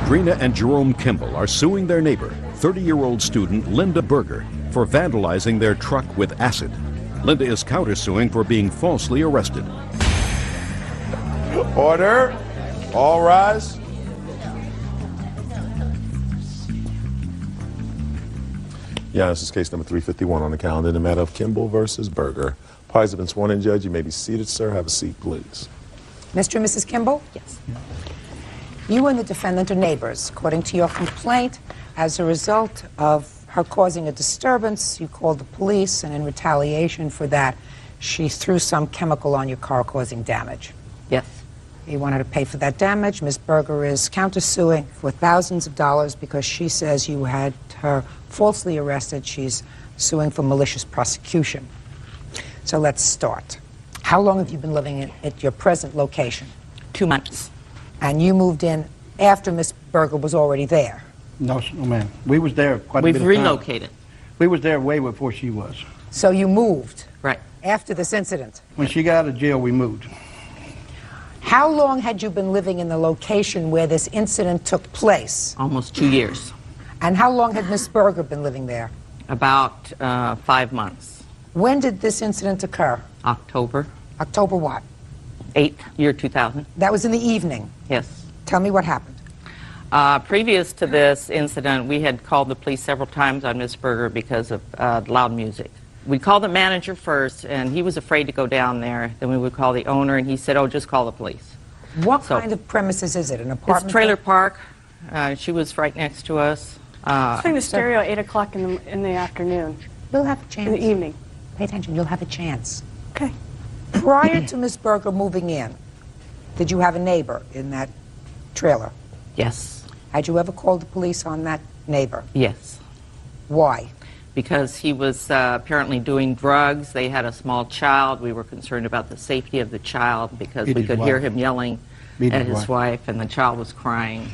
Drina and Jerome Kimball are suing their neighbor, 30-year-old student Linda Berger, for vandalizing their truck with acid. Linda is countersuing for being falsely arrested. Order. All rise. Yeah, this is case number 351 on the calendar in the matter of Kimball versus Berger. Parties have been sworn in, Judge. You may be seated, sir. Have a seat, please. Mr. and Mrs. Kimball? Yes. You and the defendant are neighbors. According to your complaint, as a result of her causing a disturbance, you called the police, and in retaliation for that, she threw some chemical on your car causing damage. Yes. You want her to pay for that damage. Ms. Berger is countersuing for thousands of dollars because she says you had her falsely arrested. She's suing for malicious prosecution. So let's start. How long have you been living at your present location? 2 months. And you moved in after Ms. Berger was already there? No, ma'am. We was there quite a bit of time. We've relocated. We was there way before she was. So you moved? Right. After this incident? When she got out of jail, we moved. How long had you been living in the location where this incident took place? Almost 2 years. And how long had Ms. Berger been living there? About 5 months. When did this incident occur? October October what? 8th, year 2000. That was in the evening. Yes. Tell me what happened. Previous to this incident, we had called the police several times on Ms. Berger because of loud music. We called the manager first, and he was afraid to go down there. Then we would call the owner, and he said, oh, just call the police. What kind of premises is it? An apartment? It's a trailer park. She was right next to us. Playing the stereo at 8 o'clock in the afternoon. You'll have a chance. In the evening. Pay attention. You'll have a chance. Okay. Prior to Ms. Berger moving in, did you have a neighbor in that trailer? Yes. Had you ever called the police on that neighbor? Yes. Why? Because he was apparently doing drugs. They had a small child. We were concerned about the safety of the child because we could hear him yelling at his wife, and the child was crying.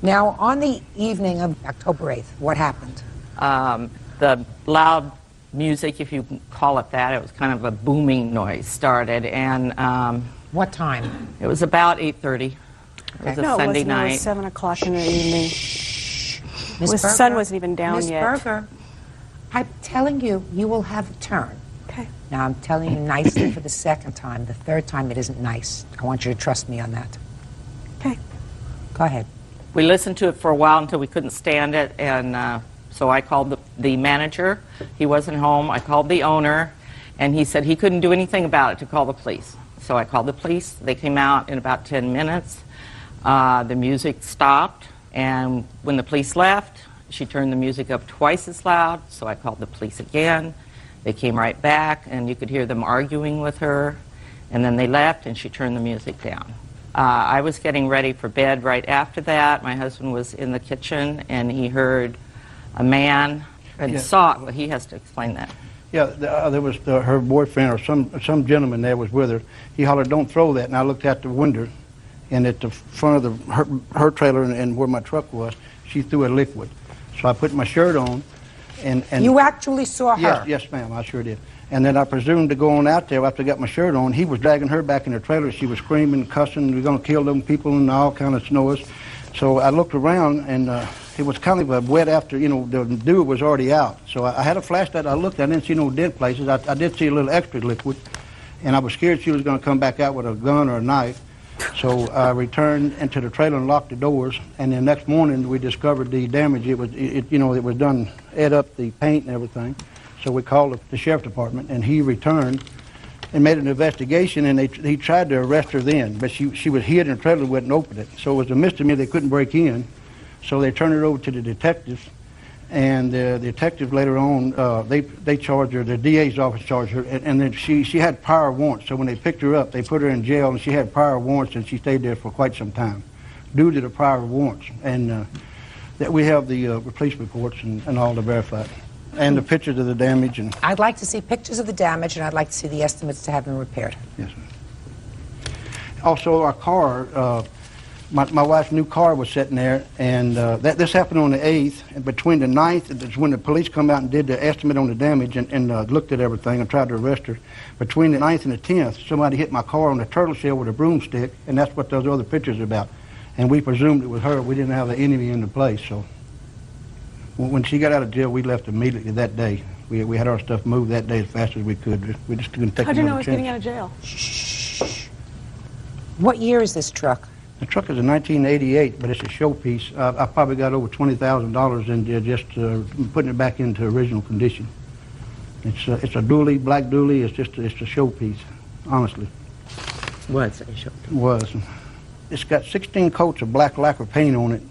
Now, on the evening of October 8th, what happened? The loud music, if you can call it that, it was kind of a booming noise, started, and What time? it was about 8:30. It was a No, it Sunday wasn't. night. It was 7 o'clock in the evening. Ms. The sun wasn't even down Ms. yet. Berger, I'm telling you, you will have a turn. Okay. Now, I'm telling you nicely for the second time. The third time, it isn't nice. I want you to trust me on that. Okay. Go ahead. We listened to it for a while until we couldn't stand it, and so I called the manager. He wasn't home. I called the owner, and he said he couldn't do anything about it to call the police. So I called the police. They came out in about 10 minutes. The music stopped, and when the police left, she turned the music up twice as loud, so I called the police again. They came right back, and you could hear them arguing with her, and then they left, and she turned the music down. I was getting ready for bed right after that. My husband was in the kitchen, and he heard a man, and saw it. Well, he has to explain that. Yeah, there was her boyfriend or some gentleman there was with her. He hollered, "Don't throw that!" And I looked out the window, and at the front of her trailer and where my truck was, she threw a liquid. So I put my shirt on, and You actually saw her? Yes, ma'am, I sure did. And then I presumed to go on out there after I got my shirt on. He was dragging her back in the trailer. She was screaming, cussing, "We're going to kill them people," and all kind of snores. So I looked around, and it was kind of a wet after, you know, the dew was already out. So I had a flashlight. I looked. I didn't see no dead places. I did see a little extra liquid, and I was scared she was going to come back out with a gun or a knife. So I returned into the trailer and locked the doors. And the next morning, we discovered the damage. It was done, ate up the paint and everything. So we called the sheriff's department, and he returned and made an investigation, and he tried to arrest her then, but she was hid in the trailer and wouldn't open it. So it was a misdemeanor. They couldn't break in. So they turned it over to the detectives, and the detectives later on, they charged her, the DA's office charged her, and then she had prior warrants. So when they picked her up, they put her in jail, and she had prior warrants, and she stayed there for quite some time due to the prior warrants. And that we have the police reports and all to verify it. And the pictures of the damage. And I'd like to see pictures of the damage, and I'd like to see the estimates to have them repaired. yes, ma'am. Also, our car, my wife's new car was sitting there, and this happened on the 8th. And between the 9th, that's when the police come out and did the estimate on the damage and looked at everything and tried to arrest her. Between the 9th and the 10th, somebody hit my car on the turtle shell with a broomstick, and that's what those other pictures are about. and we presumed it was her. We didn't have the enemy in the place, so when she got out of jail, we left immediately that day. We had our stuff moved that day as fast as we could. We just couldn't take How'd you know I another was chance. getting out of jail? Shh. What year is this truck? The truck is a 1988, but it's a showpiece. I probably got over $20,000 in there just putting it back into original condition. It's a dually, black dually. It's a showpiece, honestly. Was a show. It was. It's got 16 coats of black lacquer paint on it,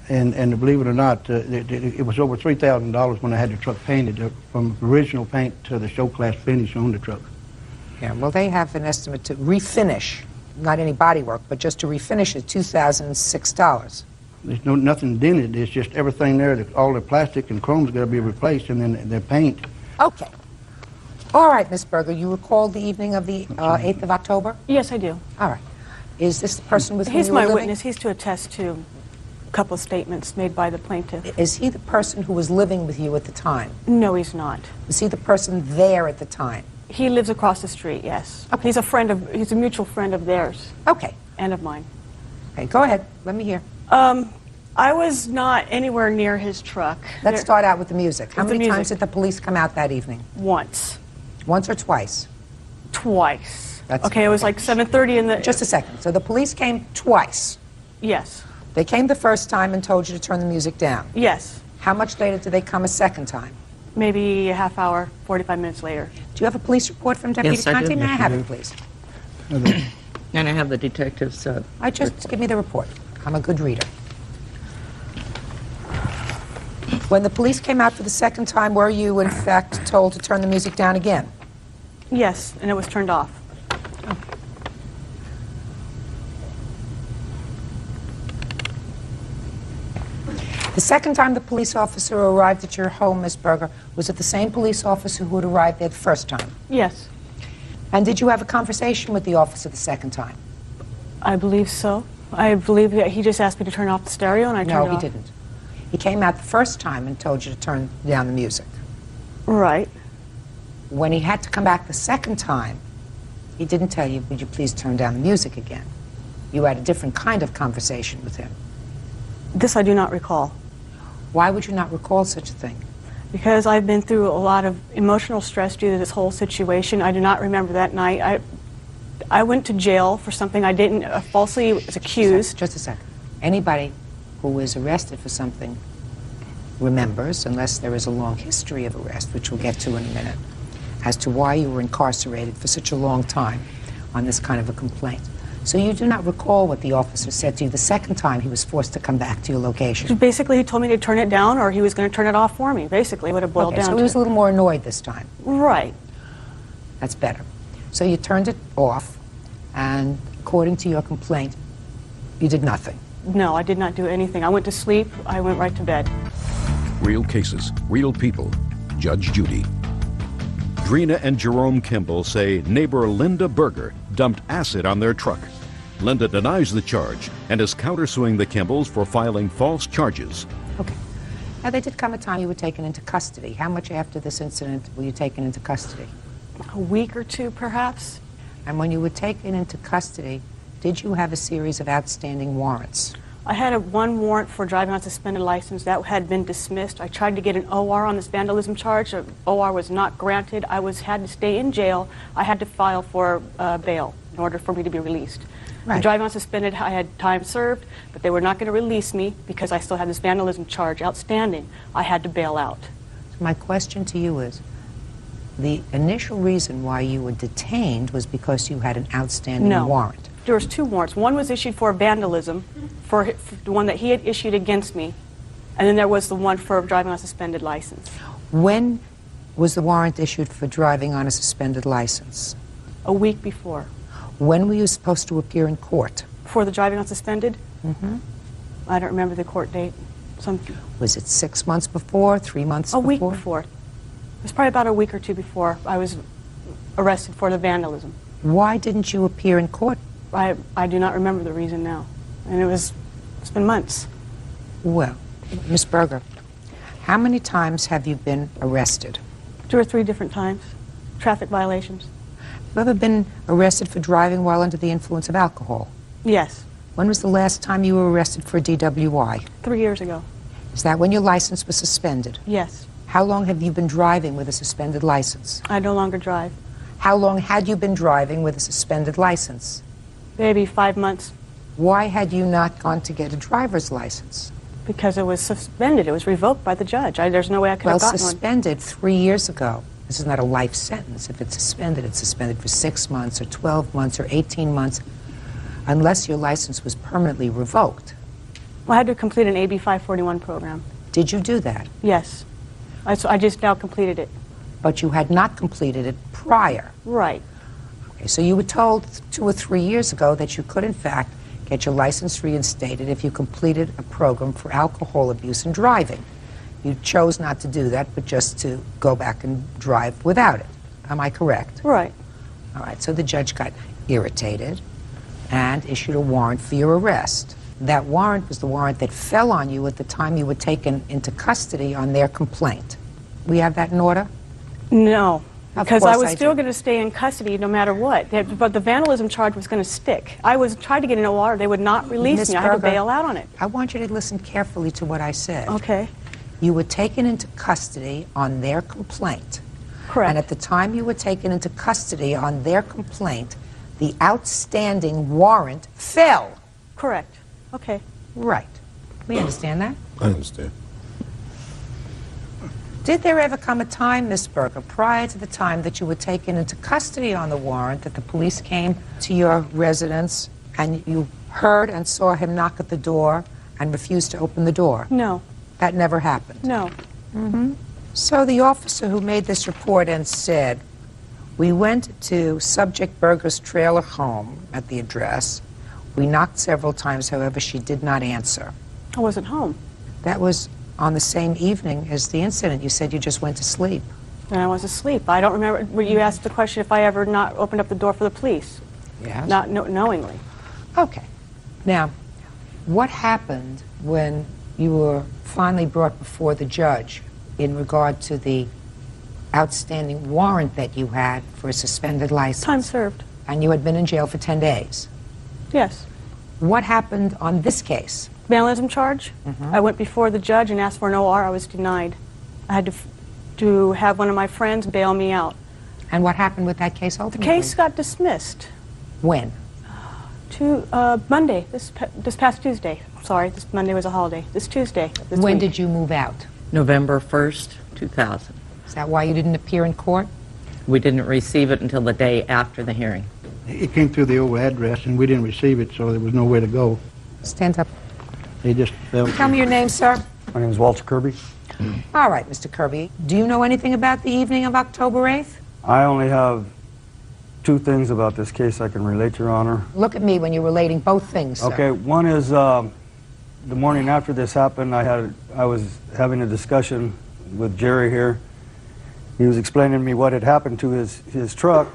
and believe it or not, it was over $3,000 when I had the truck painted, from original paint to the show class finish on the truck. Yeah, well, they have an estimate to refinish, not any body work, but just to refinish it, $2,006. There's nothing dented. It's just everything there. All the plastic and chrome's got to be replaced, and then the paint. Okay. All right, Miss Berger, you recall the evening of the 8th of October? Yes, I do. All right. Is this the person with whom He's you were my living? witness. He's to attest to a couple of statements made by the plaintiff. Is he the person who was living with you at the time? No, he's not. Was he the person there at the time? He lives across the street, yes. Okay. He's a mutual friend of theirs Okay. and of mine. Okay, go ahead. Let me hear. I was not anywhere near his truck. Let's start out with the music. How With the many times music. did the police come out that evening? Once. Once or twice? Twice. That's- okay, it was okay. like 7:30 in the... Just a second. So the police came twice. Yes. They came the first time and told you to turn the music down. Yes. How much later did they come a second time? Maybe a half hour, 45 minutes later. Do you have a police report from Deputy Yes, I do. Conte? May I Yes, have I it, do. please? And I have the detective's... Just give me the report. I'm a good reader. When the police came out for the second time, were you, in fact, told to turn the music down again? Yes, and it was turned off. The second time the police officer arrived at your home, Miss Berger, was it the same police officer who had arrived there the first time? Yes, And did you have a conversation with the officer the second time? I believe so. I believe that he just asked me to turn off the stereo, and I turned it No, off. he didn't. He came out the first time and told you to turn down the music. Right. When he had to come back the second time, he didn't tell you, would you please turn down the music again? You had a different kind of conversation with him. This I do not recall, Why would you not recall such a thing? because I've been through a lot of emotional stress due to this whole situation. I do not remember that night. I went to jail for something I didn't, falsely was accused. Just a second. Anybody who is arrested for something remembers, unless there is a long history of arrest, which we'll get to in a minute, as to why you were incarcerated for such a long time on this kind of a complaint. So you do not recall what the officer said to you the second time he was forced to come back to your location. Basically, he told me to turn it down, or he was going to turn it off for me. Basically, what it boiled Okay, down so to. he was a little more annoyed this time. Right. That's better. So you turned it off, and according to your complaint, you did nothing. No, I did not do anything. I went to sleep. I went right to bed. Real cases, real people. Judge Judy. Drina and Jerome Kimball say neighbor Linda Berger dumped acid on their truck. Linda denies the charge and is countersuing the Kimballs for filing false charges. Okay. Now, there did come a time you were taken into custody. How much after this incident were you taken into custody? A week or two, perhaps. And when you were taken into custody, did you have a series of outstanding warrants? I had one warrant for driving on suspended license. That had been dismissed. I tried to get an OR on this vandalism charge. OR was not granted. I had to stay in jail. I had to file for bail in order for me to be released. Right. The driving on suspended, I had time served, but they were not going to release me because I still had this vandalism charge outstanding. I had to bail out. So my question to you is, the initial reason why you were detained was because you had an outstanding No. warrant. There was two warrants. One was issued for vandalism, for the one that he had issued against me, and then there was the one for driving on suspended license. When was the warrant issued for driving on a suspended license? A week before. When were you supposed to appear in court? For the driving on suspended? Mm-hmm. I don't remember the court date. Was it 6 months before, 3 months A before? week before. It was probably about a week or two before I was arrested for the vandalism. Why didn't you appear in court? I do not remember the reason now. And it's been months. Well, Miss Berger, how many times have you been arrested? 2 or 3 different times. Traffic violations. Have you ever been arrested for driving while under the influence of alcohol? Yes. When was the last time you were arrested for a DWI? 3 years ago. Is that when your license was suspended? Yes. How long have you been driving with a suspended license? I no longer drive. How long had you been driving with a suspended license? Maybe 5 months. Why had you not gone to get a driver's license? Because it was suspended. It was revoked by the judge. There's no way I could Well, have gotten one. suspended 3 years ago. This is not a life sentence. If it's suspended for 6 months or 12 months or 18 months, unless your license was permanently revoked. Well, I had to complete an AB 541 program. Did you do that? Yes. I just now completed it. But you had not completed it prior. Right. Okay, so you were told 2 or 3 years ago that you could, in fact, get your license reinstated if you completed a program for alcohol abuse and driving. You chose not to do that, but just to go back and drive without it. Am I correct? Right. All right, so the judge got irritated and issued a warrant for your arrest. That warrant was the warrant that fell on you at the time you were taken into custody on their complaint. We have that in order? No. Of Because course I was I still do. going to stay in custody no matter what. But the vandalism charge was going to stick. I was trying to get an OR. They would not release Ms. me. I had to Berger, bail out on it. I want you to listen carefully to what I said. Okay. You were taken into custody on their complaint. Correct. And at the time you were taken into custody on their complaint, the outstanding warrant fell. Correct. Okay. Right. We understand that? I understand. Did there ever come a time, Miss Berger, prior to the time that you were taken into custody on the warrant, that the police came to your residence and you heard and saw him knock at the door and refused to open the door? No. That never happened? No. So the officer who made this report and said, we went to Subject Berger's trailer home at the address. We knocked several times, however, she did not answer. I wasn't home. That was on the same evening as the incident. You said you just went to sleep. And I was asleep. I don't remember. Well, you asked the question if I ever not opened up the door for the police. Yes? Not knowingly. Okay. Now, what happened when you were finally brought before the judge in regard to the outstanding warrant that you had for a suspended license? Time served. And you had been in jail for 10 days. Yes. What happened on this case? Vandalism charge. I went before the judge and asked for an OR. I was denied. I had to have one of my friends bail me out. And what happened with that case The ultimately? case got dismissed. When? Monday, this past Tuesday. Sorry, this Monday was a holiday. This Tuesday. When did you move out? November 1st, 2000. Is that why you didn't appear in court? We didn't receive it until the day after the hearing. It came through the old address, and we didn't receive it, so there was nowhere to go. Stand up. They just fell. Tell me your name, sir. My name is Walter Kirby. All right, Mr. Kirby. Do you know anything about the evening of October 8th? I only have 2 things about this case I can relate, Your Honor. Look at me when you're relating both things, sir. Okay, one is the morning after this happened, I was having a discussion with Jerry here. He was explaining to me what had happened to his truck,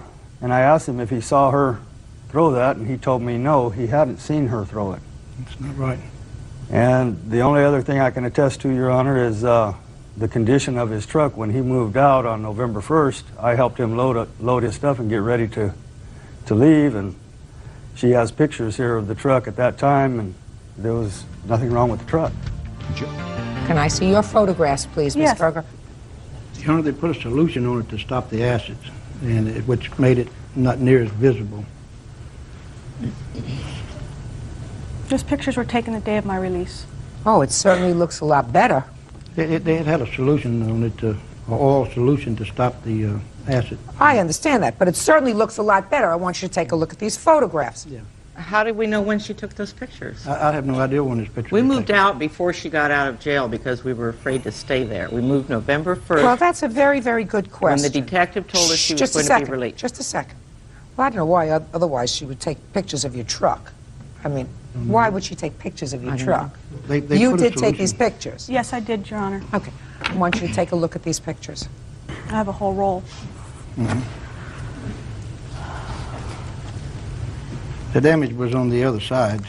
and I asked him if he saw her throw that, and he told me no, he hadn't seen her throw it. That's not right. And the only other thing I can attest to, Your Honor, is the condition of his truck. When he moved out on November 1st, I helped him load his stuff and get ready to leave, and she has pictures here of the truck at that time, and there was nothing wrong with the truck. Can I see your photographs, please, Ms. Yes. Berger? Your Honor, they put a solution on it to stop the acids, and which made it not near as visible. Those pictures were taken the day of my release. Oh, it certainly looks a lot better. They had a solution on it, an oil solution to stop the acid. I understand that, but it certainly looks a lot better. I want you to take a look at these photographs. Yeah. How did we know when she took those pictures? I have no idea when this picture We was moved taken. out before she got out of jail because we were afraid to stay there. We moved November 1st Well, that's a very, very good when question. the detective told us she was Just a going to second. be released. Just a second. Well, I don't know why otherwise she would take pictures of your truck. I mean, why would she take pictures of your truck? They You put a did take solution. these pictures. Yes, I did, Your Honor. Okay. I want you to take a look at these pictures. I have a whole roll. The damage was on the other side,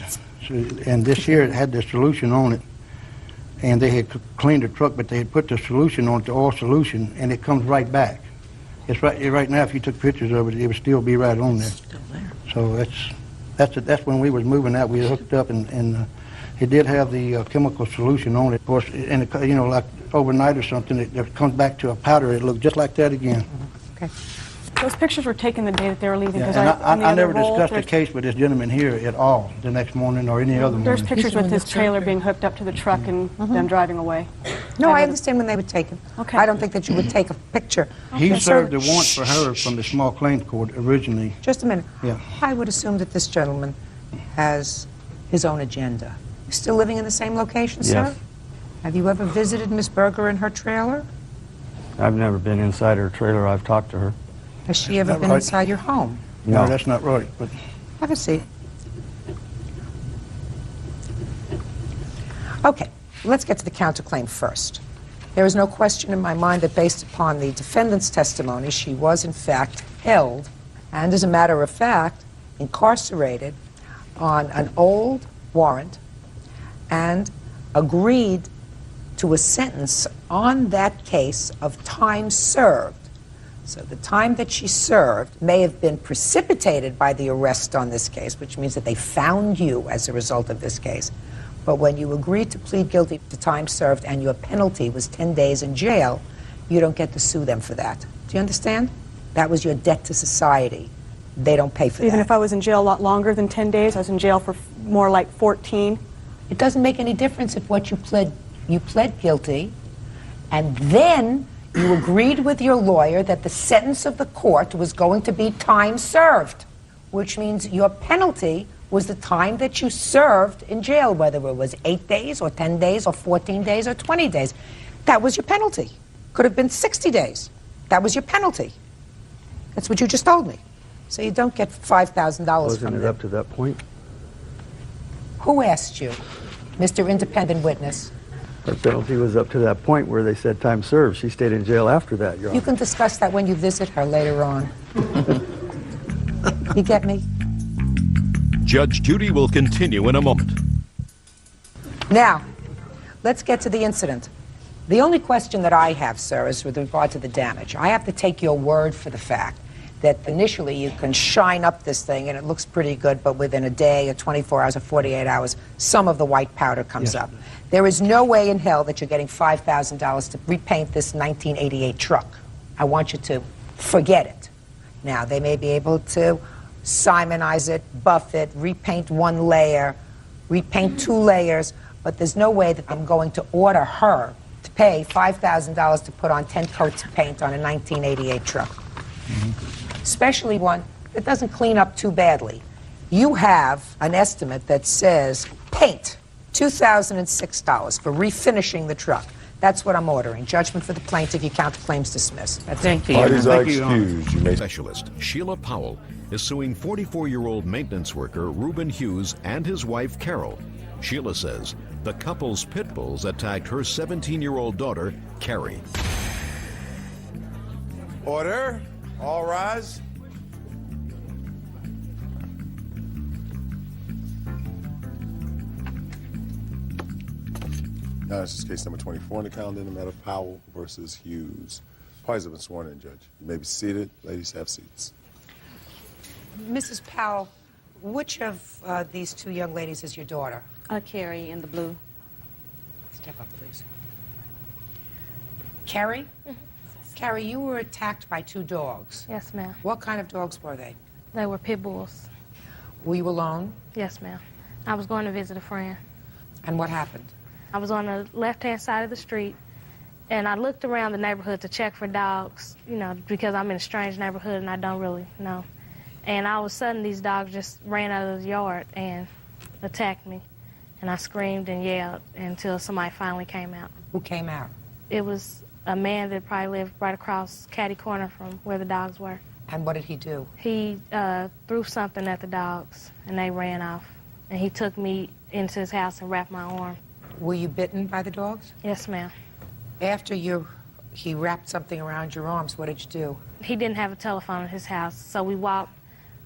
so, and this here it had the solution on it, and they had cleaned the truck, but they had put the solution on it, the oil solution, and it comes right back. It's right now. If you took pictures of it, it would still be right on there. Still there. So That's when we was moving out. We hooked up, and it did have the chemical solution on it. Of course, and it, you know, like overnight or something, it comes back to a powder. It looked just like that again. Okay. Those pictures were taken the day that they were leaving. Yeah, 'Cause and on the I other never roll, discussed the there's- case with this gentleman here at all the next morning or any other There's morning. pictures with his trailer Okay. being hooked up to the truck and them driving away. No, I understand when they were taken. Okay. I don't think that you would take a picture. He And served sir, the warrant for her from the small claims court originally. Just a minute. Yeah. I would assume that this gentleman has his own agenda. You still living in the same location, sir? Yes. Have you ever visited Miss Berger in her trailer? I've never been inside her trailer. I've talked to her. Has she ever That been right? inside your home? No, No. that's not right. But Have a seat. Okay, let's get to the counterclaim first. There is no question in my mind that based upon the defendant's testimony, she was in fact held and, as a matter of fact, incarcerated on an old warrant and agreed to a sentence on that case of time served. So the time that she served may have been precipitated by the arrest on this case, which means that they found you as a result of this case. But when you agreed to plead guilty to time served and your penalty was 10 days in jail, you don't get to sue them for that. Do you understand? That was your debt to society. They don't pay for Even that. if I was in jail a lot longer than 10 days, I was in jail for more like 14. It doesn't make any difference if what you pled guilty, and then you agreed with your lawyer that the sentence of the court was going to be time served, which means your penalty was the time that you served in jail, whether it was 8 days or 10 days or 14 days or 20 days. That was your penalty. Could have been 60 days. That was your penalty. That's what you just told me. So you don't get $5,000 Wasn't from it them. up to that point? Who asked you, Mr. Independent Witness? Her penalty was up to that point where they said time served. She stayed in jail after that, Your You Honor. can discuss that when you visit her later on. You get me? Judge Judy will continue in a moment. Now, let's get to the incident. The only question that I have, sir, is with regard to the damage. I have to take your word for the fact that initially you can shine up this thing and it looks pretty good, but within a day or 24 hours or 48 hours, some of the white powder comes up. There is no way in hell that you're getting $5,000 to repaint this 1988 truck. I want you to forget it. Now, they may be able to simonize it, buff it, repaint one layer, repaint 2 layers, but there's no way that I'm going to order her to pay $5,000 to put on 10 coats of paint on a 1988 truck. Especially one that doesn't clean up too badly. You have an estimate that says paint, $2,006 for refinishing the truck. That's what I'm ordering. Judgment for the plaintiff, your counterclaims dismissed. That's it. Thank you. Parties are Thank you, Your Honor. excused. You may Specialist Sheila Powell is suing 44-year-old maintenance worker Reuben Hughes and his wife Carol. Sheila says the couple's pit bulls attacked her 17-year-old daughter, Carrie. Order. All rise. Now, this is case number 24 on the calendar in the matter of Powell versus Hughes. Parties have been sworn in, Judge. You may be seated. Ladies, have seats. Mrs. Powell, which of these 2 young ladies is your daughter? Carrie in the blue. Step up, please. Carrie? Carrie, you were attacked by 2 dogs. Yes, ma'am. What kind of dogs were they? They were pit bulls. Were you alone? Yes, ma'am. I was going to visit a friend. And what happened? I was on the left-hand side of the street, and I looked around the neighborhood to check for dogs, you know, because I'm in a strange neighborhood and I don't really know. And all of a sudden, these dogs just ran out of the yard and attacked me. And I screamed and yelled until somebody finally came out. Who came out? It was a man that probably lived right across Caddy Corner from where the dogs were. And what did he do? He threw something at the dogs, and they ran off. And he took me into his house and wrapped my arm. Were you bitten by the dogs? Yes, ma'am. After he wrapped something around your arms, what did you do? He didn't have a telephone in his house, so we walked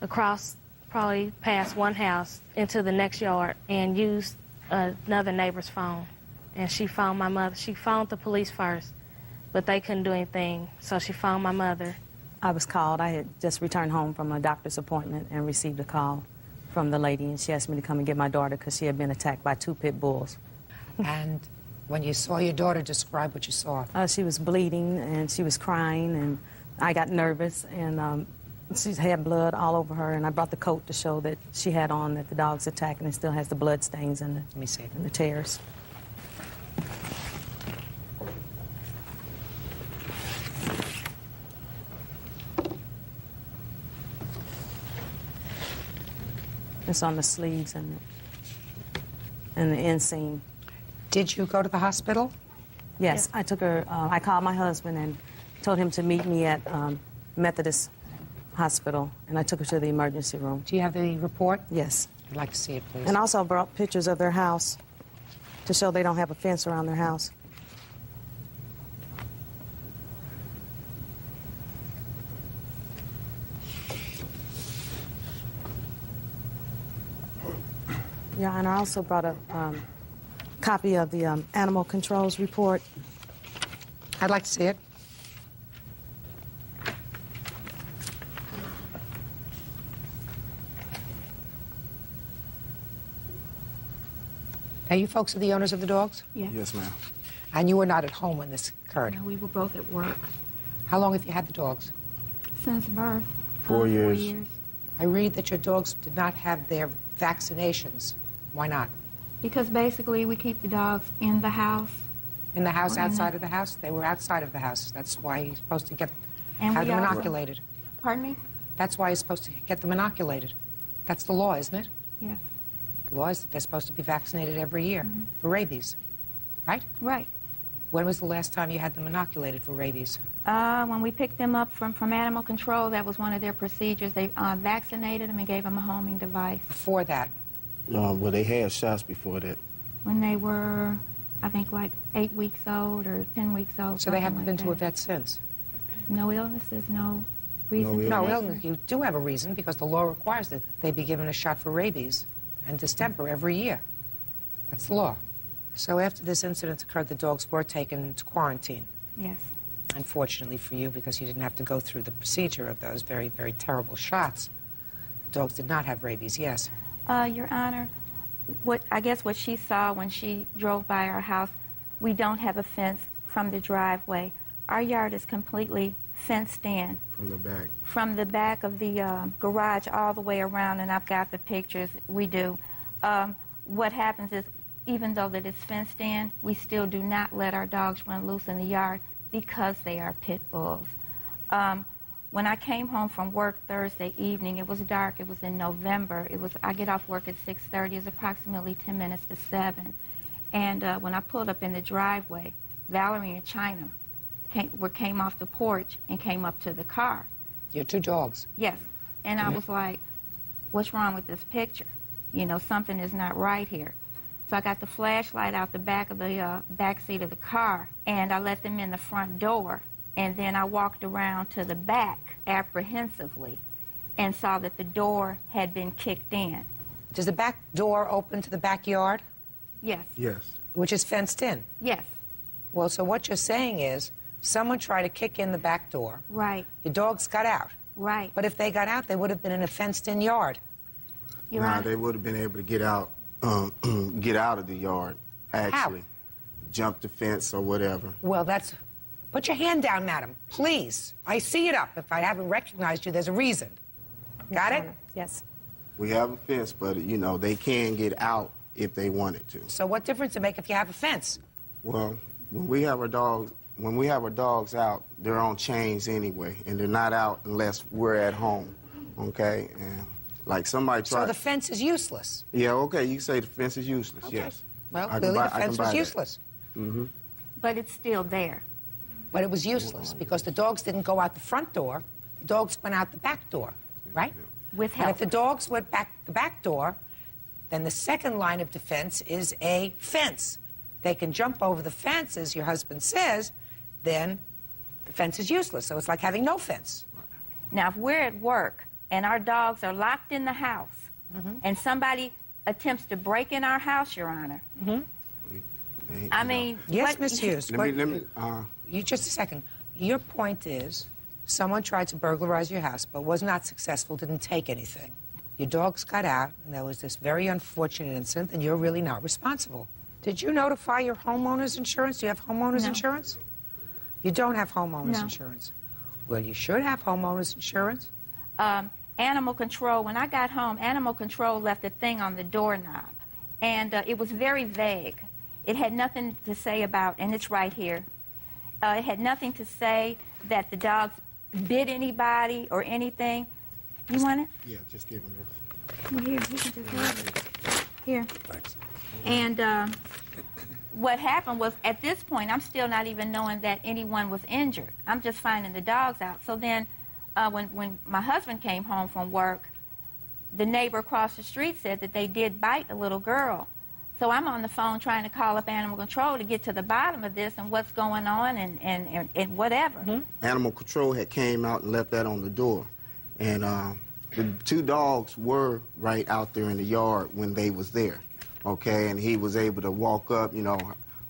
across, probably past one house, into the next yard and used another neighbor's phone. And she phoned my mother. She phoned the police first, but they couldn't do anything, so she phoned my mother. I was called. I had just returned home from a doctor's appointment and received a call from the lady, and she asked me to come and get my daughter because she had been attacked by 2 pit bulls. And when you saw your daughter, describe what you saw. She was bleeding, and she was crying, and I got nervous, and she had blood all over her, and I brought the coat to show that she had on that the dog's attacked, and it still has the blood stains and Let me see. the tears. It's on the sleeves and the inseam. Did you go to the hospital? Yes, I took her. I called my husband and told him to meet me at Methodist Hospital, and I took her to the emergency room. Do you have the report? Yes. I'd like to see it, please. And also brought pictures of their house to show they don't have a fence around their house. Yeah, and I also brought a copy of the animal controls report. I'd like to see it. Now, you folks are the owners of the dogs? Yeah. Yes, ma'am. And you were not at home when this occurred? No, we were both at work. How long have you had the dogs? Since birth. 4 years. 4 years. I read that your dogs did not have their vaccinations. Why not? Because basically we keep the dogs in the house. In the house, Or in outside the- of the house? They were outside of the house. That's why you're supposed to And have we them also- inoculated. Pardon me? That's why you're supposed to get them inoculated. That's the law, isn't it? Yes. The law is that they're supposed to be vaccinated every year for rabies, right? Right. When was the last time you had them inoculated for rabies? When we picked them up from animal control, that was one of their procedures. They vaccinated them and gave them a homing device. Before that? Well, they had shots before that. When they were, I think, like 8 weeks old or 10 weeks old. So they something haven't like been to a that. vet since? No illnesses, no reason. to No make illness. them. You do have a reason because the law requires that they be given a shot for rabies and distemper every year. That's the law. So after this incident occurred, the dogs were taken to quarantine. Yes. Unfortunately for you, because you didn't have to go through the procedure of those very, very terrible shots. The dogs did not have rabies, yes. Your Honor, I guess what she saw when she drove by our house, we don't have a fence from the driveway. Our yard is completely fenced in. From the back. From the back of the garage all the way around, and I've got the pictures. We do. What happens is, even though that it's fenced in, we still do not let our dogs run loose in the yard because they are pit bulls. When I came home from work Thursday evening, it was dark. It was in November. I get off work at 6:30. It's approximately 10 minutes to 7. And when I pulled up in the driveway, Valerie and China came off the porch and came up to the car. Your 2 dogs? Yes. And I was like, what's wrong with this picture? You know, something is not right here. So I got the flashlight out the back of the back seat of the car, and I let them in the front door. And then I walked around to the back apprehensively and saw that the door had been kicked in. Does the back door open to the backyard? Yes. Yes. Which is fenced in? Yes. Well, so what you're saying is someone tried to kick in the back door. Right. Your dogs got out. Right. But if they got out, they would have been in a fenced-in yard. Your Nah, Honor. they would have been able to get out of the yard, actually. How? Jump the fence or whatever. Well, that's... Put your hand down, madam, please. I see it up. If I haven't recognized you, there's a reason. Got it? Yes. We have a fence, but, you know, they can get out if they wanted to. So what difference does it make if you have a fence? Well, when we have our dogs out, they're on chains anyway, and they're not out unless we're at home, okay? And like somebody tried... So the fence is useless. Yeah, okay, you say the fence is useless, Okay. yes. Well, I can clearly buy- the I can fence buy was that. useless. Mm-hmm. But it's still there. But it was useless because the dogs didn't go out the front door. The dogs went out the back door, right? With And help. if the dogs went back the back door, then the second line of defense is a fence. They can jump over the fence, as your husband says, then the fence is useless. So it's like having no fence. Now, if we're at work and our dogs are locked in the house and somebody attempts to break in our house, Your Honor, I mean... Yes, what- Miss Hughes. Let me, You just a second. Your point is someone tried to burglarize your house but was not successful, didn't take anything. Your dogs got out, and there was this very unfortunate incident, and you're really not responsible. Did you notify your homeowner's insurance? Do you have homeowner's insurance? You don't have homeowner's insurance. Well, you should have homeowner's insurance. Animal control, when I got home, animal control left a thing on the doorknob, and it was very vague. It had nothing to say about, and it's right here, it had nothing to say that the dogs bit anybody or anything. You want it? Yeah, just give him this. Well, here, you can just have it. Here. Thanks. And what happened was, at this point, I'm still not even knowing that anyone was injured. I'm just finding the dogs out. So then, when my husband came home from work, the neighbor across the street said that they did bite a little girl. So I'm on the phone trying to call up animal control to get to the bottom of this and what's going on and whatever. Mm-hmm. Animal control had came out and left that on the door. And the two dogs were right out there in the yard when they was there. Okay, and he was able to walk up, you know,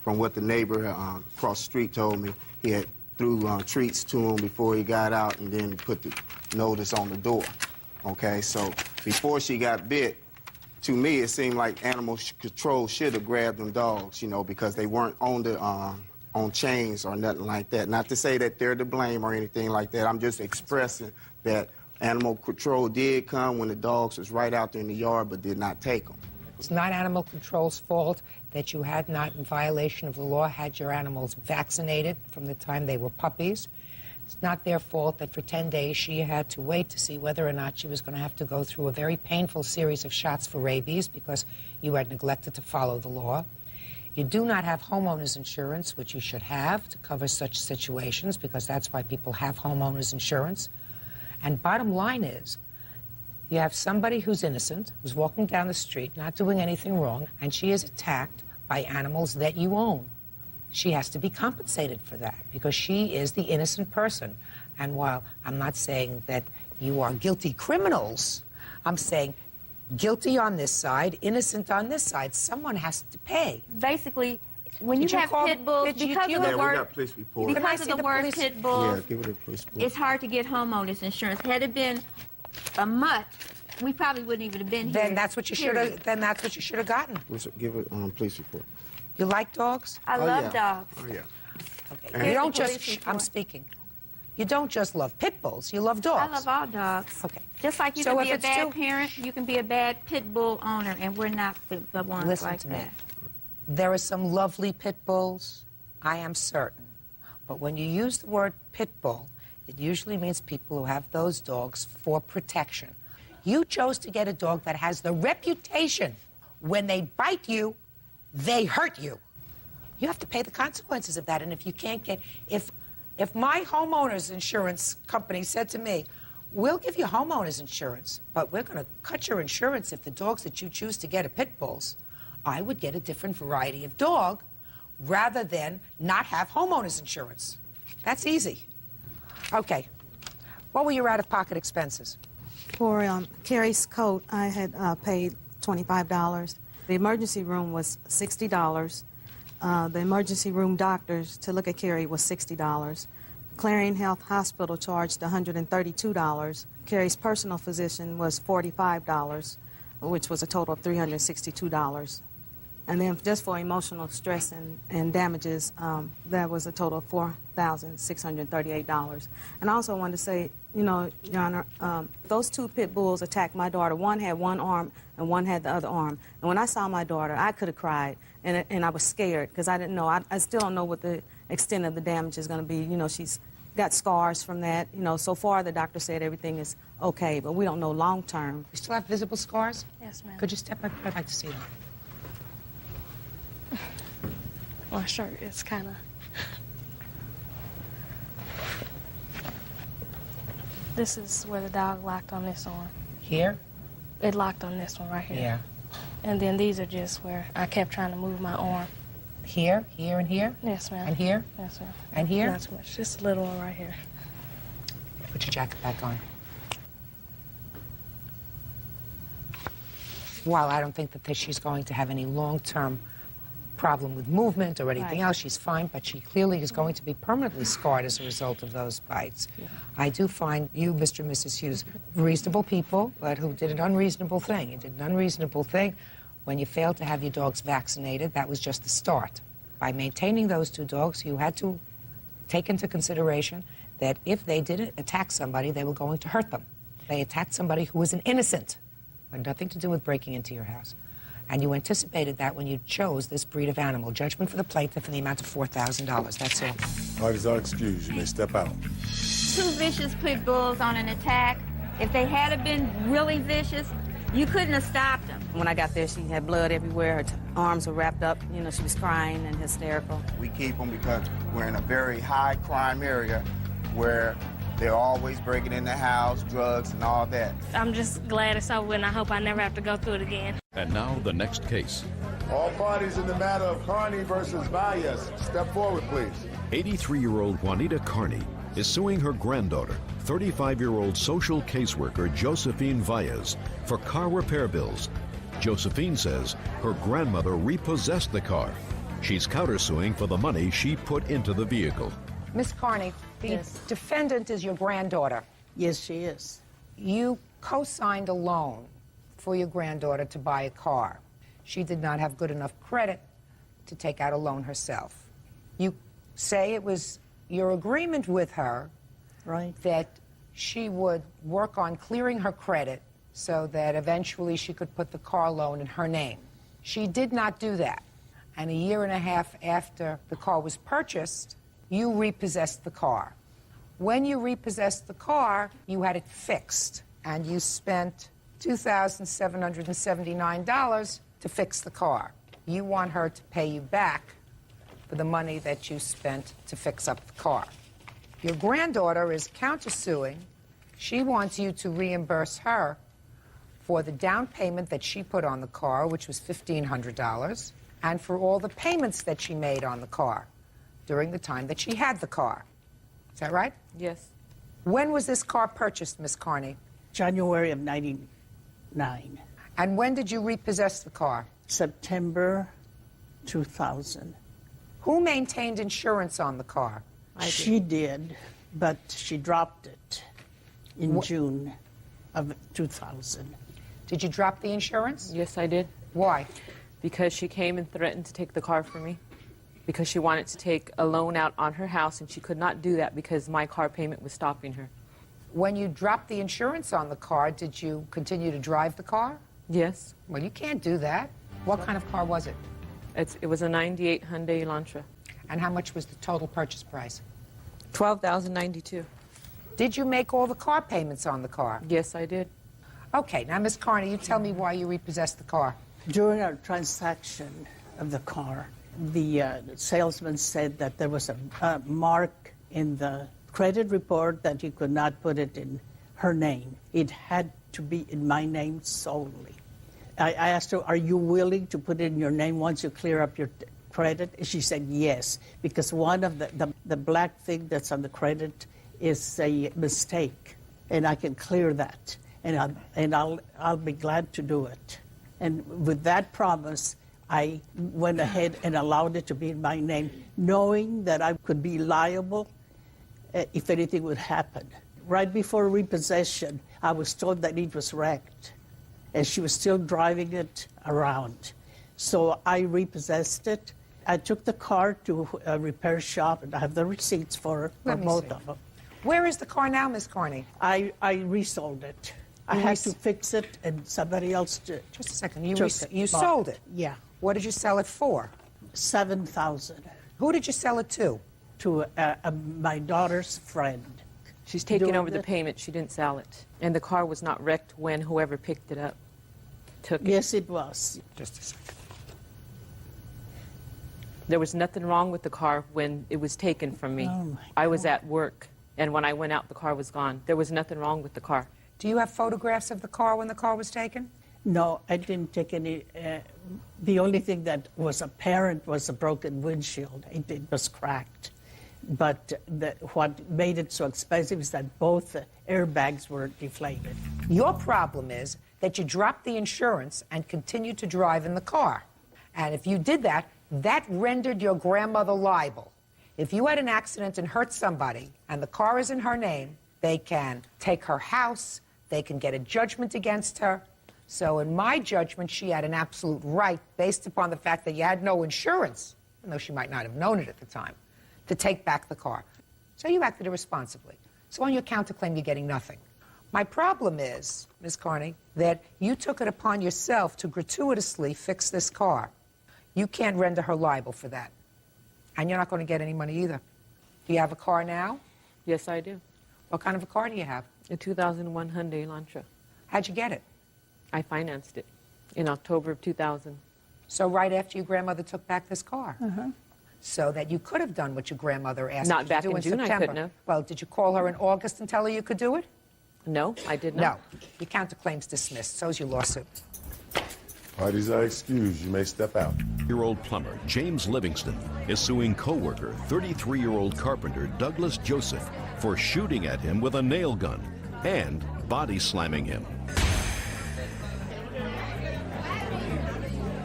from what the neighbor across the street told me. He had threw treats to him before he got out and then put the notice on the door. Okay, so before she got bit, to me it seemed like animal control should have grabbed them dogs, you know, because they weren't on the on chains or nothing like that. Not to say that they're to blame or anything like that. I'm just expressing that animal control did come when the dogs was right out there in the yard but did not take them. It's not animal control's fault that you had not, in violation of the law, had your animals vaccinated from the time they were puppies. It's not their fault that for 10 days she had to wait to see whether or not she was going to have to go through a very painful series of shots for rabies because you had neglected to follow the law. You do not have homeowners insurance, which you should have to cover such situations, because that's why people have homeowners insurance. And bottom line is, you have somebody who's innocent, who's walking down the street, not doing anything wrong, and she is attacked by animals that you own. She has to be compensated for that because she is the innocent person. And while I'm not saying that you are guilty criminals, I'm saying guilty on this side, innocent on this side. Someone has to pay. Basically, when you have pit bulls, because of the word, police report. because of the word pit bulls, Yeah, give it a police report. it's hard to get homeowners insurance. Had it been a mutt, we probably wouldn't even have been here. Then that's what you should have. Then that's what you should have gotten. Give it police report. You like dogs? I love dogs. Oh, yeah. Okay. You don't just. I'm speaking. You don't just love pit bulls. You love dogs. I love all dogs. Okay. Just like you So can be if a it's bad parent, you can be a bad pit bull owner, and we're not the ones Listen like to me. that. There are some lovely pit bulls, I am certain. But when you use the word pit bull, it usually means people who have those dogs for protection. You chose to get a dog that has the reputation when they bite you, they hurt you. You have to pay the consequences of that. And if you can't get, if my homeowner's insurance company said to me, we'll give you homeowner's insurance, but we're going to cut your insurance if the dogs that you choose to get are pit bulls, I would get a different variety of dog rather than not have homeowner's insurance. That's easy. Okay. What were your out-of-pocket expenses? For Carrie's coat, I had paid $25. The emergency room was $60. The emergency room doctors to look at Carrie was $60. Clarion Health Hospital charged $132. Carrie's personal physician was $45, which was a total of $362. And then just for emotional stress and damages, that was a total of $4,638. And I also wanted to say, you know, Your Honor, those two pit bulls attacked my daughter. One had one arm and one had the other arm. And when I saw my daughter, I could have cried, and I was scared because I didn't know. I still don't know what the extent of the damage is going to be. You know, she's got scars from that. You know, so far the doctor said everything is okay, but we don't know long term. You still have visible scars? Yes, ma'am. Could you step up? I'd like to see them. My shirt is kind of... This is where the dog locked on this arm. Here? It locked on this one right here. Yeah. And then these are just where I kept trying to move my arm. Here, here, and here? Yes, ma'am. And here? Yes, ma'am. And here? Not too much. Just a little one right here. Put your jacket back on. While I don't think that she's going to have any long-term problem with movement or anything else. She's fine, but she clearly is going to be permanently scarred as a result of those bites. Yeah. I do find you, Mr. and Mrs. Hughes, reasonable people, but who did an unreasonable thing. You did an unreasonable thing when you failed to have your dogs vaccinated. That was just the start. By maintaining those two dogs, you had to take into consideration that if they did attack somebody, they were going to hurt them. They attacked somebody who was an innocent. It had nothing to do with breaking into your house. And you anticipated that when you chose this breed of animal. Judgment for the plaintiff in the amount of $4,000. That's all. Parties are excused. You may step out. 2 vicious pit bulls on an attack. If they had been really vicious, you couldn't have stopped them. When I got there, she had blood everywhere. Her arms were wrapped up. You know, she was crying and hysterical. We keep them because we're in a very high crime area where they're always breaking in the house, drugs and all that. I'm just glad it's over and I hope I never have to go through it again. And now the next case. All parties in the matter of Carney versus Valles, step forward, please. 83-year-old Juanita Carney is suing her granddaughter, 35-year-old social caseworker Josephine Valles, for car repair bills. Josephine says her grandmother repossessed the car. She's countersuing for the money she put into the vehicle. Miss Carney, the defendant is your granddaughter. Yes, she is. You co-signed a loan for your granddaughter to buy a car. She did not have good enough credit to take out a loan herself. You say it was your agreement with her that she would work on clearing her credit so that eventually she could put the car loan in her name. She did not do that. And a year and a half after the car was purchased, you repossessed the car. When you repossessed the car, you had it fixed, and you spent $2,779 to fix the car. You want her to pay you back for the money that you spent to fix up the car. Your granddaughter is countersuing. She wants you to reimburse her for the down payment that she put on the car, which was $1,500, and for all the payments that she made on the car during the time that she had the car. Is that right? Yes. When was this car purchased, Miss Carney? January of '99. And when did you repossess the car? September 2000. Who maintained insurance on the car? She did, but she dropped it in June of 2000. Did you drop the insurance? Yes, I did. Why? Because she came and threatened to take the car from me. Because she wanted to take a loan out on her house, and she could not do that because my car payment was stopping her. When you dropped the insurance on the car, did you continue to drive the car? Yes. Well, you can't do that. What kind of car was it? It was a 98 Hyundai Elantra. And how much was the total purchase price? $12,092. Did you make all the car payments on the car? Yes, I did. Okay, now, Miss Carney, you tell me why you repossessed the car. During our transaction of the car, the salesman said that there was a mark in the credit report that he could not put it in her name. It had to be in my name solely. I asked her, are you willing to put it in your name once you clear up your credit? She said yes, because one of the black thing that's on the credit is a mistake, and I can clear that, and I'll be glad to do it. And with that promise, I went ahead and allowed it to be in my name, knowing that I could be liable if anything would happen. Right before repossession, I was told that it was wrecked, and she was still driving it around. So I repossessed it. I took the car to a repair shop, and I have the receipts for both of them. Where is the car now, Miss Carney? I resold it. I had to fix it, and somebody else did. Just a second. You sold it? Yeah. What did you sell it for? $7,000. Who did you sell it to? To my daughter's friend. She's taking over the payment. She didn't sell it. And the car was not wrecked when whoever picked it up took it. Yes, it was. Just a second. There was nothing wrong with the car when it was taken from me. Oh, I was at work, and when I went out, the car was gone. There was nothing wrong with the car. Do you have photographs of the car when the car was taken? No, I didn't take any. The only thing that was apparent was a broken windshield. It was cracked. But what made it so expensive is that both airbags were deflated. Your problem is that you dropped the insurance and continued to drive in the car. And if you did that, That rendered your grandmother liable. If you had an accident and hurt somebody, and the car is in her name, they can take her house, they can get a judgment against her. So in my judgment, she had an absolute right, based upon the fact that you had no insurance, even though she might not have known it at the time, to take back the car. So you acted irresponsibly. So on your counterclaim, you're getting nothing. My problem is, Ms. Carney, that you took it upon yourself to gratuitously fix this car. You can't render her liable for that. And you're not going to get any money either. Do you have a car now? Yes, I do. What kind of a car do you have? A 2001 Hyundai Elantra. How'd you get it? I financed it in October of 2000. So right after your grandmother took back this car? So that you could have done what your grandmother asked Not you to back do in in June, I September. couldn't have. Well, did you call her in August and tell her you could do it? No, I did not. No. Your counterclaim's dismissed. So's your lawsuit. Parties are excused. You may step out. Year-old plumber James Livingston is suing co-worker 33-year-old carpenter Douglas Joseph for shooting at him with a nail gun and body slamming him.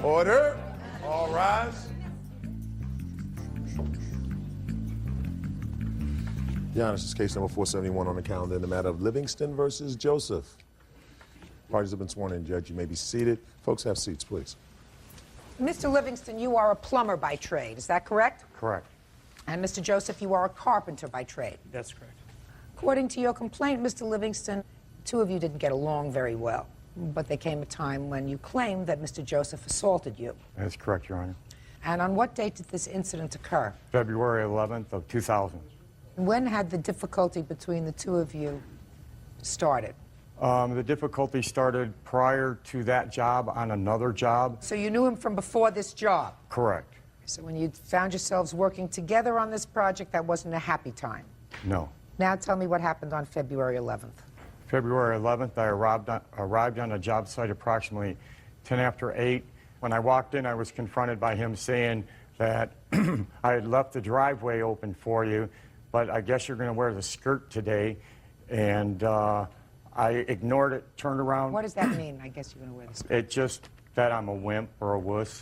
Order. All rise. Your Honor, this is case number 471 on the calendar in the matter of Livingston versus Joseph. Parties have been sworn in, Judge. You may be seated. Folks, have seats, please. Mr. Livingston, you are a plumber by trade. Is that correct? Correct. And Mr. Joseph, you are a carpenter by trade. That's correct. According to your complaint, Mr. Livingston, the two of you didn't get along very well. But there came a time when you claimed that Mr. Joseph assaulted you. That's correct, Your Honor. And on what date did this incident occur? February 11th of 2000. When had the difficulty between the two of you started? The difficulty started prior to that job on another job. So you knew him from before this job? Correct. So when you found yourselves working together on this project, that wasn't a happy time? No. Now tell me what happened on February 11th. February 11th, I arrived on a job site approximately 10 after 8. When I walked in, I was confronted by him saying that I had left the driveway open for you, but I guess you're going to wear the skirt today. And I ignored it, turned around. What does that mean? I guess you're going to wear the skirt. It just that I'm a wimp or a wuss.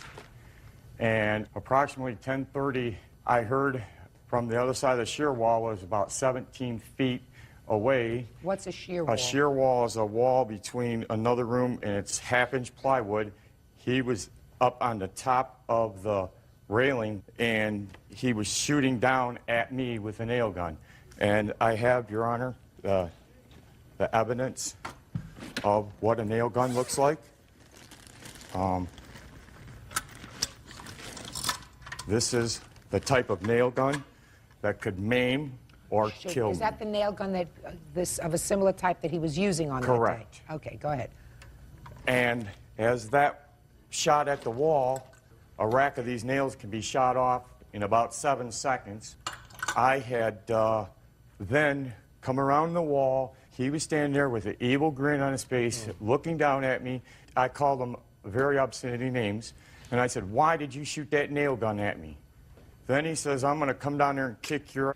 And approximately 10:30, I heard from the other side of the shear wall, was about 17 feet away. What's a shear wall? A shear wall is a wall between another room and it's half-inch plywood. He was up on the top of the railing and he was shooting down at me with a nail gun. And I have, Your Honor, the evidence of what a nail gun looks like. This is the type of nail gun that could maim or kill Is me. that the nail gun that of a similar type that he was using on Correct. that day? Okay, go ahead. And as that shot at the wall, a rack of these nails can be shot off in about 7 seconds. I had then come around the wall. He was standing there with an evil grin on his face, looking down at me. I called him very obscenity names, and I said, "Why did you shoot that nail gun at me?" Then he says, "I'm going to come down there and kick your..."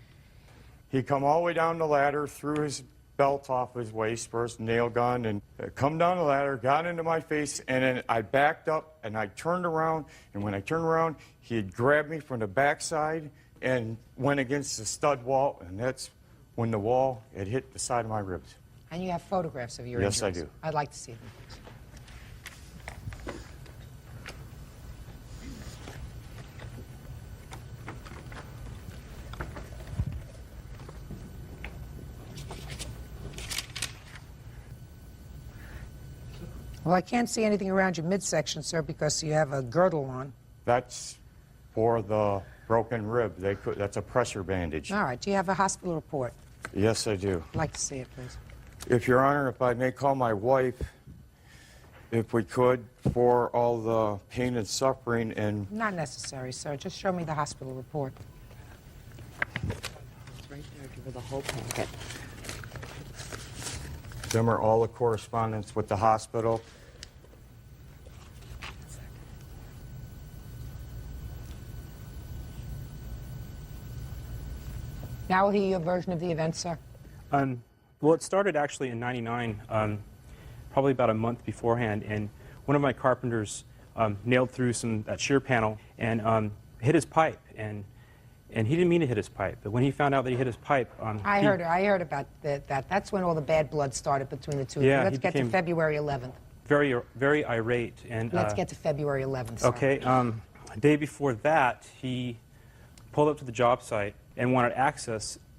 He come all the way down the ladder, threw his belt off his waist, first nail gun, and come down the ladder, got into my face, and then I backed up, and I turned around, and when I turned around, he had grabbed me from the backside and went against the stud wall, and that's when the wall had hit the side of my ribs. And you have photographs of your Yes, injuries? I do. I'd like to see them, please. Well, I can't see anything around your midsection, sir, because you have a girdle on. That's for the broken rib. That's a pressure bandage. All right. Do you have a hospital report? Yes, I do. I'd like to see it, please. If Your Honor, if I may call my wife, if we could, for all the pain and suffering and... Not necessary, sir. Just show me the hospital report. It's right there. Give her the whole packet. Them are all the correspondence with the hospital. Now we'll hear your version of the event, sir. Well, it started actually in '99, probably about a month beforehand, and one of my carpenters nailed through that shear panel, and hit his pipe, and he didn't mean to hit his pipe. But when he found out that he hit his pipe, I heard about that. That's when all the bad blood started between the two of you. Let's get to February 11th. Very, very irate. And let's get to February 11th. Sir. Okay. A day before that, he pulled up to the job site and wanted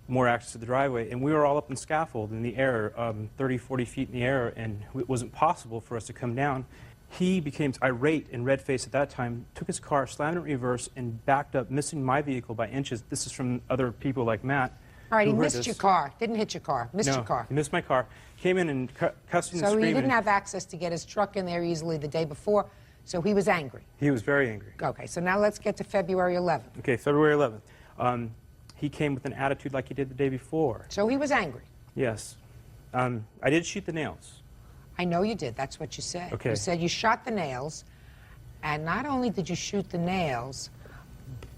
more access to the driveway, and we were all up in scaffold in the air, 30, 40 feet in the air, and it wasn't possible for us to come down. He became irate and red-faced at that time, took his car, slammed it in reverse, and backed up, missing my vehicle by inches. This is from other people like Matt. All right, he missed your car, didn't hit your car, missed your car. He missed my car, came in and cussing and screaming. So he didn't have access to get his truck in there easily the day before, so he was angry. He was very angry. Okay, so now let's get to February 11th. Okay, February 11th. He came with an attitude like he did the day before. So he was angry? Yes. I did shoot the nails. I know you did. That's what you said. Okay. You said you shot the nails, and not only did you shoot the nails,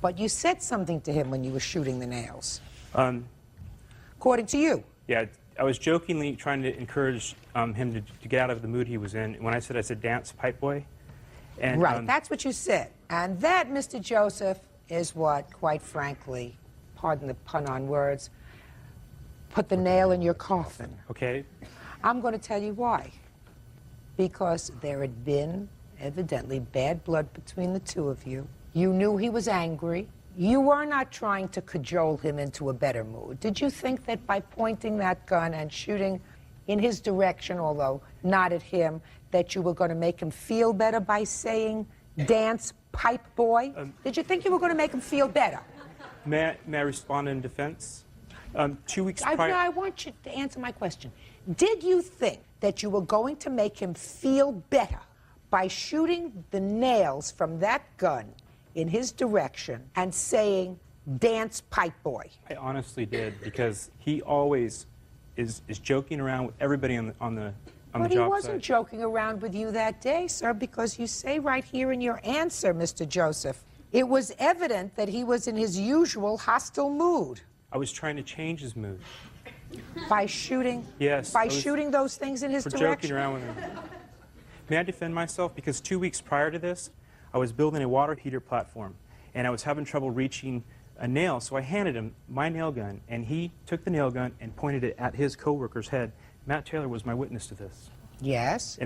but you said something to him when you were shooting the nails. According to you. Yeah, I was jokingly trying to encourage him to get out of the mood he was in. When I said dance, pipe boy. And, right, that's what you said. And that, Mr. Joseph, is what, quite frankly, pardon the pun on words, put the nail in your coffin. Okay. I'm going to tell you why. Because there had been, evidently, bad blood between the two of you. You knew he was angry. You were not trying to cajole him into a better mood. Did you think that by pointing that gun and shooting in his direction, although not at him, that you were going to make him feel better by saying, dance, pipe boy? Did you think you were going to make him feel better? May I respond in defense? 2 weeks prior... I want you to answer my question. Did you think that you were going to make him feel better by shooting the nails from that gun in his direction and saying, dance, pipe boy? I honestly did, because he always is joking around with everybody on the job site. But he wasn't joking around with you that day, sir, because you say right here in your answer, Mr. Joseph, it was evident that he was in his usual hostile mood. I was trying to change his mood. By shooting? Yes. By shooting those things in his direction? Joking around with him. May I defend myself? Because 2 weeks prior to this, I was building a water heater platform, and I was having trouble reaching a nail, so I handed him my nail gun, and he took the nail gun and pointed it at his coworker's head. Matt Taylor was my witness to this. Yes.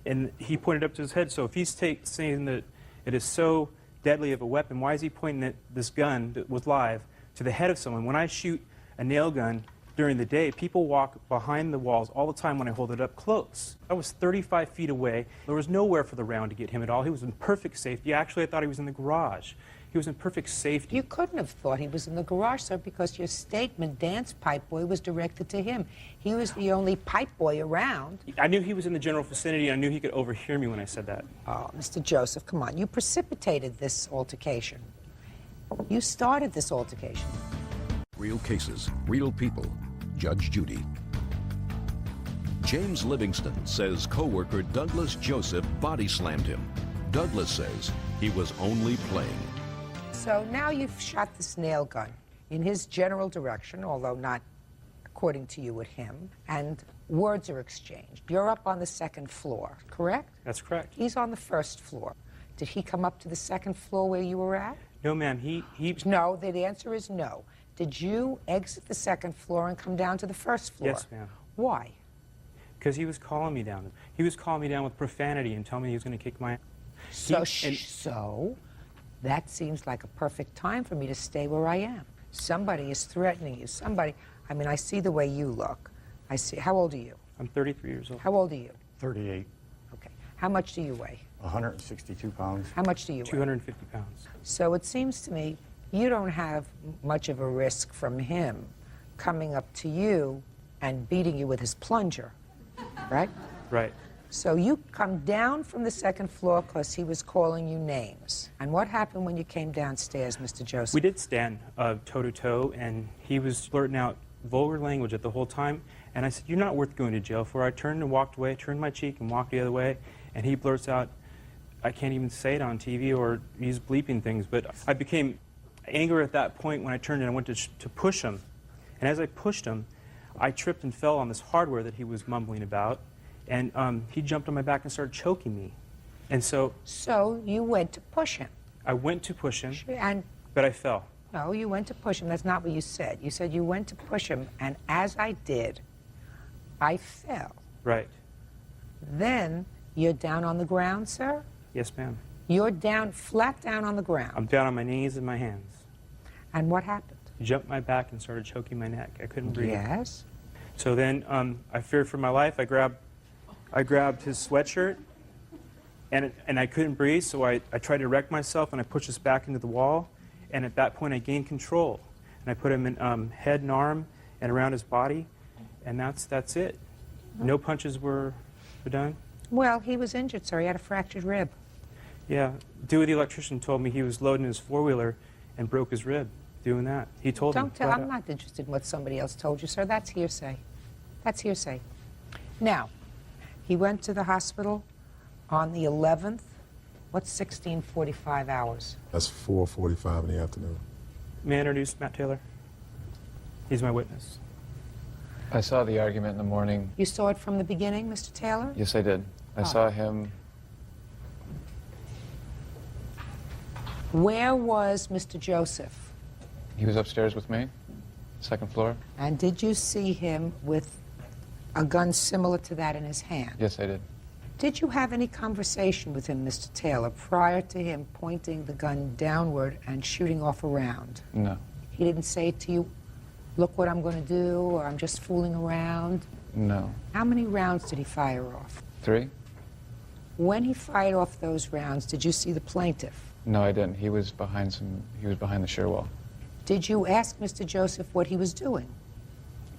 And he pointed up to his head, so if he's saying that it is so deadly of a weapon, why is he pointing at this gun that was live to the head of someone? When I shoot a nail gun during the day, people walk behind the walls all the time when I hold it up close. I was 35 feet away. There was nowhere for the round to get him at all. He was in perfect safety. Actually, I thought he was in the garage. He was in perfect safety. You couldn't have thought he was in the garage, sir, because your statement, dance pipe boy, was directed to him. He was the only pipe boy around. I knew he was in the general vicinity. I knew he could overhear me when I said that. Oh, Mr. Joseph, come on. You precipitated this altercation. You started this altercation. Real cases, real people. Judge Judy. James Livingston says coworker Douglas Joseph body slammed him. Douglas says he was only playing. So now you've shot this nail gun in his general direction, although not according to you at him, and words are exchanged. You're up on the second floor, correct? That's correct. He's on the first floor. Did he come up to the second floor where you were at? No, ma'am. No, the answer is no. Did you exit the second floor and come down to the first floor? Yes, ma'am. Why? Because he was calling me down. He was calling me down with profanity and telling me he was going to kick my... So that seems like a perfect time for me to stay where I am. Somebody is threatening you. Somebody, I mean, I see the way you look. I see, how old are you? I'm 33 years old. How old are you? 38. Okay. How much do you weigh? 162 pounds. How much do you weigh? 250 pounds. So it seems to me you don't have much of a risk from him coming up to you and beating you with his plunger, right? Right. So you come down from the second floor because he was calling you names. And what happened when you came downstairs, Mr. Joseph? We did stand toe-to-toe, and he was blurting out vulgar language at the whole time. And I said, "You're not worth going to jail for." I turned and walked away, turned my cheek and walked the other way. And he blurts out, I can't even say it on TV or he's bleeping things, but I became angry at that point when I turned and I went to push him. And as I pushed him, I tripped and fell on this hardware that he was mumbling about. And he jumped on my back and started choking me. And so... So you went to push him? I went to push him. And But I fell. No, you went to push him. That's not what you said. You said you went to push him, and as I did, I fell. Right. Then you're down on the ground, sir? Yes, ma'am. You're down, flat down on the ground. I'm down on my knees and my hands. And what happened? He jumped my back and started choking my neck. I couldn't breathe. Yes. So then I feared for my life. I grabbed his sweatshirt, and I couldn't breathe, so I tried to erect myself, and I pushed us back into the wall. And at that point, I gained control. And I put him in head and arm and around his body, and that's it. No punches were done. Well, he was injured, sir. He had a fractured rib. Yeah, Dewey, the electrician, told me he was loading his four-wheeler and broke his rib doing that. He told me. Don't tell. I'm not interested in what somebody else told you, sir. That's hearsay. That's hearsay. Now, he went to the hospital on the 11th. What's 16:45 hours? That's 4:45 in the afternoon. May I introduce Matt Taylor? He's my witness. I saw the argument in the morning. You saw it from the beginning, Mr. Taylor? Yes, I did. I saw him. Where was Mr. Joseph? He was upstairs with me, second floor. And did you see him with a gun similar to that in his hand? Yes, I did. Did you have any conversation with him, Mr. Taylor, prior to him pointing the gun downward and shooting off a round? No. He didn't say to you, look what I'm going to do, or I'm just fooling around? No. How many rounds did he fire off? 3? When he fired off those rounds, did you see the plaintiff? No, I didn't. He was behind the shear wall. Did you ask Mr. Joseph what he was doing?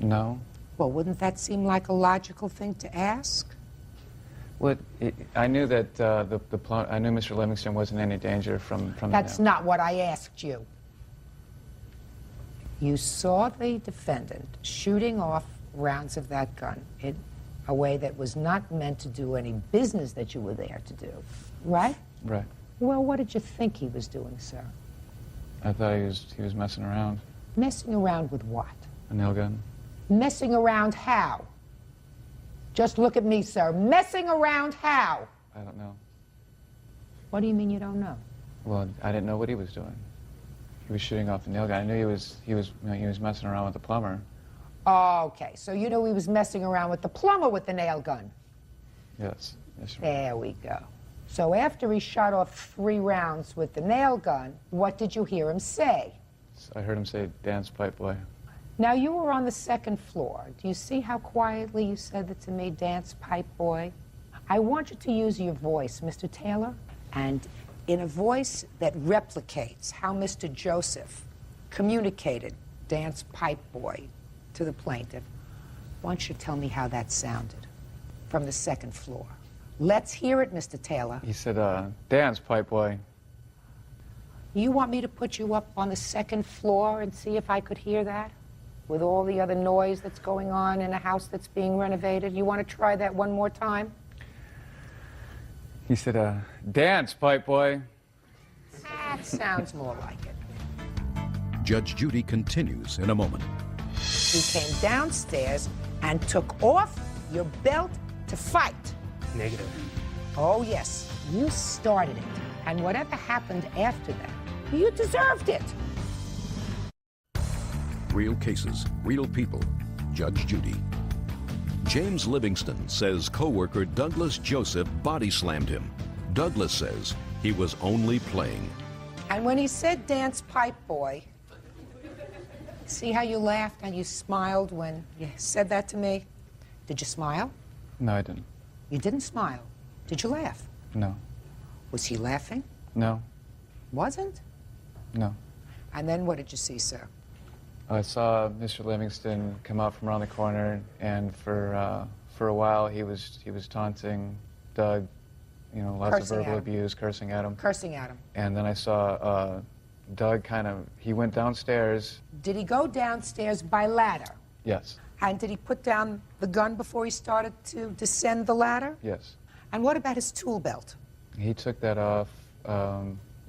No. Well, wouldn't that seem like a logical thing to ask? Well, I knew that I knew Mr. Livingston wasn't in any danger from That's not what I asked you. You saw the defendant shooting off rounds of that gun in a way that was not meant to do any business that you were there to do, right? Right. Well, what did you think he was doing, sir? I thought he was messing around. Messing around with what? A nail gun. Messing around how? Just look at me, sir. Messing around how? I don't know. What do you mean you don't know? Well, I didn't know what he was doing. He was shooting off the nail gun. I knew he was messing around with the plumber. Okay, so you know he was messing around with the plumber with the nail gun. Yes. Yes, there we go. So after he shot off 3 rounds with the nail gun, what did you hear him say? I heard him say, "Dance, pipe boy." Now, you were on the 2nd floor. Do you see how quietly you said that to me, "Dance, pipe boy"? I want you to use your voice, Mr. Taylor, and in a voice that replicates how Mr. Joseph communicated "dance, pipe boy" to the plaintiff. I want you to tell me how that sounded from the 2nd floor. Let's hear it, Mr. Taylor. He said, "Dance, pipe boy." You want me to put you up on the 2nd floor and see if I could hear that? With all the other noise that's going on in a house that's being renovated? You want to try that one more time? He said, "Dance, pipe boy." That sounds more like it. Judge Judy continues in a moment. You came downstairs and took off your belt to fight. Negative. Oh, yes. You started it. And whatever happened after that, you deserved it. Real cases, real people. Judge Judy. James Livingston says co-worker Douglas Joseph body slammed him. Douglas says he was only playing. And when he said "dance, pipe boy," see how you laughed and you smiled when you said that to me? Did you smile? No, I didn't. You didn't smile. Did you laugh? No. Was he laughing? No. Wasn't? No. And then what did you see, sir? I saw Mr. Livingston come out from around the corner, and for a while he was taunting Doug, lots Cursing of verbal at him. abuse, cursing at him. Cursing at him. And then I saw Doug he went downstairs. Did he go downstairs by ladder? Yes. And did he put down the gun before he started to descend the ladder? Yes. And what about his tool belt? He took that off.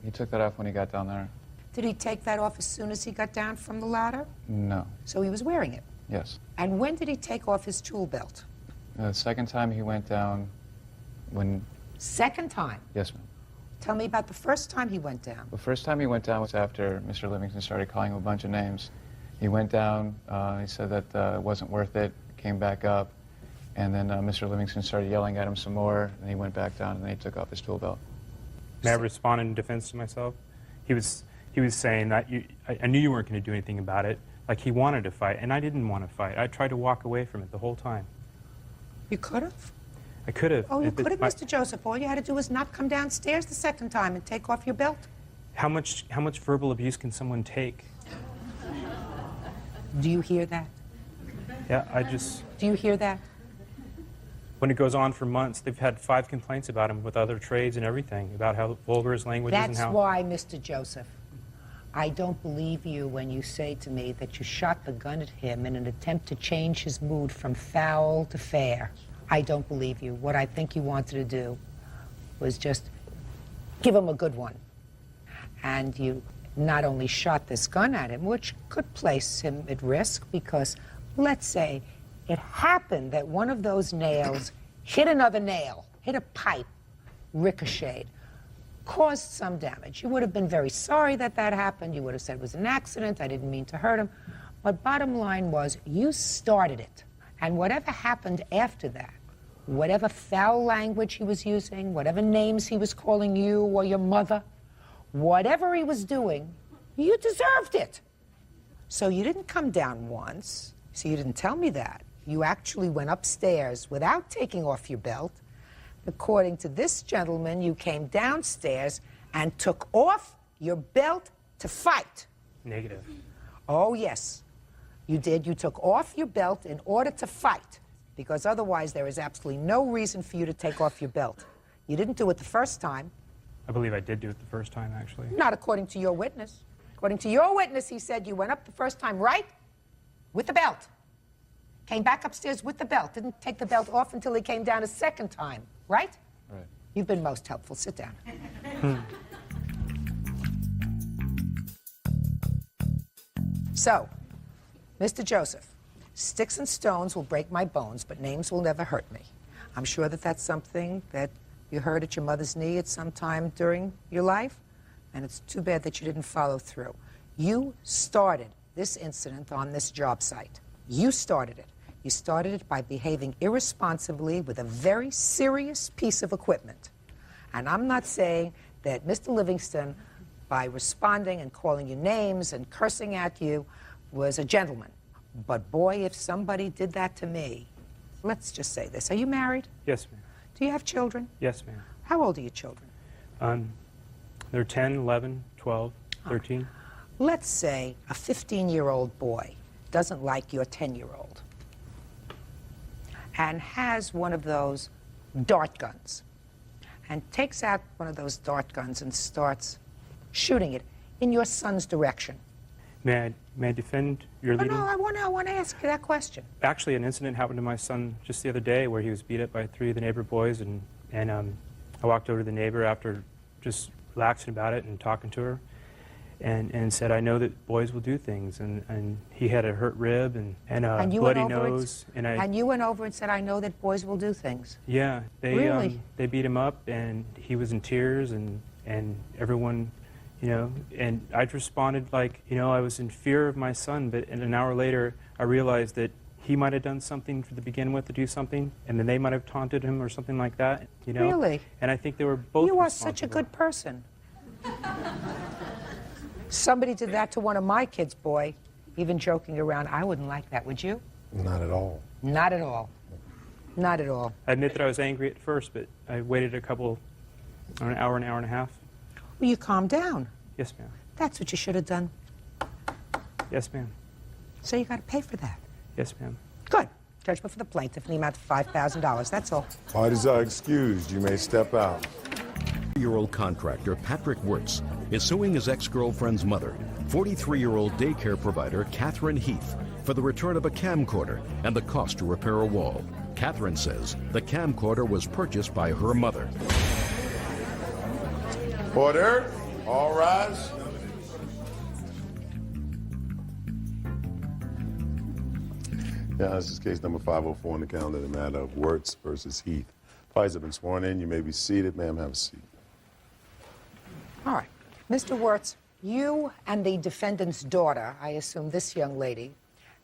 He took that off when he got down there. Did he take that off as soon as he got down from the ladder? No. So he was wearing it. Yes. And when did he take off his tool belt? The second time he went down, when... Second time? Yes, ma'am. Tell me about the first time he went down. The first time he went down was after Mr. Livingston started calling him a bunch of names. He went down, he said that it wasn't worth it, came back up, and then Mr. Livingston started yelling at him some more, and he went back down, and then he took off his tool belt. May I respond in defense to myself? He was saying that I knew you weren't going to do anything about it. Like, he wanted to fight, and I didn't want to fight. I tried to walk away from it the whole time. You could have. I could have. Oh, you could have, Mr. Joseph. All you had to do was not come downstairs the second time and take off your belt. How much verbal abuse can someone take? Do you hear that? Yeah, Do you hear that? When it goes on for months, they've had 5 complaints about him with other trades and everything, about how vulgar his language is and how... That's why, Mr. Joseph, I don't believe you when you say to me that you shot the gun at him in an attempt to change his mood from foul to fair. I don't believe you. What I think you wanted to do was just give him a good one. And you not only shot this gun at him, which could place him at risk because, let's say, it happened that one of those nails hit another nail, hit a pipe, ricocheted, caused some damage. You would have been very sorry that that happened. You would have said it was an accident. I didn't mean to hurt him. But bottom line was, you started it. And whatever happened after that, whatever foul language he was using, whatever names he was calling you or your mother, whatever he was doing, you deserved it. So you didn't come down once, so you didn't tell me that. You actually went upstairs without taking off your belt. According to this gentleman, you came downstairs and took off your belt to fight. Negative. Oh, yes. You did. You took off your belt in order to fight, because otherwise there is absolutely no reason for you to take off your belt. You didn't do it the first time. I believe I did do it the first time, actually. Not according to your witness. According to your witness, he said you went up the first time, right? With the belt. Came back upstairs with the belt. Didn't take the belt off until he came down a second time, right? Right. You've been most helpful. Sit down. So, Mr. Joseph, sticks and stones will break my bones, but names will never hurt me. I'm sure that that's something that you heard at your mother's knee at some time during your life, and it's too bad that you didn't follow through. You started this incident on this job site. You started it. You started it by behaving irresponsibly with a very serious piece of equipment. And I'm not saying that Mr. Livingston, by responding and calling you names and cursing at you, was a gentleman. But boy, if somebody did that to me, let's just say this. Are you married? Yes, ma'am. Do you have children? Yes, ma'am. How old are your children? They're 10, 11, 12, 13. Let's say a 15-year-old boy doesn't like your 10-year-old and has one of those dart guns and takes out one of those dart guns and starts shooting it in your son's direction. May I defend your leading? No, I want to ask you that question. Actually, an incident happened to my son just the other day where he was beat up by 3 of the neighbor boys, and I walked over to the neighbor after just relaxing about it and talking to her, and said, I know that boys will do things, and he had a hurt rib and a bloody nose. And you went over and said, I know that boys will do things. Yeah, Really? They beat him up, and he was in tears, and everyone, you know, and I responded like, you know, I was in fear of my son, but an hour later I realized that he might have done something to begin with to do something, and then they might have taunted him or something like that, you know. Really? And I think they were both You are such a responsible. good person. Somebody did that to one of my kids, boy, even joking around. I wouldn't like that, would you? Not at all. Not at all. Not at all. I admit that I was angry at first, but I waited an hour and a half. Well, you calmed down. Yes, ma'am. That's what you should have done. Yes, ma'am. So you got to pay for that. Yes, ma'am. Good. Judgment for the plaintiff in the amount of $5,000. That's all. Parties are excused. You may step out. 40-year-old contractor Patrick Wirtz is suing his ex-girlfriend's mother, 43-year-old daycare provider Catherine Heath, for the return of a camcorder and the cost to repair a wall. Catherine says the camcorder was purchased by her mother. Order. All rise. Yeah, this is case number 504 on the calendar, the matter of Wirtz versus Heath. Parties have been sworn in. You may be seated. Ma'am, have a seat. All right. Mr. Wirtz, you and the defendant's daughter, I assume this young lady,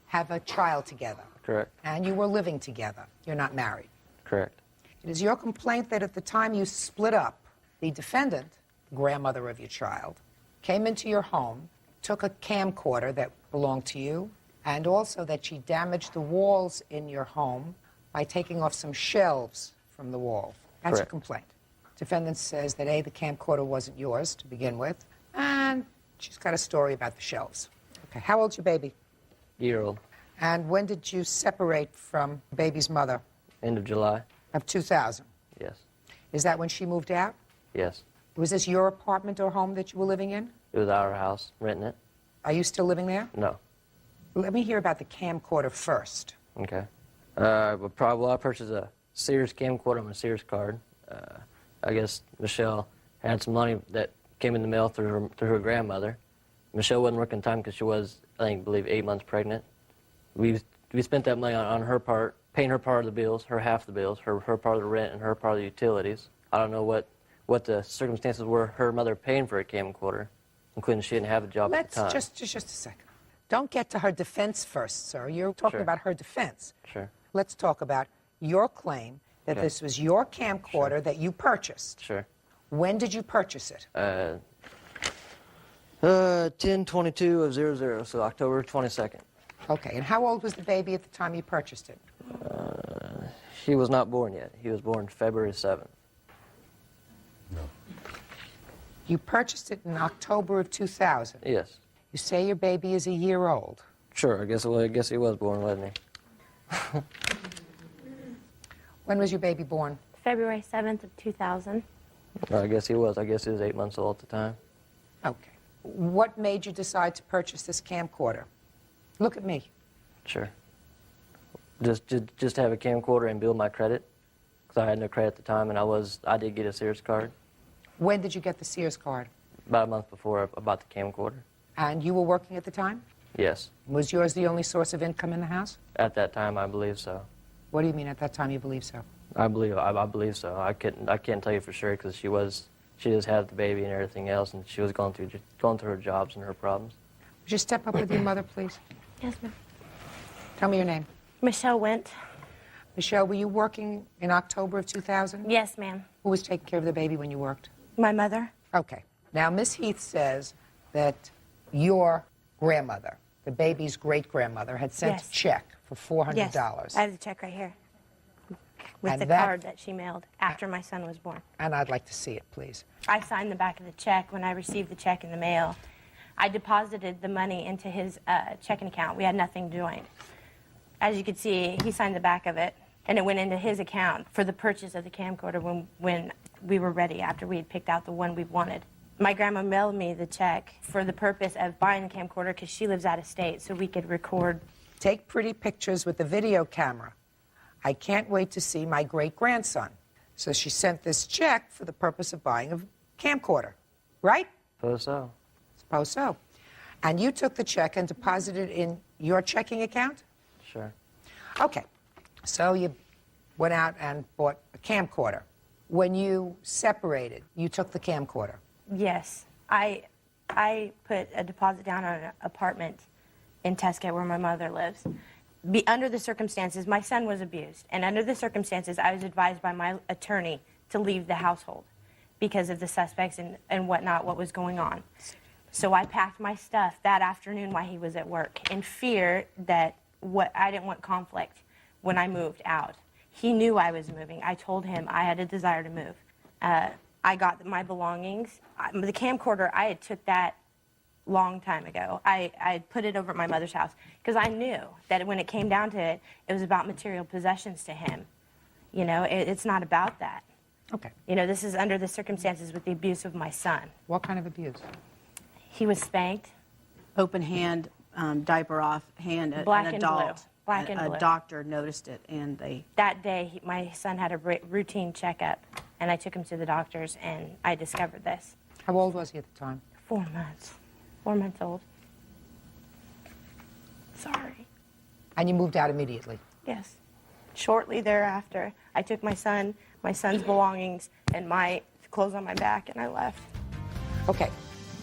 have a child together. Correct. And you were living together. You're not married. Correct. It is your complaint that at the time you split up, the defendant, grandmother of your child, came into your home, took a camcorder that belonged to you, and also that she damaged the walls in your home by taking off some shelves from the wall. That's your Correct. complaint. Defendant says that A, the camcorder wasn't yours to begin with, and she's got a story about the shelves. Okay, how old's your baby? Year-old. And when did you separate from baby's mother? End of July. Of 2000. Yes. Is that when she moved out? Yes. Was this your apartment or home that you were living in? It was our house, renting it. Are you still living there? No. Let me hear about the camcorder first. Okay. I purchased a Sears camcorder on a Sears card. I guess Michelle had some money that came in the mail through her grandmother. Michelle wasn't working time because she was, I believe 8 months pregnant. We spent that money on her part, paying her part of the bills, her half of the bills, her part of the rent, and her part of the utilities. I don't know what the circumstances were her mother paying for a camcorder, including she didn't have a job at the time. Let's just a second. Don't get to her defense first, sir. You're talking Sure. about her defense. Sure. Let's talk about your claim that Okay. this was your camcorder that you purchased. Sure. When did you purchase it? 10/22/00, so October 22nd. Okay, and how old was the baby at the time you purchased it? He was not born yet. He was born February 7th. You purchased it in October of 2000. Yes. You say your baby is a year old. Sure, I guess he was born, wasn't he? When was your baby born? February 7th of 2000. I guess he was. I guess he was 8 months old at the time. Okay. What made you decide to purchase this camcorder? Look at me. Sure. Just to have a camcorder and build my credit, because I had no credit at the time, and I did get a Sears card. When did you get the Sears card? About a month before I bought the camcorder. And you were working at the time? Yes. Was yours the only source of income in the house? At that time, I believe so. What do you mean at that time you believe so? I believe so. I can't tell you for sure because she just had the baby and everything else, and she was going through her jobs and her problems. Would you step up with your mother, please? Yes, ma'am. Tell me your name. Michelle Went. Michelle, were you working in October of 2000? Yes, ma'am. Who was taking care of the baby when you worked? My mother. Okay. Now, Miss Heath says that your grandmother, the baby's great-grandmother, had sent Yes. a check for $400. Yes, I have the check right here with And the that- card that she mailed after my son was born. And I'd like to see it, please. I signed the back of the check when I received the check in the mail. I deposited the money into his checking account. We had nothing joined. As you can see, he signed the back of it, and it went into his account for the purchase of the camcorder when we were ready, after we had picked out the one we wanted. My grandma mailed me the check for the purpose of buying the camcorder because she lives out of state, so we could record. Take pretty pictures with the video camera. I can't wait to see my great-grandson. So she sent this check for the purpose of buying a camcorder, right? Suppose so. Suppose so. And you took the check and deposited it in your checking account? Sure. Okay. So you went out and bought a camcorder. When you separated, you took the camcorder. Yes, I put a deposit down on an apartment in Tesca where my mother lives. Under the circumstances, my son was abused, and under the circumstances, I was advised by my attorney to leave the household because of the suspects and whatnot, what was going on. So I packed my stuff that afternoon while he was at work in fear that I didn't want conflict when I moved out. He knew I was moving. I told him I had a desire to move. I got my belongings. The camcorder, I had took that long time ago. I had put it over at my mother's house because I knew that when it came down to it, it was about material possessions to him. You know, it's not about that. Okay. You know, this is under the circumstances with the abuse of my son. What kind of abuse? He was spanked. Open hand, diaper off hand, Black an and adult. blue. Black and blue. A doctor noticed it, and they... That day, my son had a routine checkup, and I took him to the doctors, and I discovered this. How old was he at the time? 4 months. 4 months old. Sorry. And you moved out immediately? Yes. Shortly thereafter, I took my son's belongings, and my clothes on my back, and I left. Okay,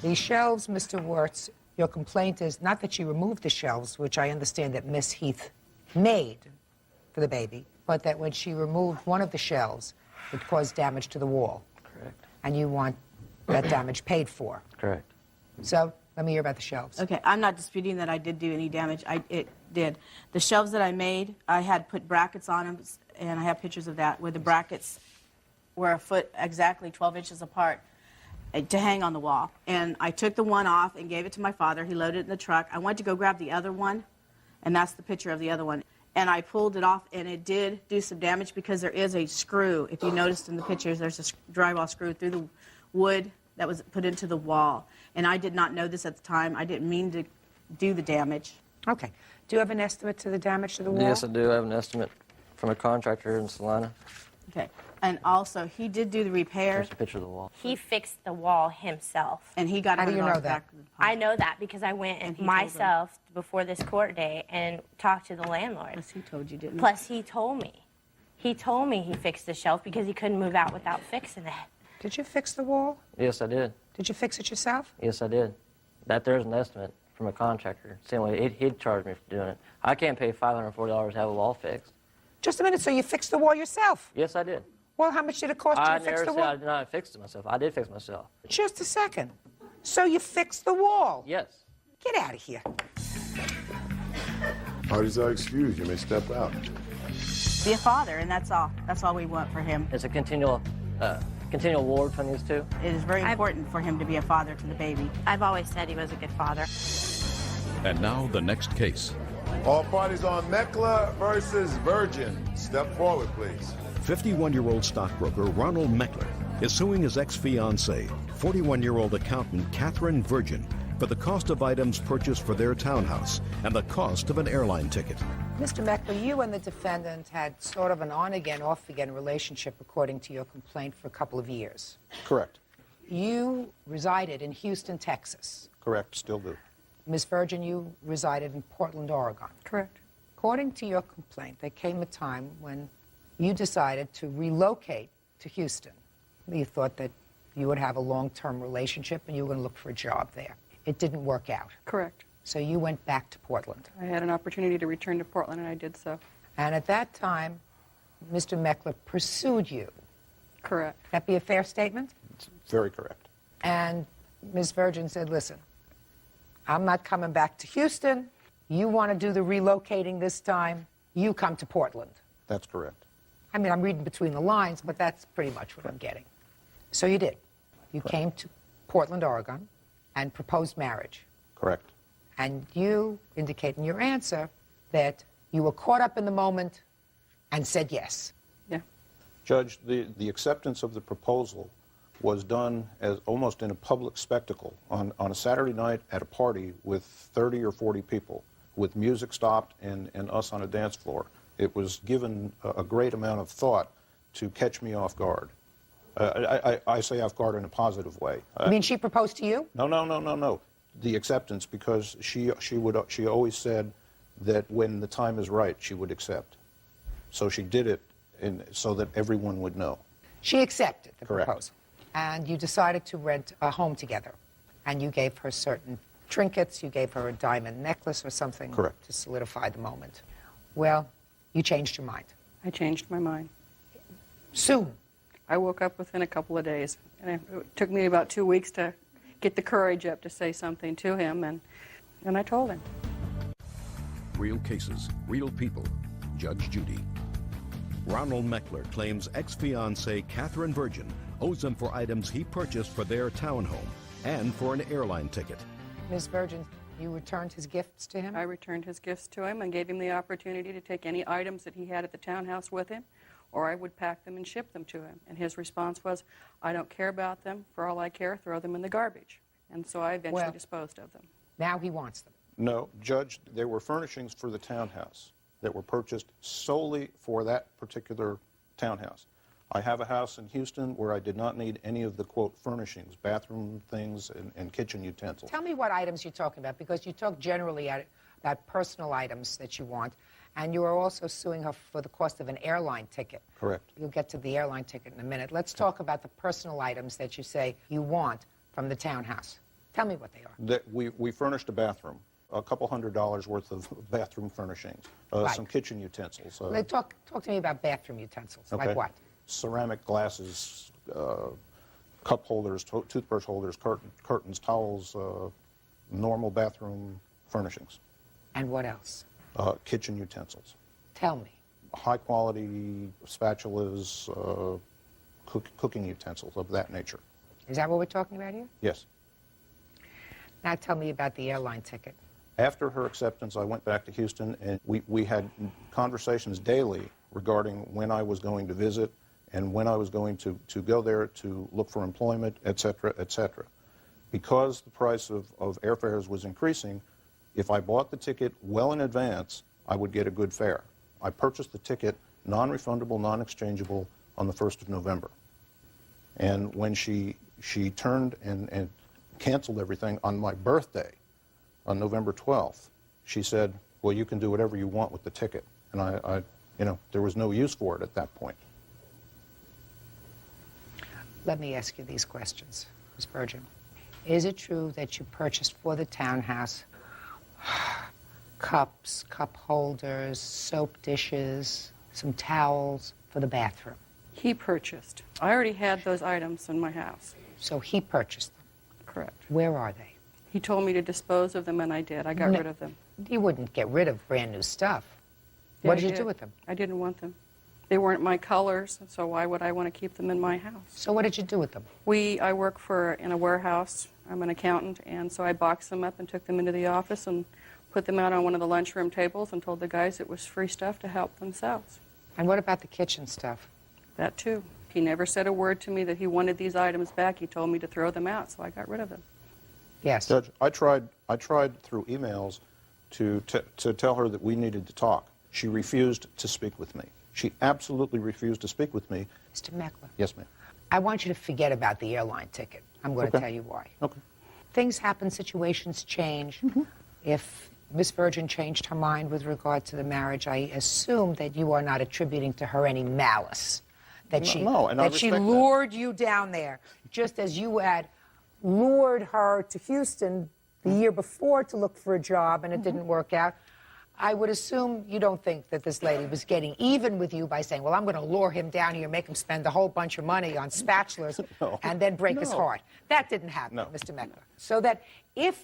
the shelves, Mr. Wirtz, your complaint is not that she removed the shelves, which I understand that Miss Heath made for the baby, but that when she removed one of the shelves, it caused damage to the wall. Correct. And you want that damage paid for. Correct. So, let me hear about the shelves. Okay, I'm not disputing that I did do any damage. It did. The shelves that I made, I had put brackets on them, and I have pictures of that, where the brackets were a foot, exactly 12 inches apart, to hang on the wall. And I took the one off and gave it to my father. He loaded it in the truck. I went to go grab the other one, and that's the picture of the other one. And I pulled it off, and it did do some damage because there is a screw. If you noticed in the pictures, there's a drywall screw through the wood that was put into the wall. And I did not know this at the time. I didn't mean to do the damage. Okay. Do you have an estimate to the damage to the wall? Yes, I do. I have an estimate from a contractor in Salina. Okay. And also, he did do the repair. There's a picture of the wall. He fixed the wall himself. And he got How do you know that? back. I know that because I went And he myself before this court day and talked to the landlord. Plus, he told you, didn't he? Plus, he told me. He told me he fixed the shelf because he couldn't move out without fixing it. Did you fix the wall? Yes, I did. Did you fix it yourself? Yes, I did. There's an estimate from a contractor. Same way, he'd charge me for doing it. I can't pay $540 to have a wall fixed. Just a minute, so you fixed the wall yourself? Yes, I did. Well, how much did it cost you I to fix never the said wall? I did not fix it myself. I did fix myself. Just a second. So you fixed the wall? Yes. Get out of here. Parties are excused. You may step out. Be a father, and that's all. That's all we want for him. It's a continual war between these two. It is very important for him to be a father to the baby. I've always said he was a good father. And now the next case. All parties on Meckler versus Virgin. Step forward, please. 51-year-old stockbroker Ronald Meckler is suing his ex-fiancée, 41-year-old accountant Catherine Virgin, for the cost of items purchased for their townhouse and the cost of an airline ticket. Mr. Meckler, you and the defendant had sort of an on-again, off-again relationship, according to your complaint, for a couple of years. Correct. You resided in Houston, Texas. Correct. Still do. Ms. Virgin, you resided in Portland, Oregon. Correct. According to your complaint, there came a time when you decided to relocate to Houston. You thought that you would have a long-term relationship and you were going to look for a job there. It didn't work out. Correct. So you went back to Portland. I had an opportunity to return to Portland, and I did so. And at that time, Mr. Meckler pursued you. Correct. That be a fair statement? It's very correct. And Ms. Virgin said, listen, I'm not coming back to Houston. You want to do the relocating this time, you come to Portland. That's correct. I mean, I'm reading between the lines, but that's pretty much what I'm getting. So you did. You came to Portland, Oregon, and proposed marriage. Correct. And you indicate in your answer that you were caught up in the moment and said yes. Yeah. Judge, the acceptance of the proposal was done as almost in a public spectacle on a Saturday night at a party with 30 or 40 people, with music stopped and us on a dance floor. It was given a great amount of thought to catch me off guard. I say off guard in a positive way. You mean she proposed to you? No. The acceptance, because she always said that when the time is right, she would accept. So she did it so that everyone would know. She accepted the Correct. proposal. And you decided to rent a home together. And you gave her certain trinkets. You gave her a diamond necklace or something. Correct. To solidify the moment. Well, you changed your mind. I changed my mind. Soon. I woke up within a couple of days, and it took me about 2 weeks to get the courage up to say something to him, and I told him. Real cases, real people. Judge Judy. Ronald Meckler claims ex-fiancée Catherine Virgin owes him for items he purchased for their townhome and for an airline ticket. Ms. Virgin, you returned his gifts to him? I returned his gifts to him and gave him the opportunity to take any items that he had at the townhouse with him, or I would pack them and ship them to him. And his response was, I don't care about them. For all I care, throw them in the garbage. And so I eventually disposed of them. Now he wants them. No, Judge, there were furnishings for the townhouse that were purchased solely for that particular townhouse. I have a house in Houston where I did not need any of the, quote, furnishings, bathroom things and kitchen utensils. Tell me what items you're talking about, because you talk generally about personal items that you want, and you are also suing her for the cost of an airline ticket. Correct. You'll get to the airline ticket in a minute. Let's talk about the personal items that you say you want from the townhouse? Tell me what they are. That we furnished a bathroom, a couple $100 worth of bathroom furnishings, some kitchen utensils. Talk to me about bathroom utensils. Okay. Like what? Ceramic glasses, cup holders, toothbrush holders, curtains, towels, normal bathroom furnishings. And what else? Kitchen utensils. Tell me. High quality spatulas, cooking utensils of that nature. Is that what we're talking about here? Yes. Now tell me about the airline ticket. After her acceptance, I went back to Houston, and we had conversations daily regarding when I was going to visit and when I was going to go there to look for employment, et cetera, et cetera. Because the price of airfares was increasing, if I bought the ticket well in advance, I would get a good fare. I purchased the ticket non-refundable, non-exchangeable on the 1st of November. And when she turned and canceled everything on my birthday, on November 12th, she said, well, you can do whatever you want with the ticket. And I there was no use for it at that point. Let me ask you these questions, Ms. Virgin. Is it true that you purchased for the townhouse cups, cup holders, soap dishes, some towels for the bathroom? He purchased. I already had those items in my house. So he purchased them? Correct. Where are they? He told me to dispose of them, and I did. I got rid of them. You wouldn't get rid of brand new stuff. Yeah, What did I you do with them? I didn't want them. They weren't my colors, so why would I want to keep them in my house? So what did you do with them? I work in a warehouse. I'm an accountant, and so I boxed them up and took them into the office and put them out on one of the lunchroom tables and told the guys it was free stuff to help themselves. And what about the kitchen stuff? That too. He never said a word to me that he wanted these items back. He told me to throw them out, so I got rid of them. Yes. Judge, I tried through emails to tell her that we needed to talk. She refused to speak with me. She absolutely refused to speak with me. Mr. Meckler. Yes, ma'am. I want you to forget about the airline ticket. I'm going to tell you why. Okay. Things happen, situations change. If Miss Virgin changed her mind with regard to the marriage, I assume that you are not attributing to her any malice. That she lured you down there, just as you had lured her to Houston the year before to look for a job and it didn't work out. I would assume you don't think that this lady was getting even with you by saying, well, I'm going to lure him down here, make him spend a whole bunch of money on spatulas and then break his heart. That didn't happen, Mr. Meckler. So that if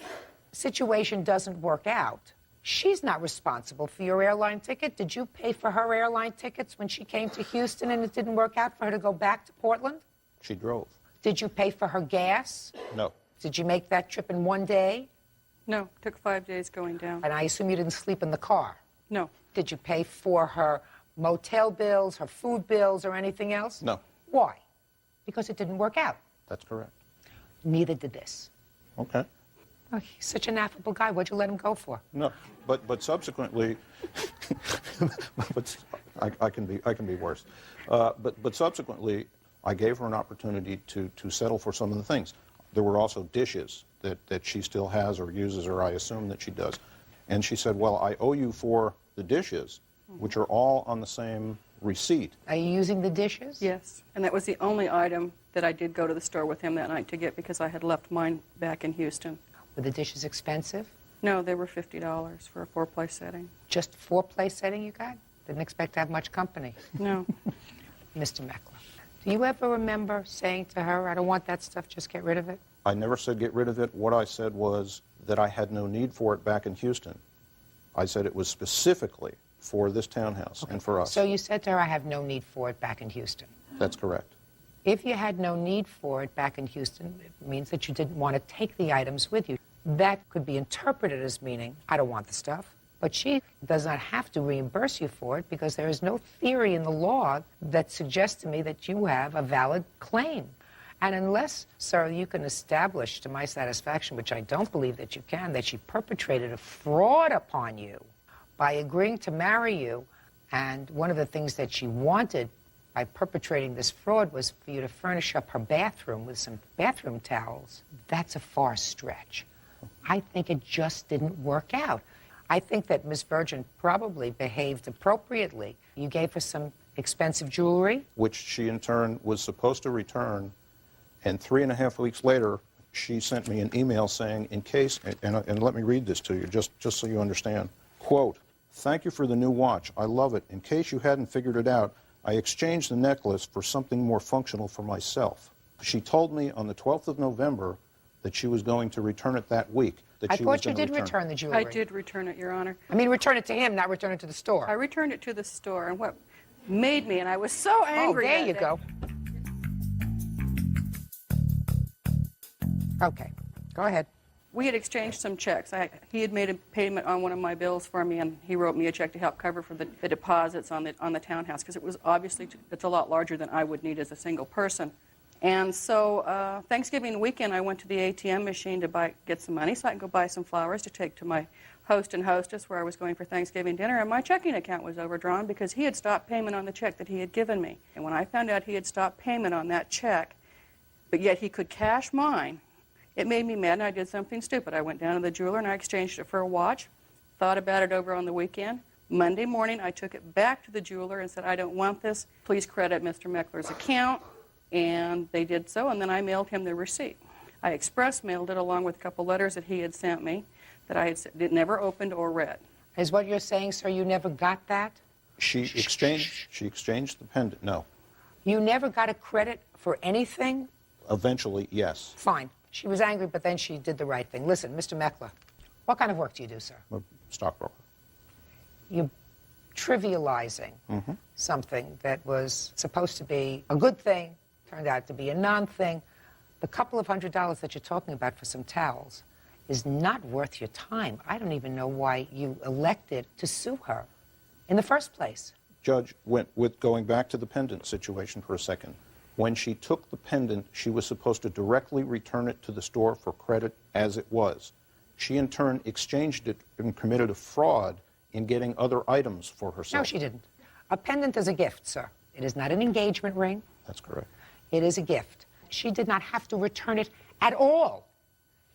situation doesn't work out, she's not responsible for your airline ticket. Did you pay for her airline tickets when she came to Houston and it didn't work out for her to go back to Portland? She drove. Did you pay for her gas? No. Did you make that trip in one day? No, took 5 days going down. And I assume you didn't sleep in the car? No. Did you pay for her motel bills, her food bills, or anything else? No. Why? Because it didn't work out. That's correct. Neither did this. Okay. Oh, he's such an affable guy. What'd you let him go for? No, but subsequently, I can be worse. But subsequently, I gave her an opportunity to settle for some of the things. There were also dishes that she still has or uses, or I assume that she does. And she said, well, I owe you for the dishes, which are all on the same receipt. Are you using the dishes? Yes, and that was the only item that I did go to the store with him that night to get because I had left mine back in Houston. Were the dishes expensive? No, they were $50 for a 4-place setting. Just 4-place setting you got? Didn't expect to have much company. No. Mr. Meckler, do you ever remember saying to her, I don't want that stuff, just get rid of it? I never said get rid of it. What I said was that I had no need for it back in Houston. I said it was specifically for this townhouse and for us. So you said to her, I have no need for it back in Houston. That's correct. If you had no need for it back in Houston, it means that you didn't want to take the items with you. That could be interpreted as meaning, I don't want the stuff. But she does not have to reimburse you for it because there is no theory in the law that suggests to me that you have a valid claim. And unless, sir, you can establish to my satisfaction, which I don't believe that you can, that she perpetrated a fraud upon you by agreeing to marry you, and one of the things that she wanted by perpetrating this fraud was for you to furnish up her bathroom with some bathroom towels, that's a far stretch. I think it just didn't work out. I think that Ms. Virgin probably behaved appropriately. You gave her some expensive jewelry. Which she in turn was supposed to return, and 3.5 weeks later she sent me an email saying, in case, and let me read this to you, just so you understand. Quote, "Thank you for the new watch. I love it. In case you hadn't figured it out, I exchanged the necklace for something more functional for myself." She told me on the 12th of November that she was going to return it that week. I thought you did return the jewelry. I did return it, Your Honor. I mean, return it to him, not return it to the store. I returned it to the store, and what made me, and I was so angry. Oh, there that you day. go. Okay, go ahead. We had exchanged some checks. He had made a payment on one of my bills for me, and he wrote me a check to help cover for the deposits on the townhouse, because it was obviously, it's a lot larger than I would need as a single person. And so Thanksgiving weekend, I went to the ATM machine to get some money so I could go buy some flowers to take to my host and hostess where I was going for Thanksgiving dinner, and my checking account was overdrawn because he had stopped payment on the check that he had given me. And when I found out he had stopped payment on that check, but yet he could cash mine, it made me mad, and I did something stupid. I went down to the jeweler and I exchanged it for a watch, thought about it over on the weekend. Monday morning, I took it back to the jeweler and said, "I don't want this. Please credit Mr. Meckler's account." And they did so, and then I mailed him the receipt. I express mailed it along with a couple letters that he had sent me that I had never opened or read. Is what you're saying, sir, you never got that? She exchanged the pendant. No. You never got a credit for anything? Eventually, yes. Fine. She was angry, but then she did the right thing. Listen, Mr. Meckler, what kind of work do you do, sir? I'm a stockbroker. You're trivializing something that was supposed to be a good thing, turned out to be a non-thing. The couple of $100 that you're talking about for some towels is not worth your time. I don't even know why you elected to sue her in the first place. Judge, with going back to the pendant situation for a second, when she took the pendant, she was supposed to directly return it to the store for credit as it was. She, in turn, exchanged it and committed a fraud in getting other items for herself. No, she didn't. A pendant is a gift, sir. It is not an engagement ring. That's correct. It is a gift. She did not have to return it at all.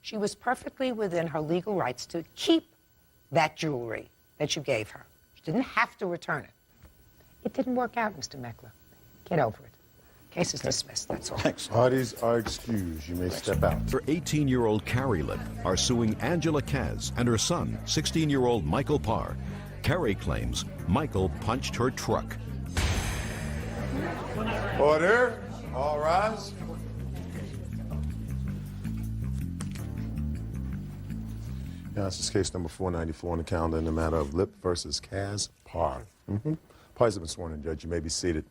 She was perfectly within her legal rights to keep that jewelry that you gave her. She didn't have to return it. It didn't work out, Mr. Meckler. Get over it. Case is dismissed, that's all. Thanks. Parties are excused. You may step out. Her 18-year-old Carrie Lip are suing Angela Kaz and her son, 16-year-old Michael Parr. Carrie claims Michael punched her truck. Order. All rise. Now, this is case number 494 on the calendar in the matter of Lip versus Kaz Parr. Parties have been sworn in, Judge. You may be seated.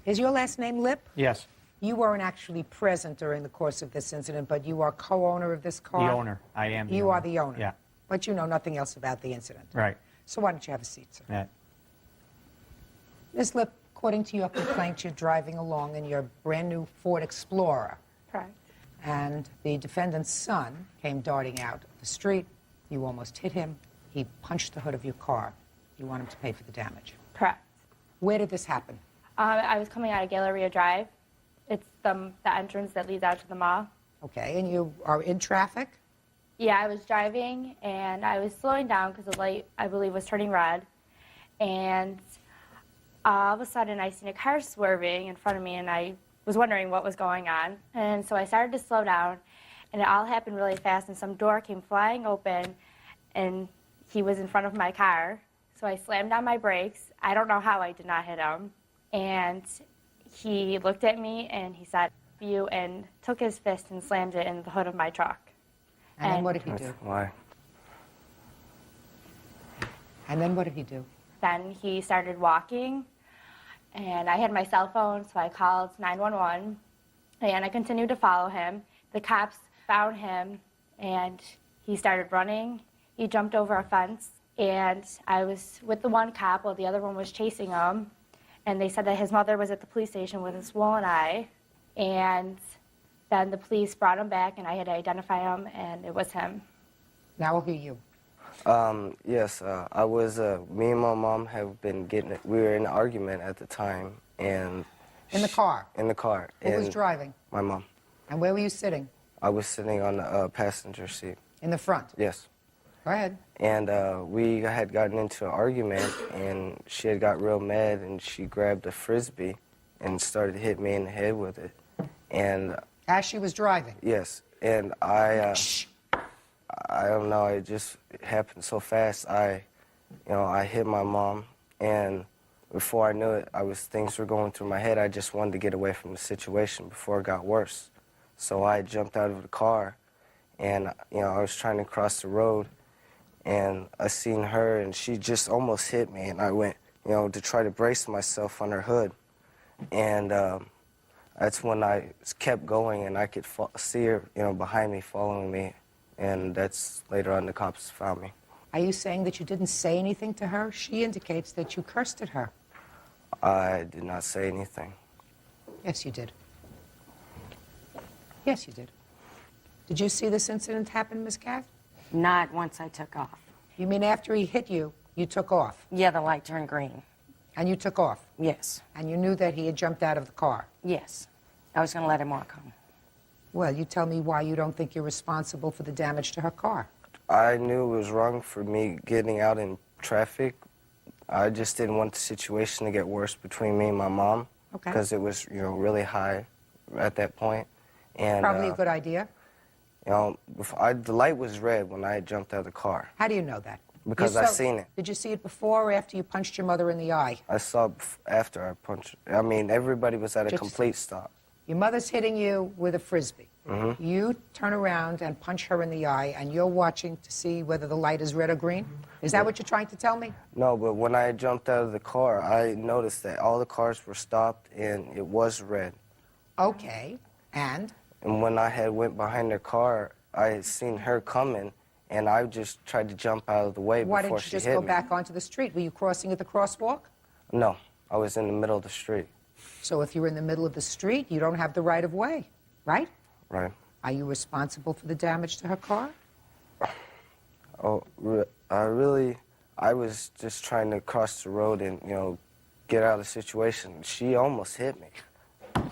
Is your last name Lip? Yes. You weren't actually present during the course of this incident, but you are co-owner of this car? The owner. I am the You owner. are the owner? Yeah. But you know nothing else about the incident? Right. So why don't you have a seat, sir? Yeah. Ms. Lip, according to your complaint, you're driving along in your brand-new Ford Explorer. Correct. And the defendant's son came darting out of the street. You almost hit him. He punched the hood of your car. You want him to pay for the damage. Correct. Where did this happen? I was coming out of Galleria Drive. It's the entrance that leads out to the mall. Okay, and you are in traffic? Yeah, I was driving, and I was slowing down because the light, I believe, was turning red. And all of a sudden, I seen a car swerving in front of me, and I was wondering what was going on. And so I started to slow down, and it all happened really fast, and some door came flying open, and he was in front of my car. So I slammed on my brakes. I don't know how I did not hit him. And he looked at me, and he said, "F you," and took his fist and slammed it in the hood of my truck. And then what did he do? Why? And then what did he do? Then he started walking, and I had my cell phone, so I called 911, and I continued to follow him. The cops found him, and he started running. He jumped over a fence, and I was with the one cop while the other one was chasing him, and they said that his mother was at the police station with a swollen eye, and then the police brought him back, and I had to identify him, and it was him. Now we'll hear you. Yes, I was, me and my mom have been we were in an argument at the time, and... In the car? In the car. Who was driving? My mom. And where were you sitting? I was sitting on the passenger seat. In the front? Yes. Go ahead. And we had gotten into an argument, and she had got real mad, and she grabbed a Frisbee and started to hit me in the head with it. And... As she was driving? Yes. and I don't know, it just happened so fast. I hit my mom, and before I knew it, things were going through my head. I just wanted to get away from the situation before it got worse. So I jumped out of the car, and I was trying to cross the road, and I seen her, and she just almost hit me, and I went, to try to brace myself on her hood, and that's when I kept going, and I could see her, behind me, following me, and that's later on the cops found me. Are you saying that you didn't say anything to her? She indicates that you cursed at her. I did not say anything. Yes, you did. Yes, you did. Did you see this incident happen, Ms. Cass? Not once I took off. You mean after he hit you, you took off? Yeah, the light turned green. And you took off? Yes. And you knew that he had jumped out of the car? Yes. I was going to let him walk home. Well, you tell me why you don't think you're responsible for the damage to her car. I knew it was wrong for me getting out in traffic. I just didn't want the situation to get worse between me and my mom. Okay. Because it was, really high at that point. And, Probably a good idea. The light was red when I jumped out of the car. How do you know that? Because I seen it. Did you see it before or after you punched your mother in the eye? I saw it after I punched her. I mean, everybody was at a complete stop. Your mother's hitting you with a Frisbee. Mm-hmm. You turn around and punch her in the eye, and you're watching to see whether the light is red or green? Is that what you're trying to tell me? No, but when I jumped out of the car, I noticed that all the cars were stopped, and it was red. Okay, and? And when I went behind her car, I had seen her coming, and I just tried to jump out of the way Why before didn't you she just hit go me. back onto the street? Were you crossing at the crosswalk? No, I was in the middle of the street. So if you're in the middle of the street, you don't have the right of way, right? Right. Are you responsible for the damage to her car? Oh, I was just trying to cross the road and, get out of the situation. She almost hit me.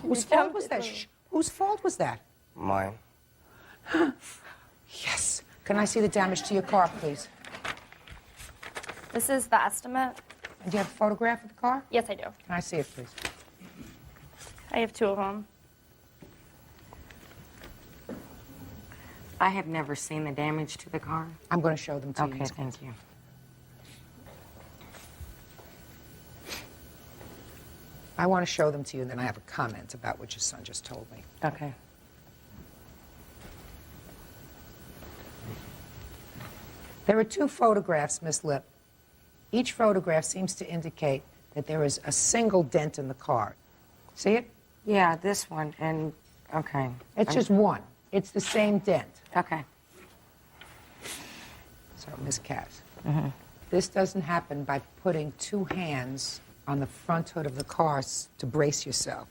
Whose fault was that? Whose fault was that? Mine. Yes. Can I see the damage to your car, please? This is the estimate. And do you have a photograph of the car? Yes, I do. Can I see it, please? I have two of them. I have never seen the damage to the car. I'm going to show them to you. Okay, thank you. I want to show them to you, and then I have a comment about what your son just told me. Okay. There are two photographs, Miss Lipp. Each photograph seems to indicate that there is a single dent in the car. See it? Yeah, this one, and, okay. It's just one. It's the same dent. Okay. So, Miss Cass, This doesn't happen by putting two hands on the front hood of the car to brace yourself.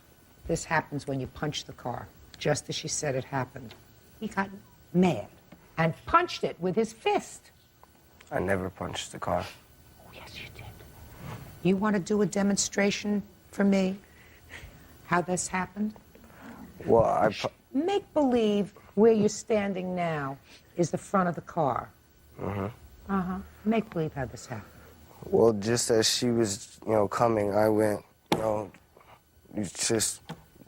This happens when you punch the car, just as she said it happened. He got mad and punched it with his fist. I never punched the car. Oh, yes, you did. You want to do a demonstration for me how this happened? Well, Make believe where you're standing now is the front of the car. Mm-hmm. Make believe how this happened. Well, just as she was, coming, I went, just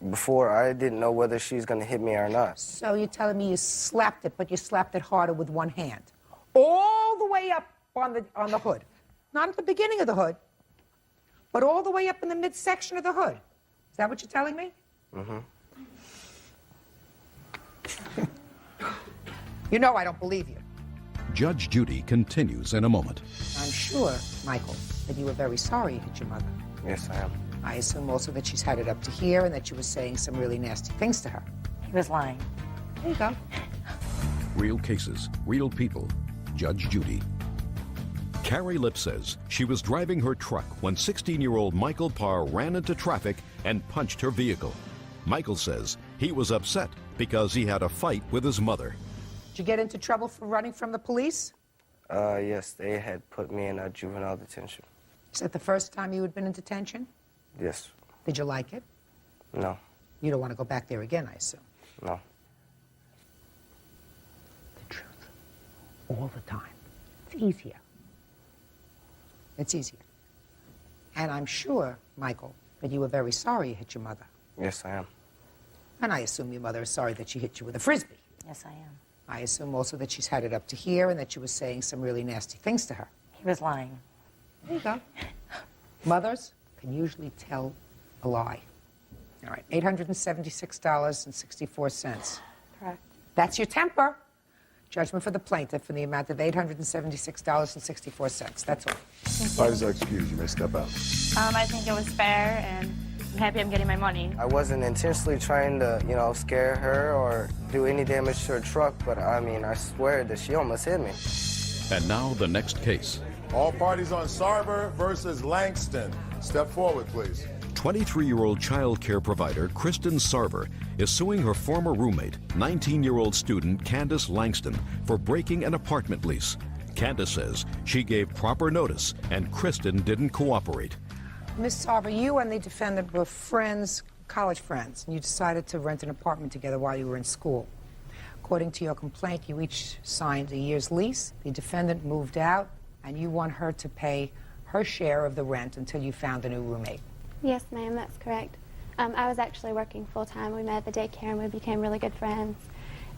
before I didn't know whether she was going to hit me or not. So you're telling me you slapped it, but you slapped it harder with one hand, all the way up on the hood, not at the beginning of the hood, but all the way up in the midsection of the hood. Is that what you're telling me? Mm-hmm. You know I don't believe you. Judge Judy continues in a moment. I'm sure, Michael, that you were very sorry you hit your mother. Yes, I am. I assume also that she's had it up to here and that you were saying some really nasty things to her. He was lying. There you go. Real cases, real people. Judge Judy. Carrie Lipp says she was driving her truck when 16-year-old Michael Parr ran into traffic and punched her vehicle. Michael says he was upset because he had a fight with his mother. Did you get into trouble for running from the police? Yes, they had put me in a juvenile detention. Is that the first time you had been in detention? Yes. Did you like it? No. You don't want to go back there again, I assume. No. The truth. All the time. It's easier. It's easier. And I'm sure, Michael, that you were very sorry you hit your mother. Yes, I am. And I assume your mother is sorry that she hit you with a Frisbee. Yes, I am. I assume also that she's had it up to here and that you were saying some really nasty things to her. He was lying. There you go. Mothers can usually tell a lie. All right, $876.64. Correct. That's your temper. Judgment for the plaintiff in the amount of $876.64. That's all. Parties are excused. You may step out. I think it was fair, and I'm happy I'm getting my money. I wasn't intentionally trying to, scare her or do any damage to her truck, but I mean, I swear that she almost hit me. And now the next case. All parties on Sarver versus Langston. Step forward, please. 23-year-old child care provider Kristen Sarver is suing her former roommate, 19-year-old student Candace Langston, for breaking an apartment lease. Candace says she gave proper notice and Kristen didn't cooperate. Ms. Sarver, you and the defendant were friends, college friends, and you decided to rent an apartment together while you were in school. According to your complaint, you each signed a year's lease. The defendant moved out, and you want her to pay her share of the rent until you found a new roommate. Yes, ma'am, that's correct. I was actually working full-time. We met at the daycare and we became really good friends.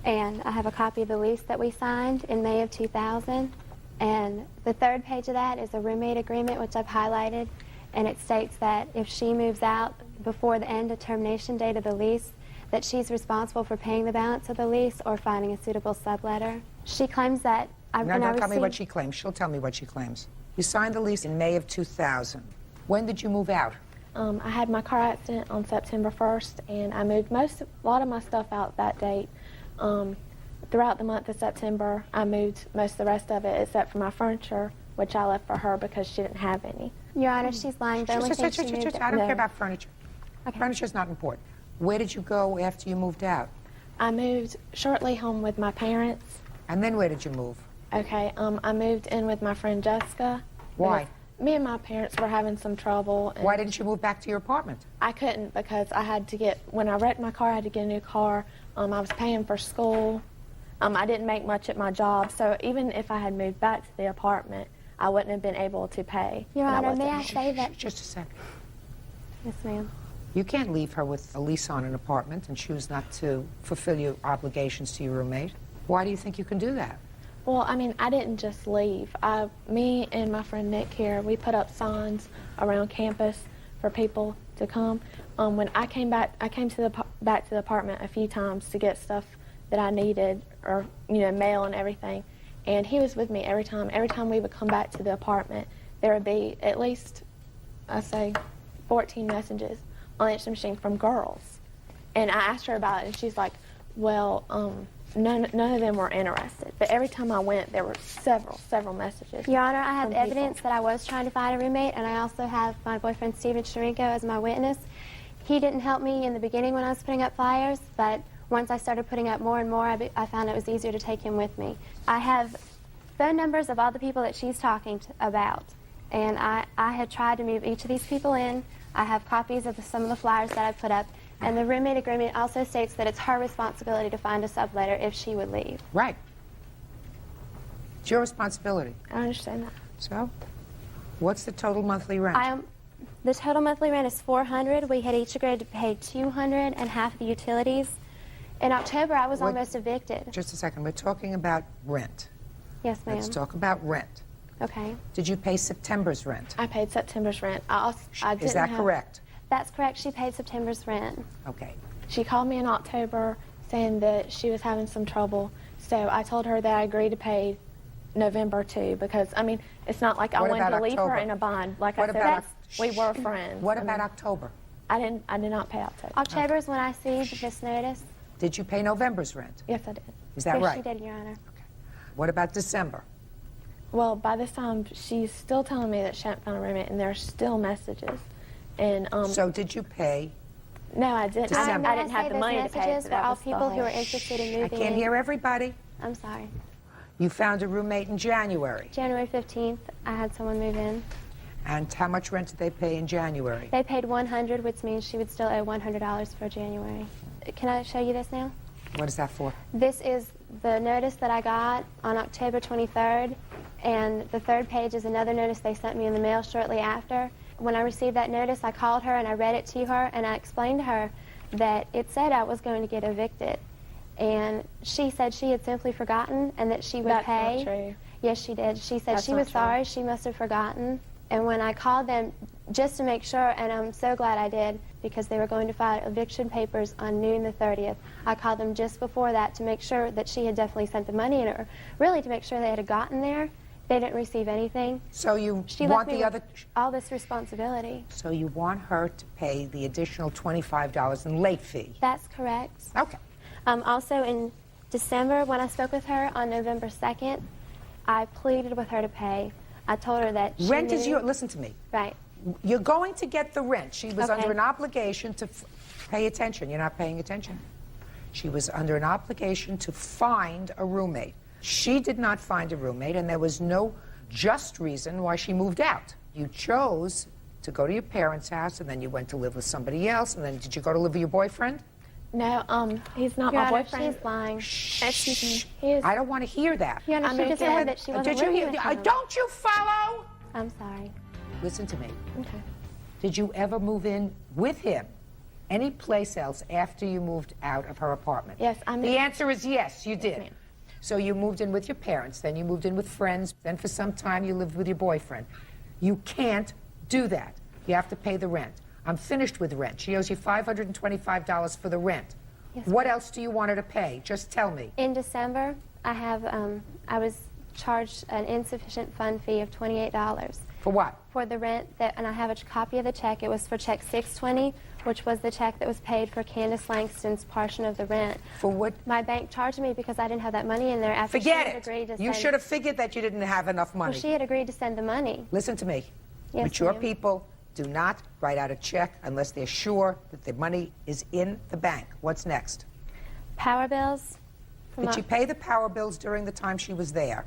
And I have a copy of the lease that we signed in May of 2000. And the third page of that is a roommate agreement, which I've highlighted. And it states that if she moves out before the end of termination date of the lease, that she's responsible for paying the balance of the lease or finding a suitable subletter. She claims that No, don't tell me what she claims. She'll tell me what she claims. You signed the lease in May of 2000. When did you move out? I had my car accident on September 1st, and I moved a lot of my stuff out that date. Throughout the month of September, I moved most of the rest of it, except for my furniture, which I left for her because she didn't have any. Your Honor, she's lying. The only thing she moved... I don't care about furniture. Okay. Furniture's not important. Where did you go after you moved out? I moved shortly home with my parents. And then where did you move? Okay, I moved in with my friend Jessica. Why? Me and my parents were having some trouble. Why didn't you move back to your apartment? I couldn't because I had to get, when I wrecked my car, I had to get a new car. I was paying for school. I didn't make much at my job, so even if I had moved back to the apartment, I wouldn't have been able to pay. Your Honor, may I say that... Just a second. Yes, ma'am. You can't leave her with a lease on an apartment and choose not to fulfill your obligations to your roommate. Why do you think you can do that? Well, I mean, I didn't just leave. Me and my friend Nick here, we put up signs around campus for people to come. When I came back, back to the apartment a few times to get stuff that I needed, or mail and everything. And he was with me every time. Every time we would come back to the apartment, there would be at least, I say, 14 messages on the answering machine from girls. And I asked her about it, and she's like, well, none of them were interested. But every time I went, there were several messages. Your Honor, I have from evidence people. that I was trying to find a roommate, and I also have my boyfriend, Steven Sharinko, as my witness. He didn't help me in the beginning when I was putting up flyers, but once I started putting up more and more, I found it was easier to take him with me. I have phone numbers of all the people that she's talking about, and I had tried to move each of these people in. I have copies of some of the flyers that I put up, and the roommate agreement also states that it's her responsibility to find a subletter if she would leave. Right. It's your responsibility. I understand that. So, what's the total monthly rent? The total monthly rent is $400. We had each agreed to pay $200 and half the utilities. In October, I was almost evicted. Just a second. We're talking about rent. Yes, ma'am. Let's talk about rent. Okay. Did you pay September's rent? I paid September's rent. Is that correct? That's correct. She paid September's rent. Okay. She called me in October saying that she was having some trouble. So I told her that I agreed to pay November too, because, I mean, it's not like I wanted to leave her in a bond. Like I said, we were friends. What about October? I did not pay October. October is when I received this notice. Did you pay November's rent? Yes, I did. Is that right? Yes, she did, Your Honor. Okay. What about December? Well, by this time, she's still telling me that she hadn't found a roommate, and there are still messages. And so did you pay? No, I didn't. December. I didn't have the money to pay. Messages were all people who were interested in moving in. I can't hear everybody. I'm sorry. You found a roommate in January. January 15th, I had someone move in. And how much rent did they pay in January? They paid $100, which means she would still owe $100 for January. Can I show you this now? What is that for? This is the notice that I got on October 23rd, and the third page is another notice they sent me in the mail shortly after. When I received that notice, I called her and I read it to her, and I explained to her that it said I was going to get evicted. and she said she had simply forgotten and that she would That's pay. not true. Yes, she did. She said That's she not was true. sorry. She must have forgotten. And when I called them just to make sure, and I'm so glad I did, because they were going to file eviction papers on noon the 30th. I called them just before that to make sure that she had definitely sent the money in, or really to make sure they had gotten there. They didn't receive anything. So you She want left me the with other... all this responsibility. So you want her to pay the additional $25 in late fee? That's correct. Okay. Also in December, when I spoke with her on November 2nd, I pleaded with her to pay. I told her that she Rent is knew- your... Listen to me. Right. You're going to get the rent. She was Okay. under an obligation to pay attention. You're not paying attention. She was under an obligation to find a roommate. She did not find a roommate, and there was no just reason why she moved out. You chose to go to your parents' house, and then you went to live with somebody else, and then did you go to live with your boyfriend? No, he's not Your my Honor, boyfriend. she's lying. Excuse me. He is. I don't want to hear that. Your Honor, she just said that she wasn't Did you living hear? with him. Don't you follow? I'm sorry. Listen to me. Okay. Did you ever move in with him any place else after you moved out of her apartment? Yes, The answer is yes, you did. ma'am. So you moved in with your parents, then you moved in with friends, then for some time you lived with your boyfriend. You can't do that. You have to pay the rent. I'm finished with rent. She owes you $525 for the rent. Yes, What ma'am. else do you want her to pay? Just tell me. In December, I was charged an insufficient fund fee of $28. For what? For the rent, and I have a copy of the check. It was for check 620, which was the check that was paid for Candace Langston's portion of the rent. For what? My bank charged me because I didn't have that money in there after she Forget had it. agreed to You send... should have figured that you didn't have enough money. Well, she had agreed to send the money. Listen to me. Yes, Mature ma'am. people do not write out a check unless they're sure that the money is in the bank. What's next? Power bills. Did she pay the power bills during the time she was there?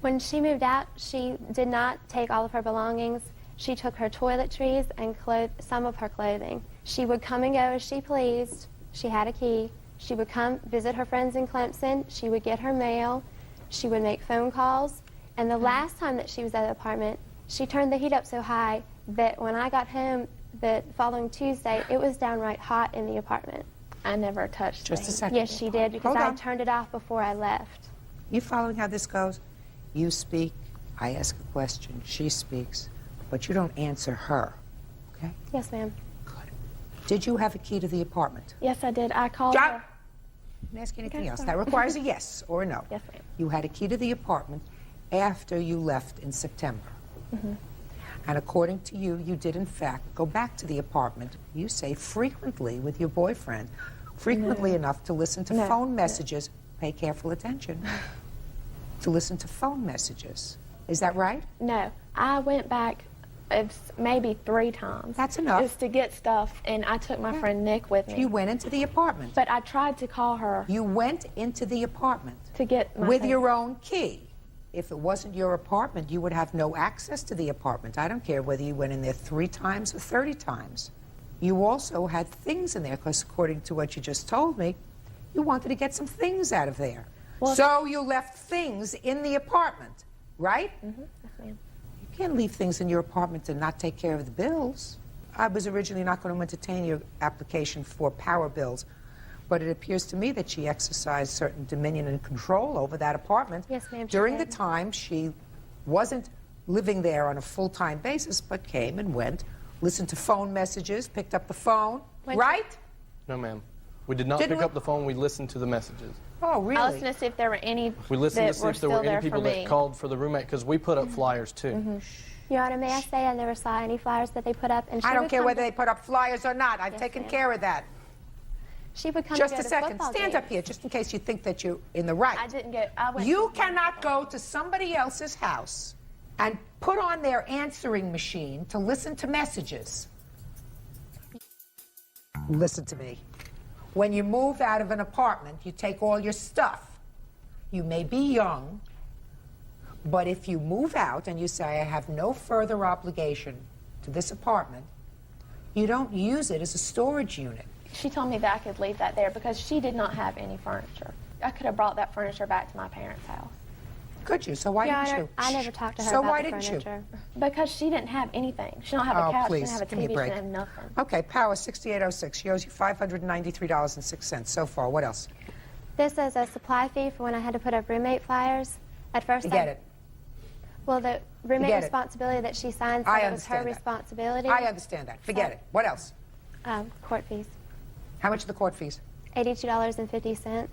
When she moved out, she did not take all of her belongings. She took her toiletries and some of her clothing. She would come and go as she pleased. She had a key. She would come visit her friends in Clemson. She would get her mail. She would make phone calls. And the last time that she was at the apartment, she turned the heat up so high that when I got home the following Tuesday, it was downright hot in the apartment. I never touched Just a things. second. Yes, she did, because Hold I on. turned it off before I left. You following how this goes? You speak, I ask a question, she speaks, but you don't answer her, okay? Yes, ma'am. Did you have a key to the apartment? Yes, I did. I called John! her. I'm asking anything Okay, else. sorry. That requires a yes or a no. Yes, ma'am. You had a key to the apartment after you left in September. Mm-hmm. And according to you, you did in fact go back to the apartment, you say frequently with your boyfriend, frequently No. enough to listen to No, phone no. messages. Pay careful attention. To listen to phone messages. Is that right? No, I went back maybe 3 times. That's enough. Just to get stuff, and I took my friend Nick with me. You went into the apartment. But I tried to call her You went into the apartment to get my with things. your own key. If it wasn't your apartment, you would have no access to the apartment. I don't care whether you went in there 3 times or 30 times. You also had things in there, because according to what you just told me, you wanted to get some things out of there. Well, so you left things in the apartment, right? Mm-hmm. Yes, ma'am. You can't leave things in your apartment and not take care of the bills. I was originally not going to entertain your application for power bills, but it appears to me that she exercised certain dominion and control over that apartment Yes, ma'am, she during the did. time she wasn't living there on a full-time basis, but came and went, listened to phone messages, picked up the phone, right? No, ma'am. We did not Didn't pick we? up the phone. We listened to the messages. Oh, really? I listened to see if there were any We listened that to see were if there still were any there people for that me. called for the roommate, because we put up flyers too. Mm-hmm. Your Honor, may I say I never saw any flyers that they put up? And she I don't would care come whether to- they put up flyers or not. I've Yes, taken ma'am. care of that. She would come Just to go a to second. football Stand games. up here, just in case you think that you're in the right. I didn't get. I went. You cannot go to somebody else's house and put on their answering machine to listen to messages. Listen to me. When you move out of an apartment, you take all your stuff. You may be young, but if you move out and you say, I have no further obligation to this apartment, you don't use it as a storage unit. She told me that I could leave that there because she did not have any furniture. I could have brought that furniture back to my parents' house. Could you? So why Your didn't Honor, you? I never talked to her So about why the didn't you? furniture. Because she didn't have anything. She don't have Oh, a couch. please, She didn't give have a me a TV. break. She didn't have nothing. Okay, Power 6806. She owes you $593.06 so far. What else? This is a supply fee for when I had to put up roommate flyers. At first, Forget it. Well, the roommate Forget it. responsibility that she signed I said it was her understand that. responsibility. I understand that. Forget it. What else? Court fees. How much are the court fees? $82.50.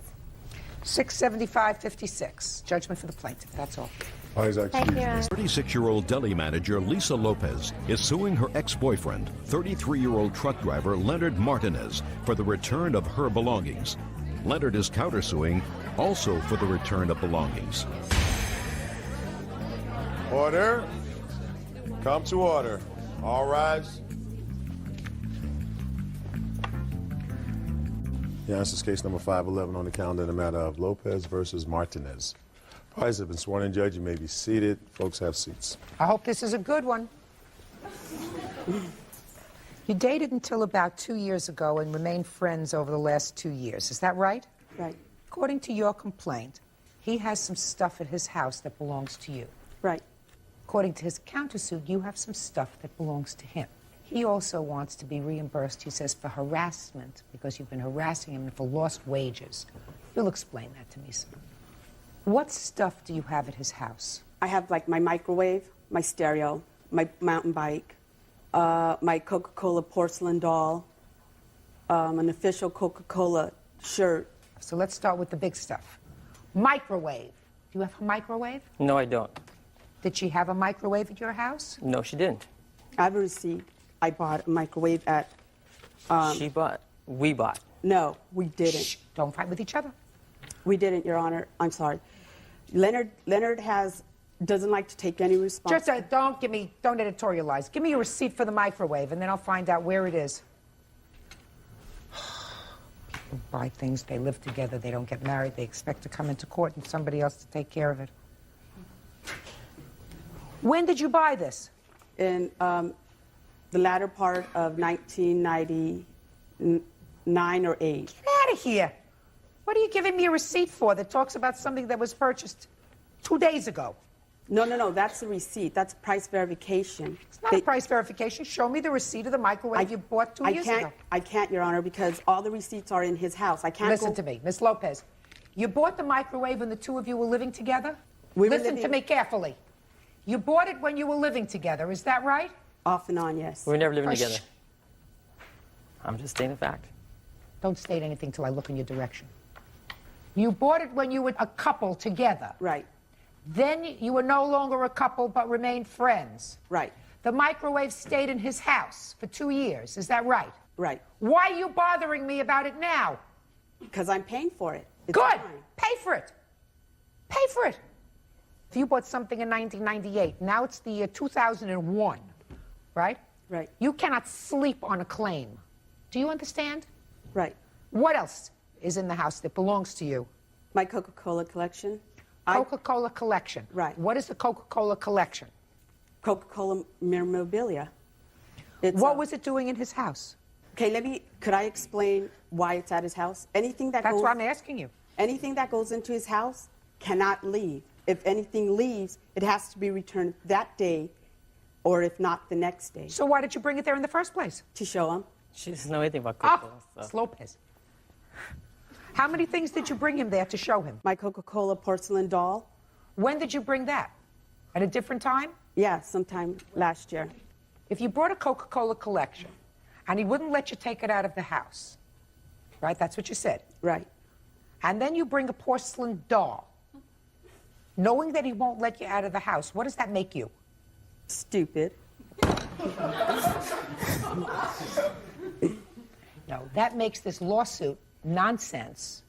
$675.56. Judgment for the plaintiff. That's all. Please excuse me. 36-year-old deli manager Lisa Lopez is suing her ex-boyfriend, 33-year-old truck driver Leonard Martinez, for the return of her belongings. Leonard is countersuing also for the return of belongings. Order. Come to order. All rise. Yeah, this is case number 511 on the calendar in the matter of Lopez versus Martinez. Parties have been sworn in, Judge. You may be seated. Folks, have seats. I hope this is a good one. You dated until about 2 years ago and remained friends over the last 2 years. Is that right? Right. According to your complaint, he has some stuff at his house that belongs to you. Right. According to his countersuit, you have some stuff that belongs to him. He also wants to be reimbursed, he says, for harassment, because you've been harassing him, and for lost wages. You'll explain that to me, sir. What stuff do you have at his house? I have like my microwave, my stereo, my mountain bike, my Coca-Cola porcelain doll, an official Coca-Cola shirt. So let's start with the big stuff. Microwave. Do you have a microwave? No, I don't. Did she have a microwave at your house? No, she didn't. I have a receipt. I bought a microwave at... She bought. We bought. No, we didn't. Shh, don't fight with each other. We didn't, Your Honor. I'm sorry. Leonard doesn't like to take any responsibility. Just don't editorialize. Give me a receipt for the microwave, and then I'll find out where it is. People buy things, they live together, they don't get married, they expect to come into court and somebody else to take care of it. When did you buy this? In the latter part of 1999 or 8. Get out of here. What are you giving me a receipt for that talks about something that was purchased 2 days ago? No, that's a receipt. That's price verification. It's not a price verification. Show me the receipt of the microwave you bought 2 years ago. I can't, Your Honor, because all the receipts are in his house. I can't Listen to me, Miss Lopez. You bought the microwave when the two of you were living together? We were Listen to me carefully. You bought it when you were living together, is that right? Off and on, yes. We were never living Oh, together. I'm just stating a fact. Don't state anything till I look in your direction. You bought it when you were a couple together. Right. Then you were no longer a couple but remained friends. Right. The microwave stayed in his house for 2 years. Is that right? Right. Why are you bothering me about it now? Because I'm paying for it. It's Good. mine. Pay for it. Pay for it. If you bought something in 1998, now it's the year 2001, right? Right. You cannot sleep on a claim. Do you understand? Right. What else is in the house that belongs to you? My Coca-Cola collection. Coca-Cola collection. Right. What is the Coca-Cola collection? Coca-Cola memorabilia. What was it doing in his house? Okay, could I explain why it's at his house? That's what I'm asking you. Anything that goes into his house cannot leave. If anything leaves, it has to be returned that day, or if not, the next day. So why did you bring it there in the first place? To show him. She doesn't know anything about Coca-Cola stuff. It's Lopez. How many things did you bring him there to show him? My Coca-Cola porcelain doll. When did you bring that? At a different time? Yeah, sometime last year. If you brought a Coca-Cola collection and he wouldn't let you take it out of the house, right? That's what you said. Right. And then you bring a porcelain doll, knowing that he won't let you out of the house, what does that make you? Stupid. No, that makes this lawsuit nonsense.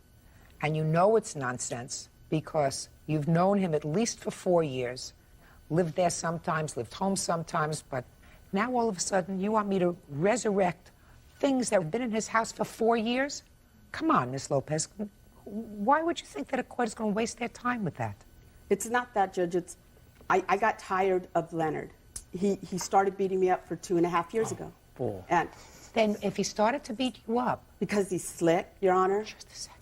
And you know it's nonsense because you've known him at least for 4 years, lived there sometimes, lived home sometimes, but now all of a sudden you want me to resurrect things that have been in his house for 4 years? Come on, Miss Lopez. Why would you think that a court is going to waste their time with that? It's not that, Judge. I got tired of Leonard. He started beating me up for 2.5 years ago. Boy. And then if he started to beat you up... Because he's slick, Your Honor. Just a second.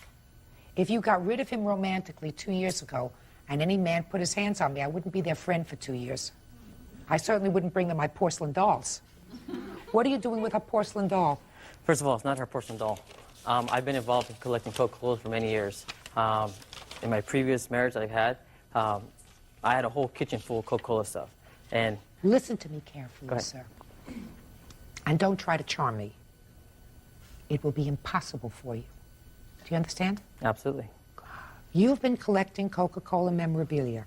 If you got rid of him romantically 2 years ago and any man put his hands on me, I wouldn't be their friend for 2 years. I certainly wouldn't bring them my porcelain dolls. What are you doing with a porcelain doll? First of all, it's not her porcelain doll. I've been involved in collecting Coca-Colas for many years. In my previous marriage that I've had, I had a whole kitchen full of Coca-Cola stuff. And listen to me carefully, sir. And don't try to charm me. It will be impossible for you. Do you understand? Absolutely. You've been collecting Coca-Cola memorabilia,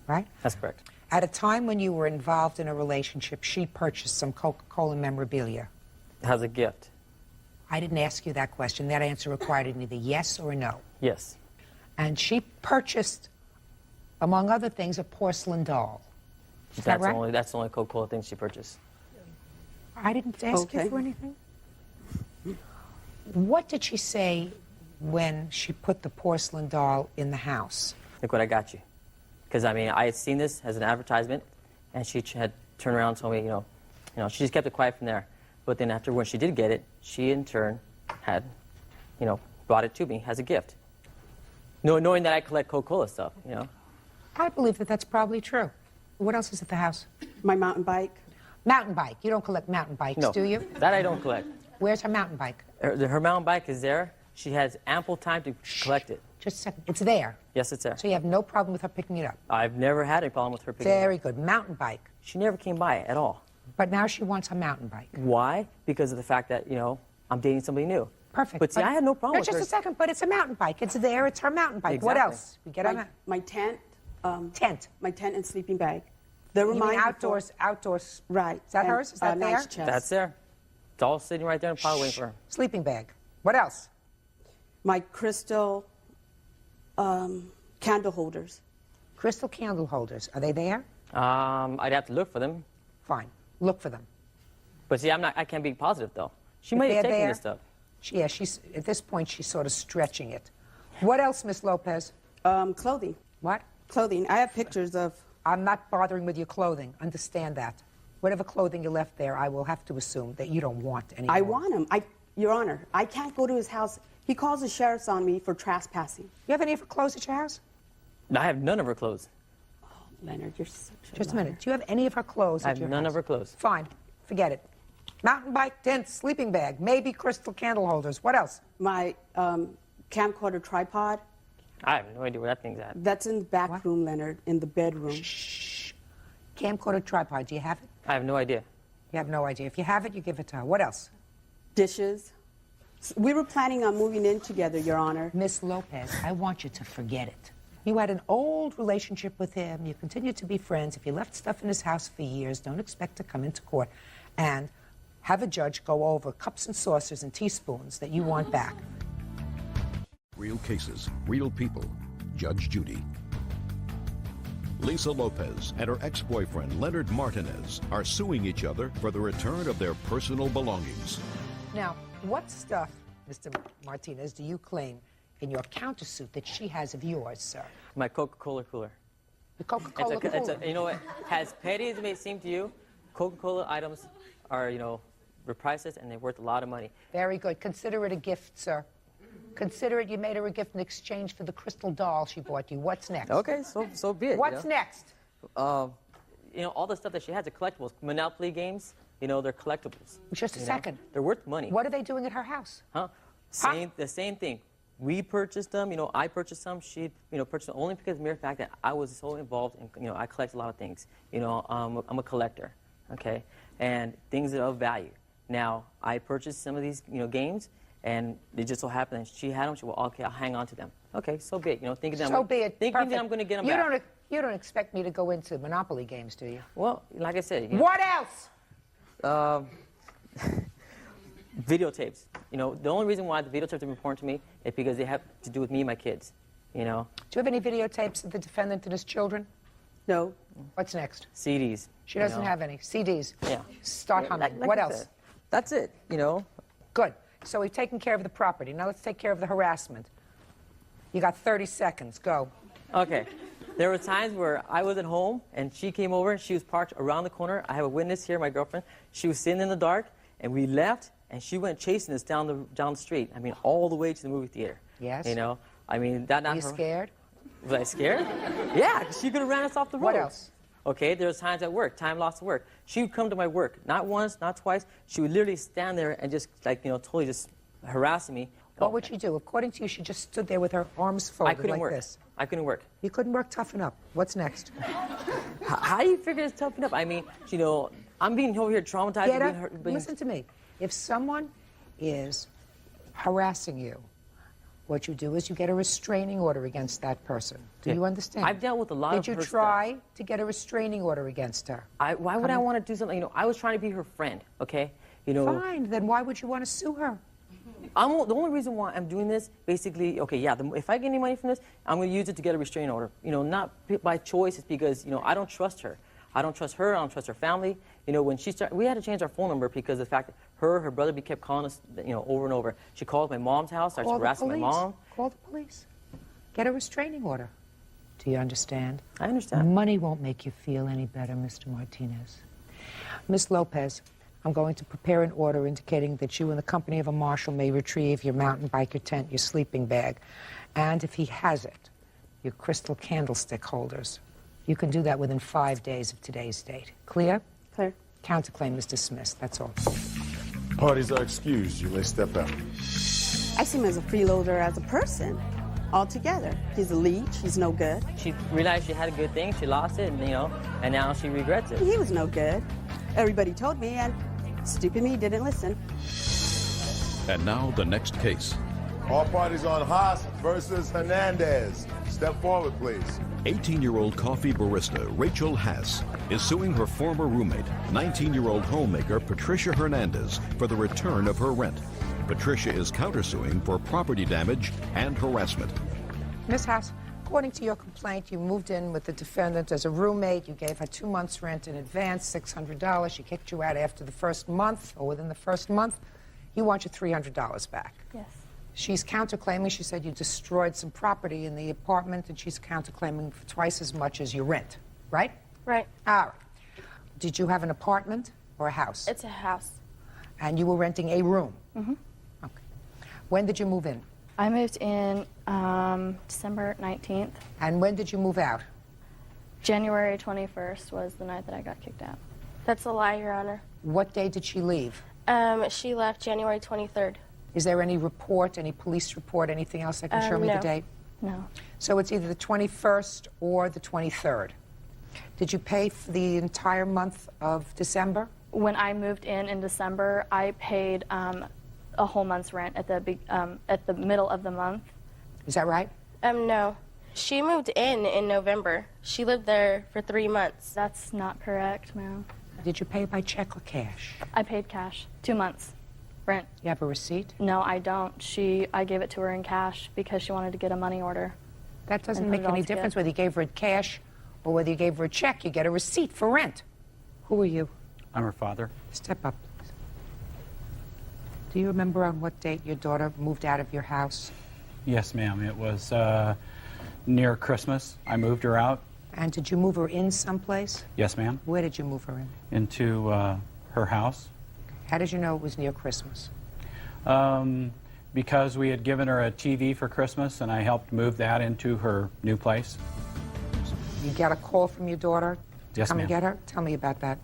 right? That's correct. At a time when you were involved in a relationship, she purchased some Coca-Cola memorabilia. As a gift. I didn't ask you that question. That answer required either yes or a no. Yes. And she purchased, among other things, a porcelain doll. Is that right? That's the only Coca-Cola thing she purchased. I didn't ask you for anything. What did she say when she put the porcelain doll in the house? Look what I got you. Because, I mean, I had seen this as an advertisement, and she had turned around and told me, you know, she just kept it quiet from there. But then after, when she did get it, she in turn had, you know, brought it to me as a gift. Knowing that I collect Coca-Cola stuff, you know. I believe that that's probably true. What else is at the house? My mountain bike. Mountain bike. You don't collect mountain bikes, No, do you? that I don't collect. Where's her mountain bike? Her mountain bike is there. She has ample time to collect it. Just a second. It's there. Yes, it's there. So you have no problem with her picking it up? I've never had a problem with her picking it up. Very good. Mountain bike. She never came by at all. But now she wants a mountain bike. Why? Because of the fact that, you know, I'm dating somebody new. Perfect. But see, I had no problem with just her. a second, but it's a mountain bike. It's there. It's her mountain bike. What Exactly. else? We get on My tent. Tent. My tent and sleeping bag. They You mean remind me outdoors? Outdoors. Right. Is that And, hers? Is that there? nice chest. That's there. It's all sitting right there in a pile waiting for her. Sleeping bag. What else? My crystal candle holders. Crystal candle holders. Are they there? I'd have to look for them. Fine. Look for them. But see, I can't be positive though. She If might have they're taken there, this stuff. Yeah, she's at this point she's sort of stretching it. What else, Miss Lopez? Clothing. What? Clothing. I have pictures of. I'm not bothering with your clothing. Understand that. Whatever clothing you left there, I will have to assume that you don't want anymore. I want them. Your Honor, I can't go to his house. He calls the sheriff's on me for trespassing. You have any of her clothes at your house? No, I have none of her clothes. Leonard, you're such a Just a minute. Do you have any of her clothes I at have your none house? of her clothes. Fine. Forget it. Mountain bike, tent, sleeping bag, maybe crystal candle holders. What else? My camcorder tripod. I have no idea where that thing's at. That's in the back room, Leonard, in the bedroom. Camcorder tripod. Do you have it? I have no idea. You have no idea. If you have it, you give it to her. What else? Dishes. We were planning on moving in together, Your Honor. Miss Lopez, I want you to forget it. You had an old relationship with him. You continued to be friends. If you left stuff in his house for years, don't expect to come into court and have a judge go over cups and saucers and teaspoons that you want back. Real cases, real people. Judge Judy. Lisa Lopez and her ex-boyfriend Leonard Martinez are suing each other for the return of their personal belongings. Now, what stuff, Mr. Martinez, do you claim in your countersuit that she has of yours, sir? My Coca-Cola cooler. The Coca-Cola cooler? You know what? As petty as it may seem to you, Coca-Cola items are, you know, they're priceless and they're worth a lot of money. Very good. Consider it a gift, sir. Consider it you made her a gift in exchange for the crystal doll she bought you. What's next? Okay, so be it. What's next? You know, all the stuff that she has are collectibles. Monopoly games, you know, they're collectibles. Just a second. They're worth money. What are they doing at her house? The same thing. We purchased them, you know, I purchased them, she, you know, purchased them only because of the mere fact that I was so involved in, you know, I collect a lot of things. You know, I'm a collector, okay? And things that are of value. Now, I purchased some of these, you know, games, and it just so happened that she had them. She well, okay, I'll hang on to them. Okay, so be it. You know, thinking that I'm going to get them back. You don't expect me to go into Monopoly games, do you? Well, like I said. You know, what else? Videotapes. You know, the only reason why the videotapes are important to me is because they have to do with me and my kids. You know. Do you have any videotapes of the defendant and his children? No. What's next? CDs. She doesn't have any. CDs. Yeah. Start humming. What else? That's it, you know. Good. So we've taken care of the property. Now let's take care of the harassment. You got 30 seconds. Go. Okay. There were times where I was at home and she came over and she was parked around the corner. I have a witness here, my girlfriend. She was sitting in the dark and we left and she went chasing us down the street. I mean, all the way to the movie theater. Yes. You know, I mean, that. Were you scared? Was I scared? Yeah, because she could have ran us off the road. What else? Okay, there was times at work, time lost at work. She would come to my work, not once, not twice. She would literally stand there and just, like, you know, totally just harassing me What would she do? According to you, she just stood there with her arms folded couldn't like work. this. I couldn't work. You couldn't work? Toughen up. What's next? How do you figure it's toughen up? I mean, you know, I'm being over here traumatized. Get and up. being hurt, being... Listen to me. If someone is harassing you, what you do is you get a restraining order against that person. Do you understand? I've dealt with a lot of Did you her try to get a restraining order against her? Why would I want to do something? You know, I was trying to be her friend, okay? You know. Fine. Then why would you want to sue her? The only reason why I'm doing this, basically, okay, yeah, if I get any money from this, I'm going to use it to get a restraining order. You know, not by choice. It's because, you know, I don't trust her. I don't trust her. I don't trust her family. You know, when she started, we had to change our phone number because of the fact that her brother kept calling us, you know, over and over. She called my mom's house, started harassing my mom. Call the police. Get a restraining order. Do you understand? I understand. Money won't make you feel any better, Mr. Martinez. Miss Lopez, I'm going to prepare an order indicating that you, in the company of a marshal, may retrieve your mountain bike, your tent, your sleeping bag, and if he has it, your crystal candlestick holders. You can do that within 5 days of today's date. Clear? Clear. Counterclaim is dismissed. That's all. Parties are excused. You may step out. I see him as a freeloader, as a person, altogether. He's a leech. He's no good. She realized she had a good thing. She lost it, and, you know, and now she regrets it. He was no good. Everybody told me, and stupid me didn't listen. And now the next case. All parties on Haas versus Hernandez. Step forward, please. 18-year-old coffee barista Rachel Haas is suing her former roommate, 19-year-old homemaker Patricia Hernandez, for the return of her rent. Patricia is countersuing for property damage and harassment. Miss Haas, according to your complaint, you moved in with the defendant as a roommate. You gave her 2 months' rent in advance, $600. She kicked you out after the first month, or within the first month. You want your $300 back. Yes. She's counterclaiming. She said you destroyed some property in the apartment, and she's counterclaiming for twice as much as your rent, right? Right. All right. Did you have an apartment or a house? It's a house. And you were renting a room? Mm-hmm. Okay. When did you move in? I moved in December 19th. And when did you move out? January 21st was the night that I got kicked out. That's a lie, Your Honor. What day did she leave? She left January 23rd. Is there any report, any police report, anything else that can show me no. the date? No. So it's either the 21st or the 23rd. Did you pay for the entire month of December? When I moved in December, I paid a whole month's rent at the middle of the month. Is that right? No. She moved in November. She lived there for 3 months. That's not correct, ma'am. Did you pay by check or cash? I paid cash. 2 months rent. You have a receipt? No, I don't. I gave it to her in cash because she wanted to get a money order. That doesn't and make put it all any difference together. whether you gave her it cash or whether you gave her a check. You get a receipt for rent. Who are you? I'm her father. Step up, please. Do you remember on what date your daughter moved out of your house? Yes, ma'am. It was near Christmas. I moved her out. And did you move her in someplace? Yes, ma'am. Where did you move her in? Into her house. How did you know it was near Christmas? Because we had given her a TV for Christmas, and I helped move that into her new place. You got a call from your daughter to Yes, come and ma'am. get her? Tell me about that.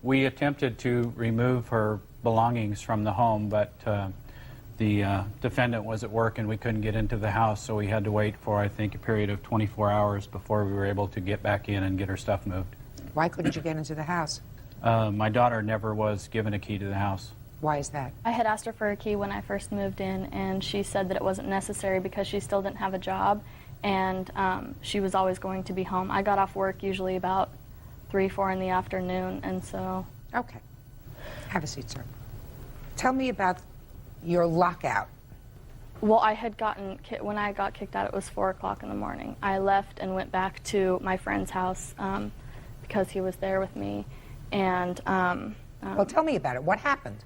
We attempted to remove her belongings from the home, but the defendant was at work and we couldn't get into the house, so we had to wait for, I think, a period of 24 hours before we were able to get back in and get her stuff moved. Why couldn't you get into the house? My daughter never was given a key to the house. Why is that? I had asked her for a key when I first moved in, and she said that it wasn't necessary because she still didn't have a job, and she was always going to be home. I got off work usually about 3, 4 in the afternoon, and so... Okay. Have a seat, sir. Tell me about your lockout. Well, I had when I got kicked out, it was 4 o'clock in the morning. I left and went back to my friend's house because he was there with me, and... well, tell me about it. What happened?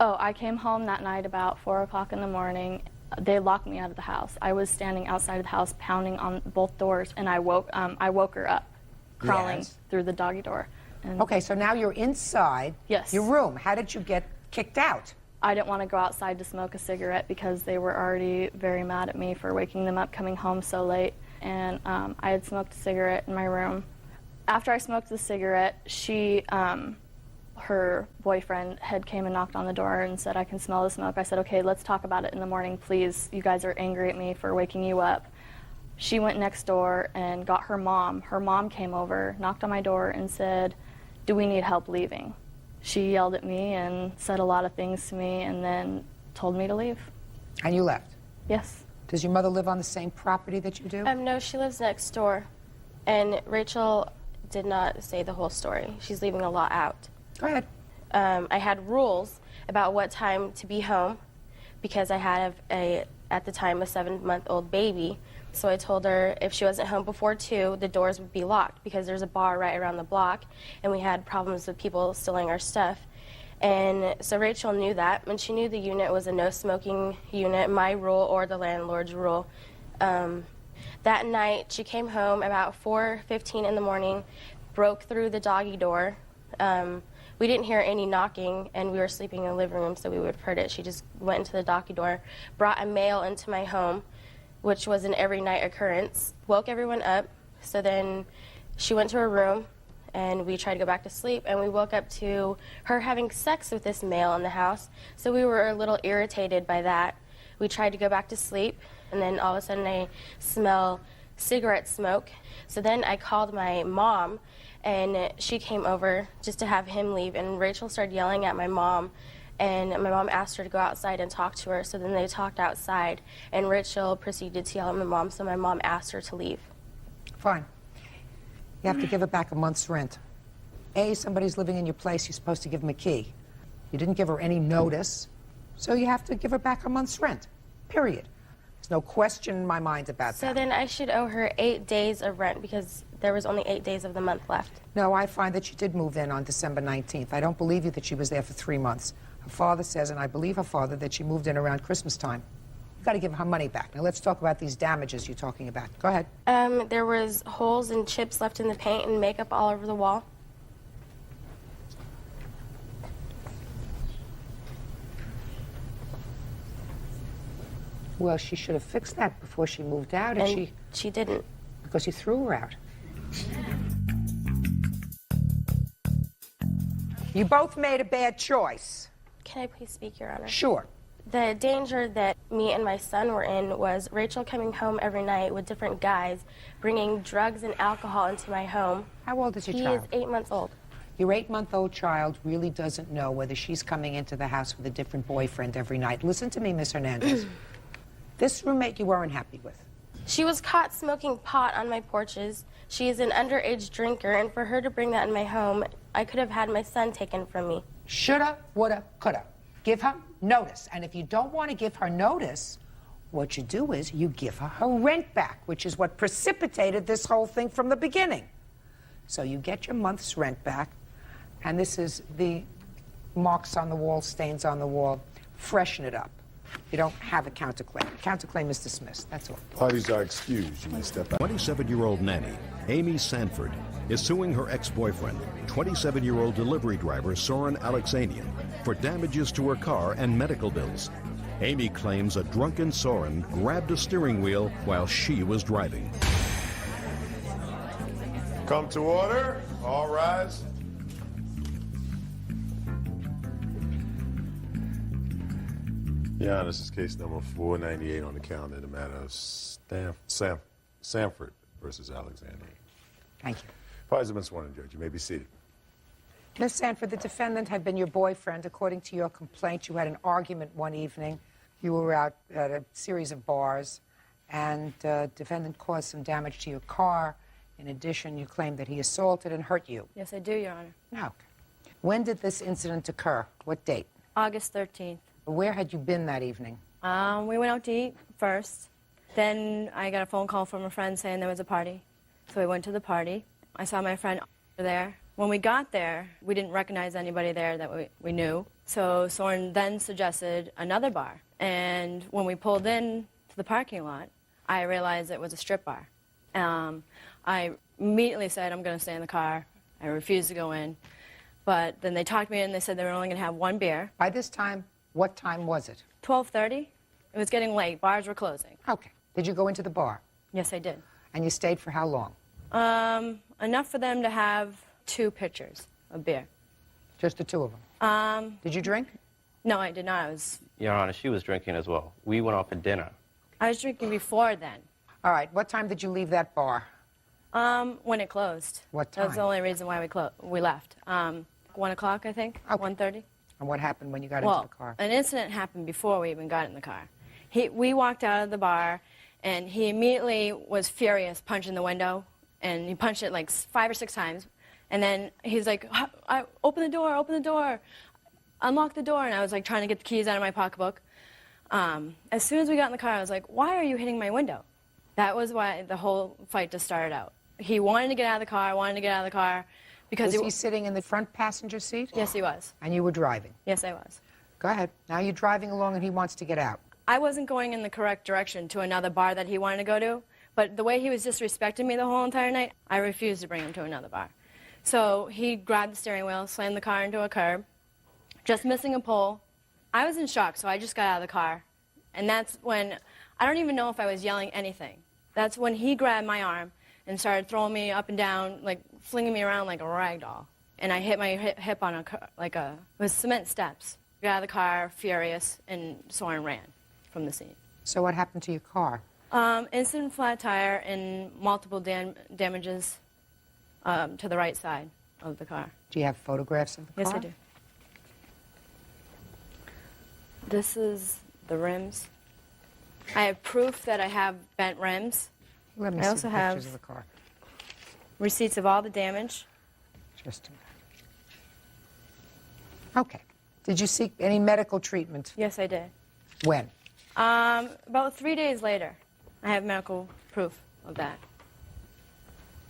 Oh, I came home that night about 4 o'clock in the morning. They locked me out of the house. I was standing outside of the house pounding on both doors, and I woke her up, crawling Yes. through the doggy door. And Okay, so now you're inside Yes. your room. How did you get kicked out? I didn't want to go outside to smoke a cigarette because they were already very mad at me for waking them up coming home so late. And I had smoked a cigarette in my room. After I smoked the cigarette, she Her boyfriend had came and knocked on the door and said, I can smell the smoke. I said, okay, let's talk about it in the morning, please. You guys are angry at me for waking you up. She went next door and got her mom. Her mom came over, knocked on my door, and said, do we need help leaving? She yelled at me and said a lot of things to me and then told me to leave. And you left? Yes. Does your mother live on the same property that you do? No, she lives next door. And Rachel did not say the whole story. She's leaving a lot out. Go ahead. I had rules about what time to be home because I had, at the time, a 7-month-old baby. So I told her if she wasn't home before 2, the doors would be locked because there's a bar right around the block, and we had problems with people stealing our stuff. And so Rachel knew that, and she knew the unit was a no-smoking unit, my rule or the landlord's rule. That night, she came home about 4:15 in the morning, broke through the doggy door. We didn't hear any knocking, and we were sleeping in the living room, so we would have heard it. She just went into the doggy door, brought a mail into my home, which was an every night occurrence, woke everyone up. So then she went to her room, and we tried to go back to sleep, and we woke up to her having sex with this male in the house. So we were a little irritated by that. We tried to go back to sleep, and then all of a sudden I smell cigarette smoke. So then I called my mom, and she came over just to have him leave, and Rachel started yelling at my mom. And my mom asked her to go outside and talk to her, so then they talked outside, and Rachel proceeded to yell at my mom, so my mom asked her to leave. Fine. You have to give her back a month's rent. Somebody's living in your place, you're supposed to give them a key. You didn't give her any notice, so you have to give her back a month's rent, period. There's no question in my mind about that. So then I should owe her 8 days of rent because there was only 8 days of the month left. No, I find that she did move in on December 19th. I don't believe you that she was there for 3 months. Her father says, and I believe her father, that she moved in around Christmas time. You've got to give her money back. Now let's talk about these damages you're talking about. Go ahead. There was holes and chips left in the paint and makeup all over the wall. Well, she should have fixed that before she moved out. And she didn't. Because you threw her out. You both made a bad choice. Can I please speak, Your Honor? Sure. The danger that me and my son were in was Rachel coming home every night with different guys, bringing drugs and alcohol into my home. How old is your He child? is 8 months old. Your 8-month-old child really doesn't know whether she's coming into the house with a different boyfriend every night. Listen to me, Miss Hernandez. This roommate you weren't happy with. She was caught smoking pot on my porches. She is an underage drinker, and for her to bring that in my home, I could have had my son taken from me. Shoulda, woulda, coulda. Give her notice. And if you don't want to give her notice, what you do is you give her her rent back, which is what precipitated this whole thing from the beginning. So you get your month's rent back, and this is the marks on the wall, stains on the wall. Freshen it up. You don't have a counterclaim. Counterclaim is dismissed. That's all. Parties are excused. You may step out. 27-year-old nanny, Amy Sanford, is suing her ex-boyfriend, 27-year-old delivery driver Soren Alexanian, for damages to her car and medical bills. Amy claims a drunken Soren grabbed a steering wheel while she was driving. Come to order. All rise. Your Honor, this is case number 498 on the calendar, the matter of Sanford versus Alexander. Thank you. Parties have been sworn in, Judge. You may be seated. Ms. Sanford, the defendant had been your boyfriend. According to your complaint, you had an argument one evening. You were out at a series of bars, and defendant caused some damage to your car. In addition, you claim that he assaulted and hurt you. Yes, I do, Your Honor. No. When did this incident occur? What date? August 13th. Where had you been that evening? We went out to eat first. Then I got a phone call from a friend saying there was a party. So we went to the party. I saw my friend there. When we got there, we didn't recognize anybody there that we knew. So Soren then suggested another bar. And when we pulled in to the parking lot, I realized it was a strip bar. I immediately said, I'm going to stay in the car. I refused to go in. But then they talked me in and they said they were only going to have one beer. By this time, what time was it? 12:30. It was getting late. Bars were closing. Okay. Did you go into the bar? Yes, I did. And you stayed for how long? Enough for them to have 2 pitchers of beer. Just the two of them? Did you drink? No, I did not. Your Honor, she was drinking as well. We went out for dinner. I was drinking before then. All right. What time did you leave that bar? When it closed. What That was time? the only reason why we left. 1 o'clock, I think. 1:30. And what happened when you got Well, into the car? an incident happened before we even got in the car. We walked out of the bar, and he immediately was furious, punching the window, and he punched it like 5 or 6 times. And then he's like, open the door, unlock the door. And I was like trying to get the keys out of my pocketbook. As soon as we got in the car, I was like, why are you hitting my window? That was why the whole fight just started out. He wanted to get out of the car, because Was he sitting in the front passenger seat? Yes, he was. And you were driving? Yes, I was. Go ahead. Now you're driving along and he wants to get out. I wasn't going in the correct direction to another bar that he wanted to go to, but the way he was disrespecting me the whole entire night, I refused to bring him to another bar. So he grabbed the steering wheel, slammed the car into a curb, just missing a pole. I was in shock, so I just got out of the car. And that's when, I don't even know if I was yelling anything. That's when he grabbed my arm and started throwing me up and down, like flinging me around like a rag doll. And I hit my hip on it was cement steps. Got out of the car, furious, and Soren ran from the scene. So what happened to your car? Instant flat tire and multiple damages to the right side of the car. Do you have photographs of the car? Yes, I do. This is the rims. I have proof that I have bent rims. Let me I see also the have pictures of the car. receipts of all the damage. Just a minute. Okay. Did you seek any medical treatment? Yes, I did. When? About 3 days later, I have medical proof of that.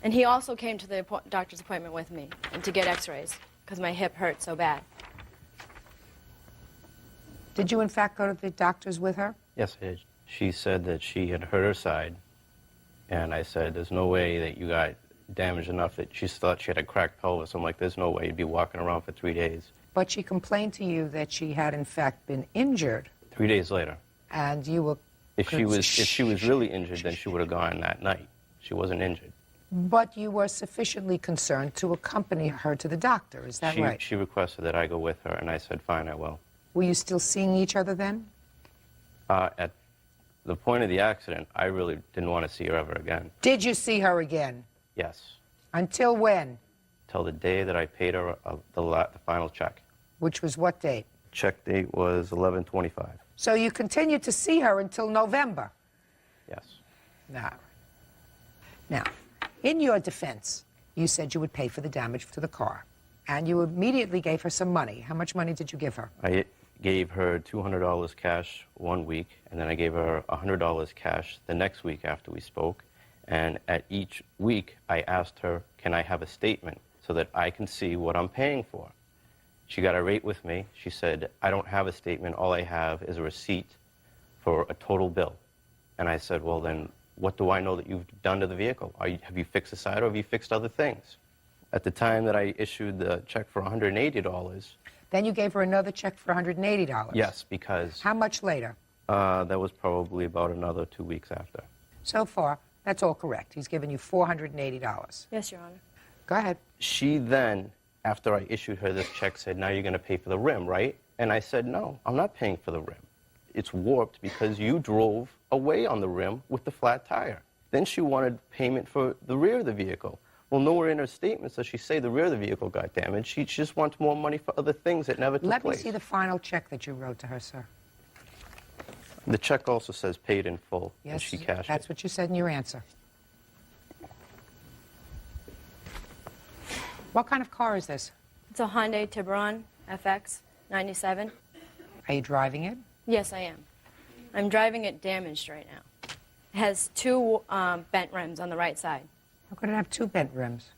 And he also came to the doctor's appointment with me and to get x-rays because my hip hurt so bad. Did you, in fact, go to the doctors with her? Yes, I did. She said that she had hurt her side, and I said, there's no way that you got damaged enough that she thought she had a cracked pelvis. I'm like, there's no way you'd be walking around for 3 days. But she complained to you that she had, in fact, been injured. 3 days later. And you were... If she was really injured, then she would have gone that night. She wasn't injured. But you were sufficiently concerned to accompany her to the doctor, is that right? She requested that I go with her, and I said, fine, I will. Were you still seeing each other then? At the point of the accident, I really didn't want to see her ever again. Did you see her again? Yes. Until when? Till the day that I paid her the final check. Which was what date? Check date was 11/25. So you continued to see her until November? Yes. Now, in your defense, you said you would pay for the damage to the car. And you immediately gave her some money. How much money did you give her? I gave her $200 cash 1 week, and then I gave her $100 cash the next week after we spoke. And at each week, I asked her, can I have a statement so that I can see what I'm paying for? She got irate with me. She said, I don't have a statement. All I have is a receipt for a total bill. And I said, well, then what do I know that you've done to the vehicle? Have you fixed the side, or have you fixed other things? At the time that I issued the check for $180. Then you gave her another check for $180? Yes, because... How much later? That was probably about another 2 weeks after. So far, that's all correct. He's given you $480. Yes, Your Honor. Go ahead. She then, after I issued her this check, said, now you're going to pay for the rim, right? And I said, no, I'm not paying for the rim. It's warped because you drove away on the rim with the flat tire. Then she wanted payment for the rear of the vehicle. Well, nowhere in her statement does she say the rear of the vehicle got damaged. She just wants more money for other things that never took place. Let me see the final check that you wrote to her, sir. The check also says paid in full, Yes, and she cashed that's it. what you said in your answer. What kind of car is this? It's a Hyundai Tiburon FX 97. Are you driving it? Yes, I am. I'm driving it damaged right now. It has 2 bent rims on the right side. How could it have 2 bent rims?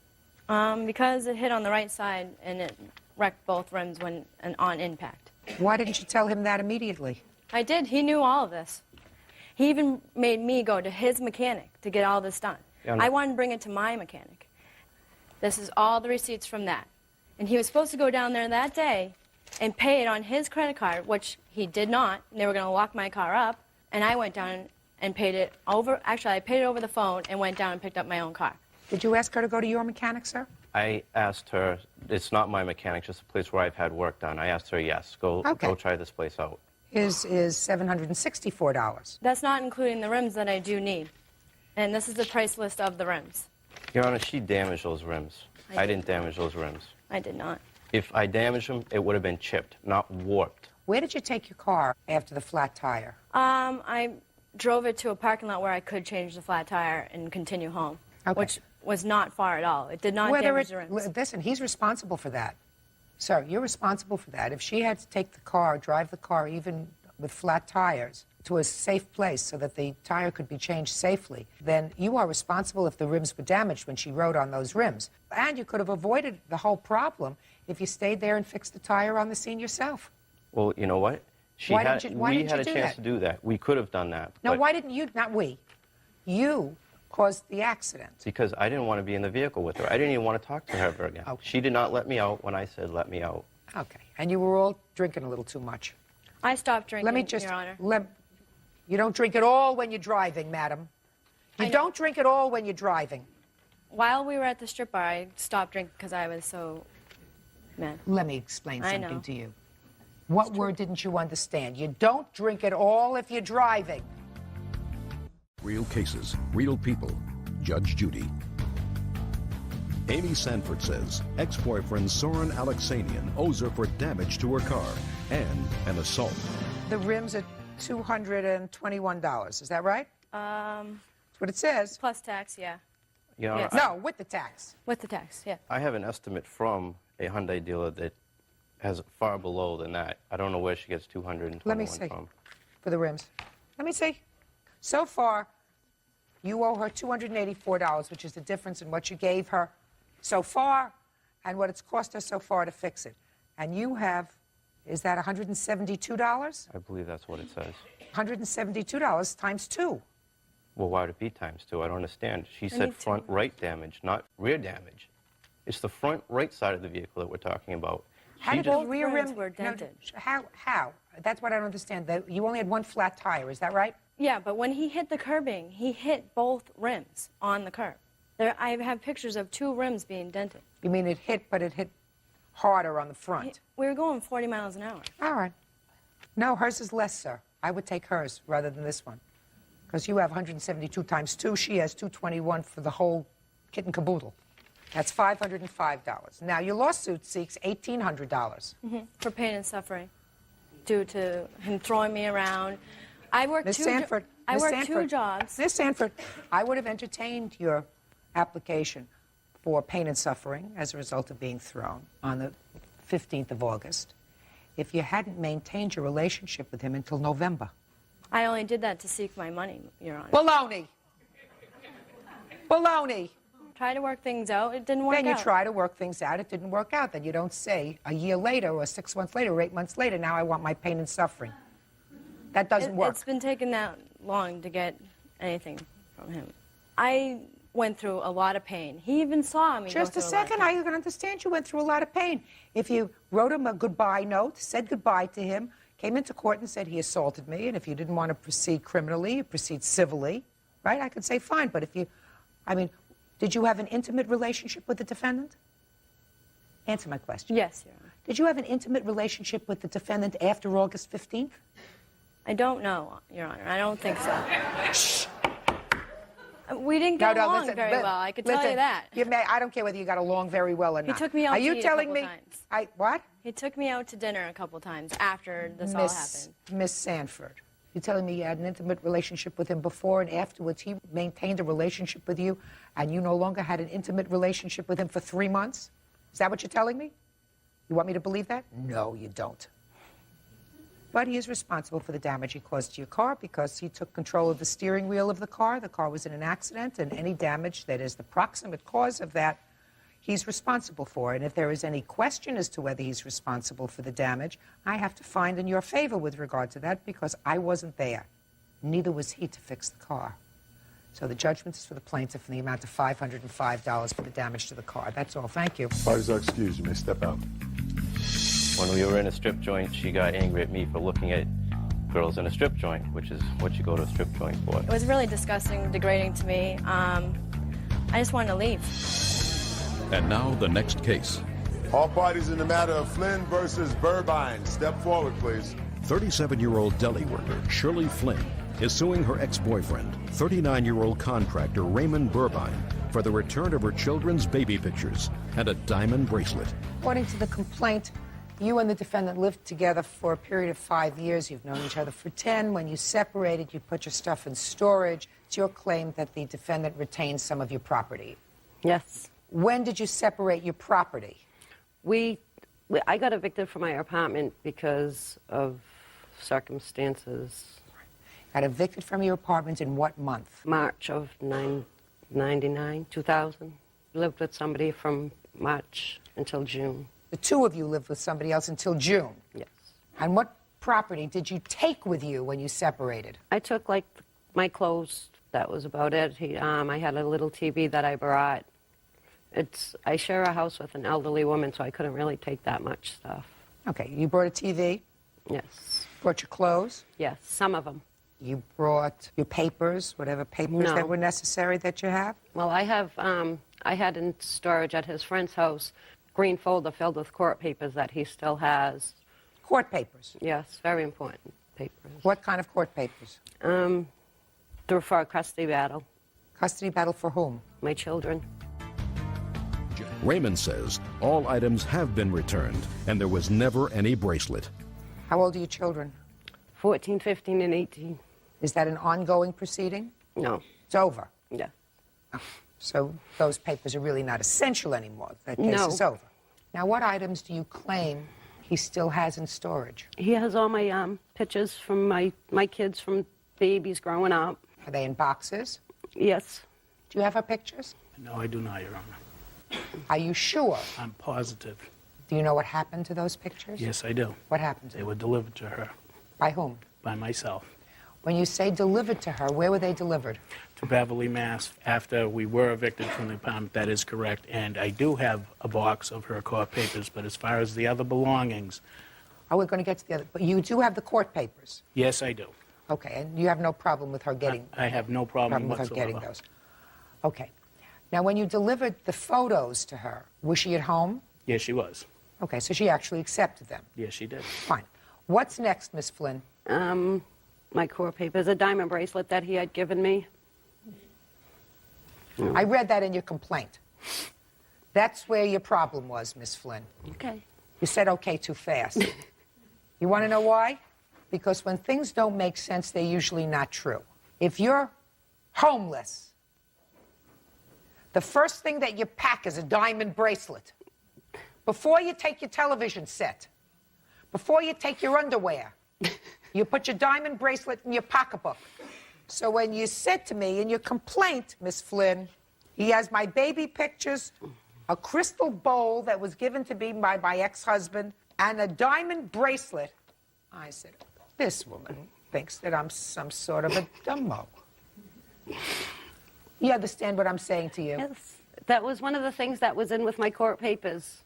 Because it hit on the right side and it wrecked both rims on impact. Why didn't you tell him that immediately? I did. He knew all of this. He even made me go to his mechanic to get all this done. Yeah, no. I wanted to bring it to my mechanic. This is all the receipts from that. And he was supposed to go down there that day and pay it on his credit card, which he did not. And they were going to lock my car up. And I went down and paid it over. Actually, I paid it over the phone and went down and picked up my own car. Did you ask her to go to your mechanic, sir? I asked her, it's not my mechanic, just a place where I've had work done. I asked her, yes, go try this place out. Is $764. That's not including the rims that I do need. And this is the price list of the rims. Your Honor, she damaged those rims. I didn't damage those rims. I did not. If I damaged them, it would have been chipped, not warped. Where did you take your car after the flat tire? I drove it to a parking lot where I could change the flat tire and continue home, which was not far at all. It did not damage the rims. Listen, he's responsible for that. Sir, you're responsible for that. If she had to take the car, drive the car even with flat tires to a safe place so that the tire could be changed safely, then you are responsible if the rims were damaged when she rode on those rims. And you could have avoided the whole problem if you stayed there and fixed the tire on the scene yourself. Well, you know what? We had a chance to do that. We could have done that. No, why didn't you? Not we. You caused the accident. Because I didn't want to be in the vehicle with her. I didn't even want to talk to her ever again. She did not let me out when I said let me out. Okay. And you were all drinking a little too much. I stopped drinking, Let me just, Your Honor. You don't drink at all when you're driving, madam. You don't drink at all when you're driving. While we were at the strip bar, I stopped drinking because I was so mad. Let me explain I something know. to you. What word didn't you understand? You don't drink at all if you're driving. Real cases, real people. Judge Judy. Amy Sanford says ex-boyfriend Soren Alexanian owes her for damage to her car and an assault. The rims are $221. Is that right? That's what it says. Plus tax, yeah. Yes. No, with the tax. With the tax, yeah. I have an estimate from a Hyundai dealer that has far below than that. I don't know where she gets 221 Let me see. from. For the rims. Let me see. So far, you owe her $284, which is the difference in what you gave her so far and what it's cost her so far to fix it. And you have, is that $172? I believe that's what it says. $172 times 2. Well, why would it be times 2? I don't understand. She said front right damage, not rear damage. It's the front right side of the vehicle that we're talking about. How did the rear rims rim were dented? No, how? That's what I don't understand. You only had one flat tire, is that right? Yeah, but when he hit the curbing, he hit both rims on the curb. I have pictures of 2 rims being dented. You mean it hit, but it hit harder on the front? We were going 40 miles an hour. All right. No, hers is less, sir. I would take hers rather than this one. Because you have 172 times 2. She has 221 for the whole kit and caboodle. That's $505. Now, your lawsuit seeks $1,800. For pain and suffering due to him throwing me around. I worked Miss two Sanford, I Miss worked Sanford, 2 jobs. Miss Sanford, I would have entertained your application for pain and suffering as a result of being thrown on the 15th of August if you hadn't maintained your relationship with him until November. I only did that to seek my money, Your Honor. Baloney! Baloney! Try to work things out. It didn't work out. Then you try to work things out. It didn't work out. Then you don't say a year later or 6 months later or 8 months later, now I want my pain and suffering. That doesn't work. It's been taking that long to get anything from him. I went through a lot of pain. He even saw me. Just a second. I can understand you went through a lot of pain. If you wrote him a goodbye note, said goodbye to him, came into court and said he assaulted me, and if you didn't want to proceed criminally, you proceed civilly, right? I could say fine, but if you, I mean, did you have an intimate relationship with the defendant? Answer my question. Yes, Your Honor. Did you have an intimate relationship with the defendant after August 15th? I don't know, Your Honor. I don't think so. Shh. We didn't get along listen, very well. I could tell you that. I don't care whether you got along very well or not. He took me out Are to you eat telling a me? couple times. What? He took me out to dinner a couple times after this all happened. Miss Sanford, you're telling me you had an intimate relationship with him before and afterwards he maintained a relationship with you and you no longer had an intimate relationship with him for 3 months? Is that what you're telling me? You want me to believe that? No, you don't. But he is responsible for the damage he caused to your car because he took control of the steering wheel of the car. The car was in an accident, and any damage that is the proximate cause of that, he's responsible for. And if there is any question as to whether he's responsible for the damage, I have to find in your favor with regard to that because I wasn't there. Neither was he to fix the car. So the judgment is for the plaintiff in the amount of $505 for the damage to the car. That's all. Thank you. Parties are excused. You may step out. When we were in a strip joint, she got angry at me for looking at girls in a strip joint, which is what you go to a strip joint for. It was really disgusting, degrading to me. I just wanted to leave. And now the next case. All parties in the matter of Flynn versus Burbine. Step forward, please. 37-year-old deli worker Shirley Flynn is suing her ex-boyfriend, 39-year-old contractor Raymond Burbine, for the return of her children's baby pictures and a diamond bracelet. According to the complaint, you and the defendant lived together for a period of 5 years. You've known each other for 10. When you separated, you put your stuff in storage. It's your claim that the defendant retained some of your property. Yes. When did you separate your property? I got evicted from my apartment because of circumstances. Got evicted from your apartment in what month? March of 99, 2000. Lived with somebody from March until June. The two of you lived with somebody else until June? Yes. And what property did you take with you when you separated? I took, like, my clothes. That was about it. I had a little TV that I brought. I share a house with an elderly woman, so I couldn't really take that much stuff. Okay, you brought a TV? Yes. Brought your clothes? Yes, some of them. You brought your papers, whatever papers that were necessary that you have? Well, I had in storage at his friend's house green folder filled with court papers that he still has. Court papers? Yes, very important papers. What kind of court papers? For a custody battle. Custody battle for whom? My children. Raymond says all items have been returned and there was never any bracelet. How old are your children? 14, 15, and 18. Is that an ongoing proceeding? No. It's over? Yeah. Oh, so those papers are really not essential anymore. That case is over. Now, what items do you claim he still has in storage? He has all my pictures from my kids from babies growing up. Are they in boxes? Yes. Do you have her pictures? No, I do not, Your Honor. Are you sure? I'm positive. Do you know what happened to those pictures? Yes, I do. What happened to them? They were delivered to her. By whom? By myself. When you say delivered to her, where were they delivered? To Beverly, Mass. After we were evicted from the apartment, that is correct. And I do have a box of her court papers, but as far as the other belongings... Oh, we're going to get to the other... But you do have the court papers? Yes, I do. Okay, and you have no problem with her getting... I have no problem with whatsoever. her getting those. Okay. Now, when you delivered the photos to her, was she at home? Yes, she was. Okay, so she actually accepted them? Yes, she did. Fine. What's next, Miss Flynn? My court papers, a diamond bracelet that he had given me. I read that in your complaint. That's where your problem was, Miss Flynn. Okay. You said okay too fast. You want to know why? Because when things don't make sense, they're usually not true. If you're homeless, the first thing that you pack is a diamond bracelet. Before you take your television set, before you take your underwear, you put your diamond bracelet in your pocketbook. So when you said to me in your complaint, Miss Flynn, he has my baby pictures, a crystal bowl that was given to me by my ex-husband, and a diamond bracelet, I said, this woman thinks that I'm some sort of a dumbo. You understand what I'm saying to you? Yes. That was one of the things that was in with my court papers.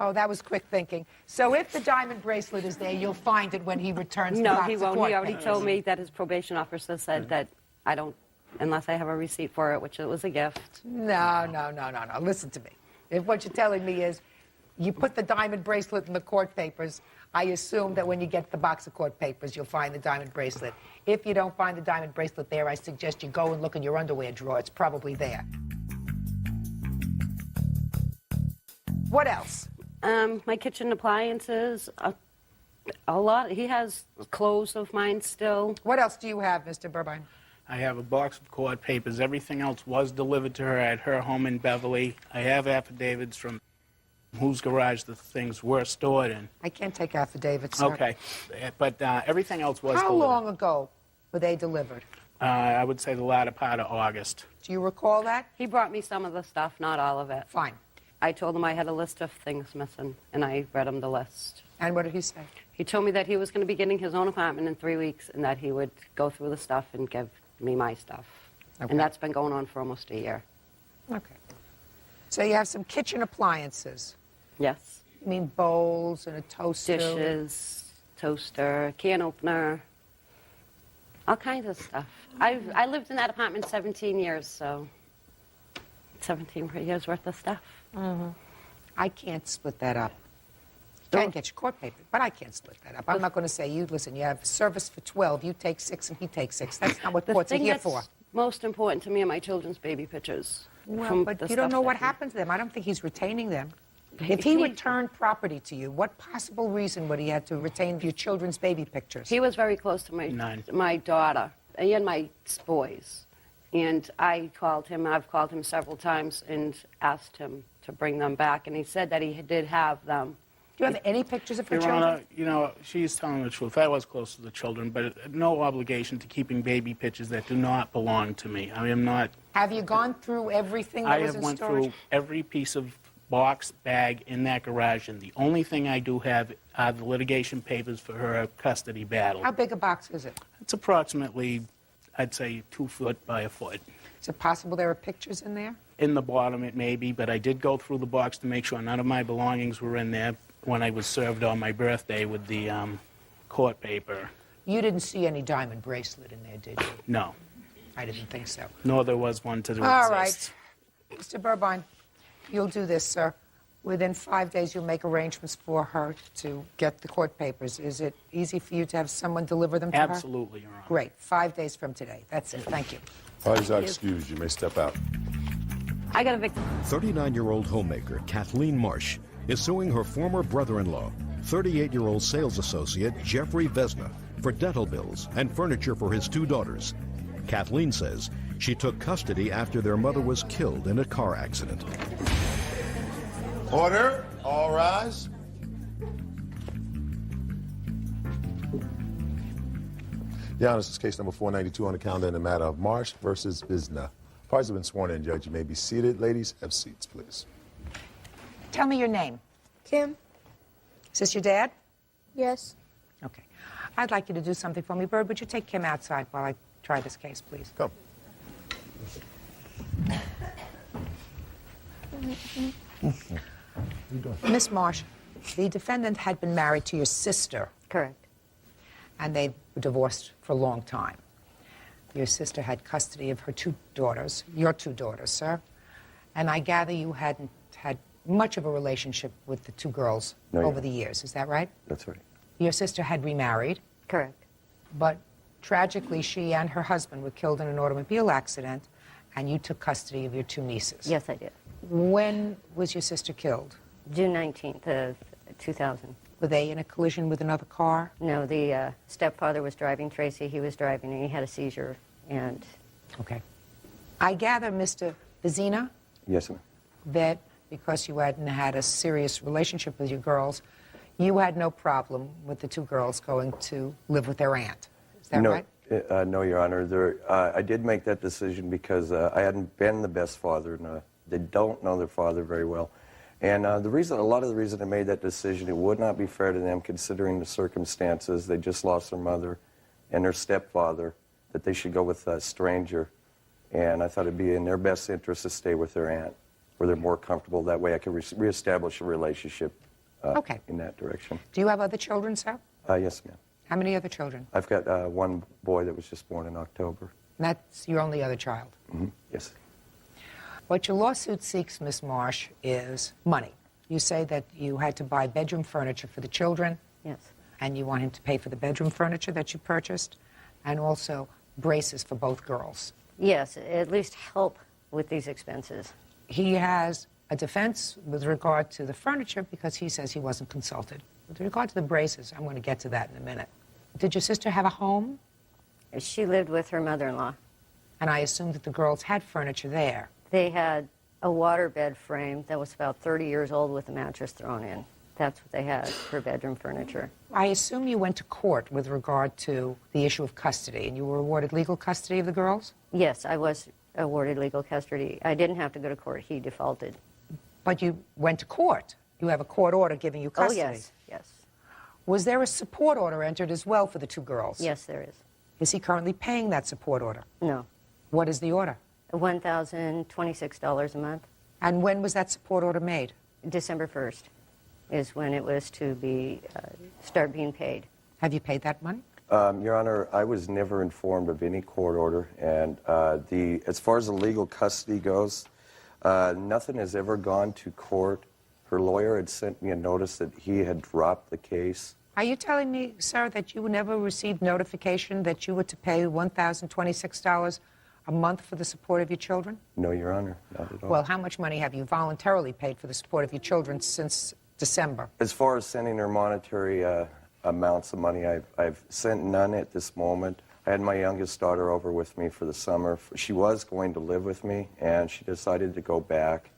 Oh, that was quick thinking. So if the diamond bracelet is there, you'll find it when he returns the box No, he of won't. court He already papers. told me that his probation officer said that I don't, unless I have a receipt for it, which it was a gift. No. Listen to me. If what you're telling me is you put the diamond bracelet in the court papers, I assume that when you get the box of court papers, you'll find the diamond bracelet. If you don't find the diamond bracelet there, I suggest you go and look in your underwear drawer. It's probably there. What else? My kitchen appliances, a lot. He has clothes of mine still. What else do you have, Mr. Burbine? I have a box of court papers. Everything else was delivered to her at her home in Beverly. I have affidavits from whose garage the things were stored in. I can't take affidavits, sir. Okay, but everything else was How delivered. long ago were they delivered? I would say the latter part of August. Do you recall that? He brought me some of the stuff, not all of it. Fine. I told him I had a list of things missing, and I read him the list. And what did he say? He told me that he was going to be getting his own apartment in 3 weeks, and that he would go through the stuff and give me my stuff. Okay. And that's been going on for almost a year. Okay. So you have some kitchen appliances. Yes. You mean bowls and a toaster? Dishes, toaster, can opener, all kinds of stuff. I lived in that apartment 17 years, so 17 years worth of stuff. I can't split that up. You can get your court paper, but I can't split that up. I'm not going to say, you listen, you have service for 12, you take 6 and he takes 6. That's not what The courts are thing here that's for. most important to me are my children's baby pictures. Well, from but the you don't stuff know what that he- happened to them. I don't think he's retaining them. If he returned property to you, what possible reason would he have to retain your children's baby pictures? He was very close to my daughter and my boys. And I called him, I've called him several times and asked him to bring them back. And he said that he did have them. Do you have any pictures of her Your children? Honor, you know, she's telling the truth. I was close to the children, but no obligation to keeping baby pictures that do not belong to me. I am not... Have you gone through everything that I was have in went storage? through every piece of box, bag in that garage, and the only thing I do have are the litigation papers for her custody battle. How big a box is it? It's approximately, I'd say, 2 foot by a foot. Is it possible there are pictures in there? In the bottom, it may be, but I did go through the box to make sure none of my belongings were in there when I was served on my birthday with the court paper. You didn't see any diamond bracelet in there, did you? No, I didn't think so. nor there was one to All exist. right. Mr. Burbine, you'll do this, sir. Within 5 days, you'll make arrangements for her to get the court papers. Is it easy for you to have someone deliver them to her? Absolutely, Your Honor. Great. 5 days from today. That's it. Thank you. Parties are excused. You may step out. I got a victim. 39-year-old homemaker Kathleen Marsh is suing her former brother-in-law, 38-year-old sales associate Jeffrey Vesna, for dental bills and furniture for his 2 daughters. Kathleen says she took custody after their mother was killed in a car accident. Order. All rise. Your Honor, this is case number 492 on the calendar in the matter of Marsh versus Visna. Parties have been sworn in, Judge. You may be seated. Ladies, have seats, please. Tell me your name. Kim? Is this your dad? Yes. Okay. I'd like you to do something for me. Bird, would you take Kim outside while I try this case, please? Come. Miss Marsh, the defendant had been married to your sister. Correct. And they were divorced for a long time. Your sister had custody of her 2 daughters, your 2 daughters, sir. And I gather you hadn't had much of a relationship with the 2 girls over the years. Is that right? That's right. Your sister had remarried. Correct. But tragically, she and her husband were killed in an automobile accident, and you took custody of your 2 nieces. Yes, I did. When was your sister killed? June 19th of 2000. Were they in a collision with another car? No, the stepfather was driving Tracy. He was driving, and he had a seizure. And Okay. I gather, Mr. Vizina, Yes, ma'am. that because you hadn't had a serious relationship with your girls, you had no problem with the 2 girls going to live with their aunt. Is that right? No, Your Honor. I did make that decision because I hadn't been the best father, and they don't know their father very well. And a lot of the reason I made that decision, it would not be fair to them considering the circumstances. They just lost their mother and their stepfather, that they should go with a stranger. And I thought it'd be in their best interest to stay with their aunt, where they're more comfortable. That way I could reestablish a relationship in that direction. Do you have other children, sir? Yes, ma'am. How many other children? I've got 1 boy that was just born in October. And that's your only other child? Yes. What your lawsuit seeks, Miss Marsh, is money. You say that you had to buy bedroom furniture for the children. Yes. And you want him to pay for the bedroom furniture that you purchased, and also braces for both girls. yes, at least help with these expenses. He has a defense with regard to the furniture because he says he wasn't consulted. With regard to the braces, I'm going to get to that in a minute. Did your sister have a home? She lived with her mother-in-law. And I assume that the girls had furniture there. They had a waterbed frame that was about 30 years old with a mattress thrown in. That's what they had for bedroom furniture. I assume you went to court with regard to the issue of custody, and you were awarded legal custody of the girls? Yes, I was awarded legal custody. I didn't have to go to court. He defaulted. But you went to court. You have a court order giving you custody. Oh, yes, yes. Was there a support order entered as well for the 2 girls? Yes, there is. Is he currently paying that support order? No. What is the order? $1,026 a month. And when was that support order made? December 1st is when it was to be start being paid. Have you paid that money? Your Honor, I was never informed of any court order, and as far as the legal custody goes, Nothing has ever gone to court. Her lawyer had sent me a notice that he had dropped the case. Are you telling me, sir, that you never received notification that you were to pay $1,026 a month for the support of your children? No, Your Honor, not at all. Well, how much money have you voluntarily paid for the support of your children since December? As far as sending her monetary amounts of money, I've sent none at this moment. I had my youngest daughter over with me for the summer. She was going to live with me, and she decided to go back.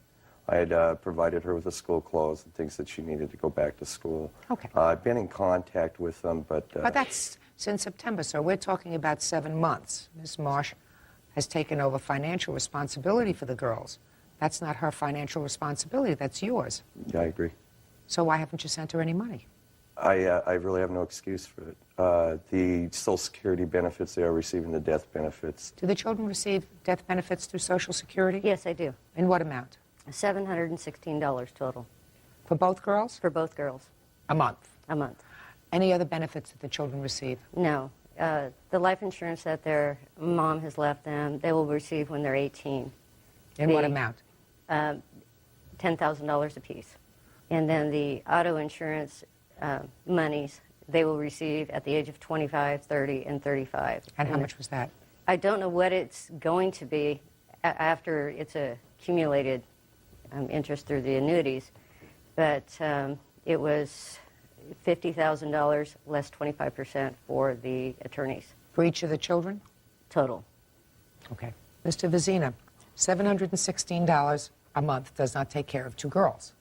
I had provided her with the school clothes and things that she needed to go back to school. Okay. I've been in contact with them, but... But that's since September, sir. We're talking about 7 months. Ms. Marsh has taken over financial responsibility for the girls. That's not her financial responsibility. That's yours. Yeah, I agree. So why haven't you sent her any money? I really have no excuse for it. The Social Security benefits, they are receiving the death benefits. Do the children receive death benefits through Social Security? Yes, I do. In what amount? $716 total. For both girls? For both girls. A month? A month. Any other benefits that the children receive? No. The life insurance that their mom has left them, they will receive when they're 18. In what amount? $10,000 apiece. And then the auto insurance monies, they will receive at the age of 25, 30, and 35. And how much was that? I don't know what it's going to be after it's accumulated interest through the annuities, but it was $50,000 less 25% for the attorneys. For each of the children? Total. Okay. Mr. Vizina, $716 a month does not take care of 2 girls.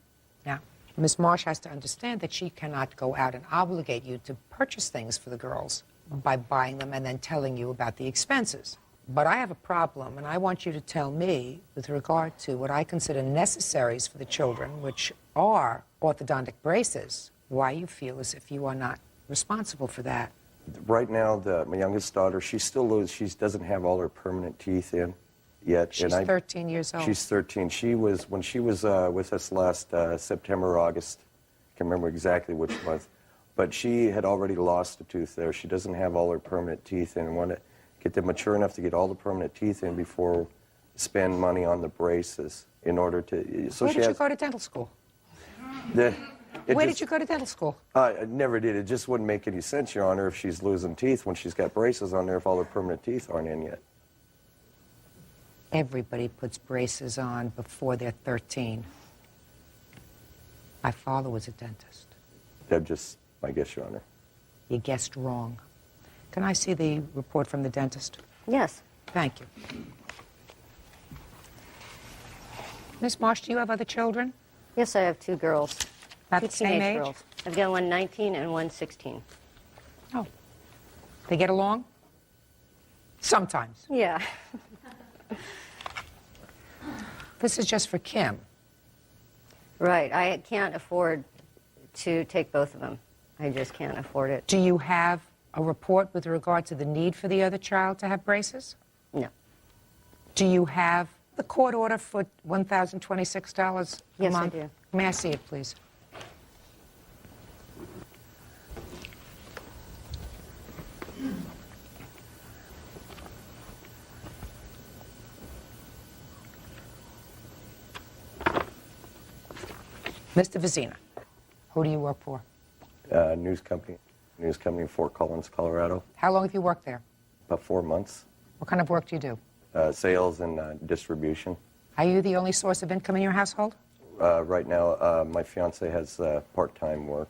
Now, Ms. Marsh has to understand that she cannot go out and obligate you to purchase things for the girls by buying them and then telling you about the expenses. But I have a problem, and I want you to tell me, with regard to what I consider necessaries for the children, which are orthodontic braces, why you feel as if you are not responsible for that. Right now, my youngest daughter, she doesn't have all her permanent teeth in yet. She's 13 years old. She's 13. When she was with us last September, August, I can't remember exactly which month, but she had already lost a tooth there. She doesn't have all her permanent teeth in. Want to get them mature enough to get all the permanent teeth in before spend money on the braces in order to... So Where did you go to dental school? Where did you go to dental school? I never did. It just wouldn't make any sense, Your Honor, if she's losing teeth when she's got braces on there if all her permanent teeth aren't in yet. Everybody puts braces on before they're 13. My father was a dentist. That's just my guess, Your Honor. You guessed wrong. Can I see the report from the dentist? Yes. Thank you. Miss Marsh, do you have other children? Yes, I have 2 girls. About 2 the same teenage age? girls. I've got one 19 and one 16. Oh. They get along? Sometimes. Yeah. This is just for Kim. Right. I can't afford to take both of them. I just can't afford it. Do you have a report with regard to the need for the other child to have braces? No. Do you have the court order for $1,026 a month? Yes, I do. May I see it, please? Mr. Vizina, who do you work for? News company in Fort Collins, Colorado. How long have you worked there? About 4 months. What kind of work do you do? Sales and distribution. Are you the only source of income in your household? Right now, my fiance has part-time work.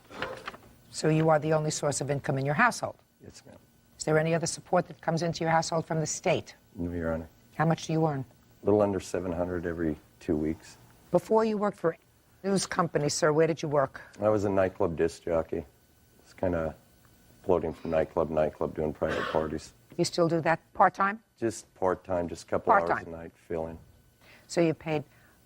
So you are the only source of income in your household? Yes, ma'am. Is there any other support that comes into your household from the state? No, Your Honor. How much do you earn? A little under $700 every 2 weeks. Before you worked for a news company, sir, where did you work? I was a nightclub disc jockey. It's kind of floating from nightclub to nightclub doing private parties. You still do that part-time? Just part-time, just a couple hours Part-time. a night, fill in. So you paid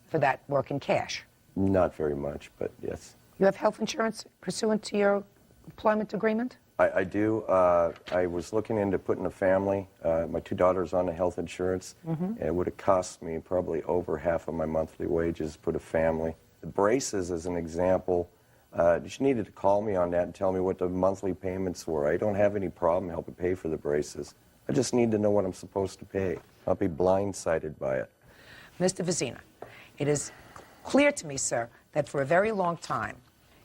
for that work in cash? Not very much, but yes. You have health insurance pursuant to your employment agreement? I do. I was looking into putting a family. My 2 daughters on the health insurance. Mhm. It would have cost me probably over half of my monthly wages to put a family. The braces, as an example, she needed to call me on that and tell me what the monthly payments were. I don't have any problem helping pay for the braces. I just need to know what I'm supposed to pay. I'll be blindsided by it. Mr. Vizina, It is clear to me, sir, that for a very long time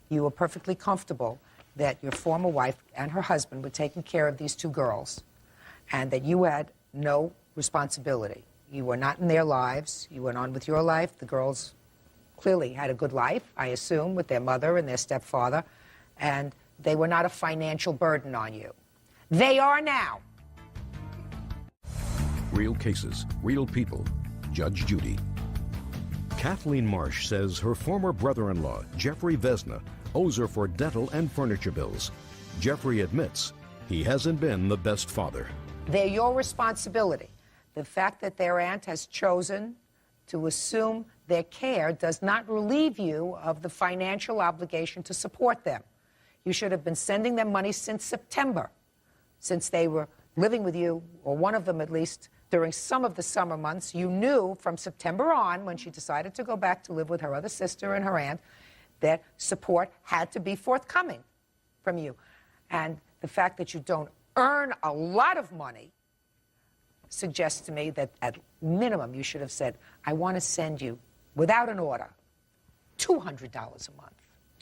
you were perfectly comfortable that your former wife and her husband were taking care of these two girls and that you had no responsibility. You were not in their lives. You went on with your life. The girls clearly had a good life, I assume, with their mother and their stepfather, and they were not a financial burden on you. They are now. Real cases, real people. Judge Judy. Kathleen Marsh says her former brother-in-law, Jeffrey Vesna, owes her for dental and furniture bills. Jeffrey admits he hasn't been the best father. They're your responsibility. The fact that their aunt has chosen to assume their care does not relieve you of the financial obligation to support them. You should have been sending them money since September, since they were living with you, or one of them at least, during some of the summer months. You knew from September on, when she decided to go back to live with her other sister and her aunt, that support had to be forthcoming from you. And the fact that you don't earn a lot of money suggests to me that at minimum you should have said, I want to send you, without an order, $200 a month,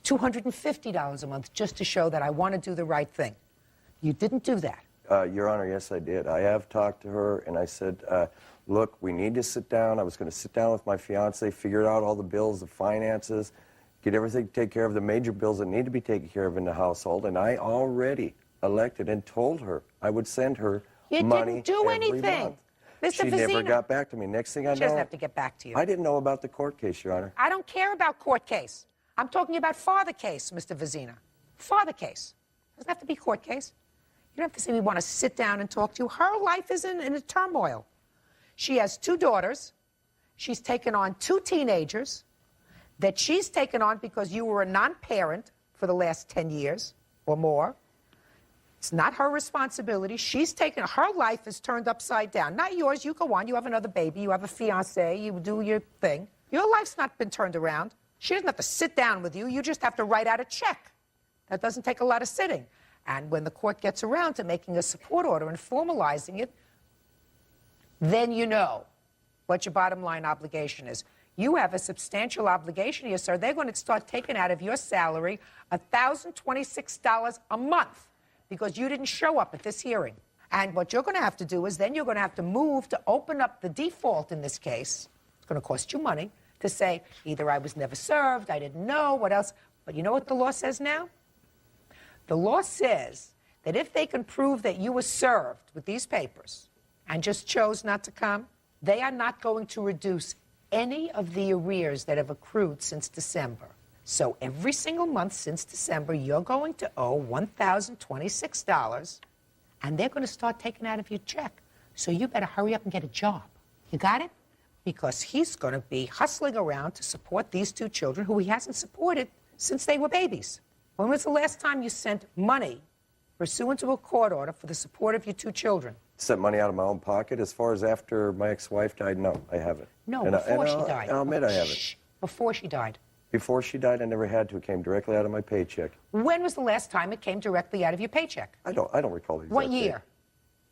$250 a month, just to show that I want to do the right thing. You didn't do that. Your Honor, yes, I did. I have talked to her, and I said, look, we need to sit down. I was going to sit down with my fiance, figure out all the bills, the finances, get everything taken care of, the major bills that need to be taken care of in the household, and I already elected and told her I would send her money didn't do every anything. month. Mr. She Vizina. never got back to me. Next thing I know... She doesn't have to get back to you. I didn't know about the court case, Your Honor. I don't care about court case. I'm talking about father case, Mr. Vizina. Father case. Doesn't have to be court case. You don't have to say we want to sit down and talk to you. Her life is in a turmoil. She has two daughters. She's taken on two teenagers that she's taken on because you were a non-parent for the last 10 years or more. It's not her responsibility. She's taken, her life is turned upside down. Not yours. You go on. You have another baby. You have a fiance. You do your thing. Your life's not been turned around. She doesn't have to sit down with you. You just have to write out a check. That doesn't take a lot of sitting. And when the court gets around to making a support order and formalizing it, then you know what your bottom line obligation is. You have a substantial obligation here, sir. They're going to start taking out of your salary $1,026 a month because you didn't show up at this hearing. And what you're going to have to do is then you're going to have to move to open up the default in this case. It's going to cost you money to say either I was never served, I didn't know, what else. But you know what the law says now? The law says that if they can prove that you were served with these papers and just chose not to come, they are not going to reduce any of the arrears that have accrued since December. So every single month since December, you're going to owe $1,026, and they're going to start taking out of your check. So you better hurry up and get a job. You got it? Because he's going to be hustling around to support these two children who he hasn't supported since they were babies. When was the last time you sent money pursuant to a court order for the support of your two children? Sent money out of my own pocket. As far as after my ex-wife died, no, I haven't. No, before she died. I'll admit I haven't. Before she died. Before she died, I never had to. It came directly out of my paycheck. When was the last time it came directly out of your paycheck? I don't recall the exact What year? date.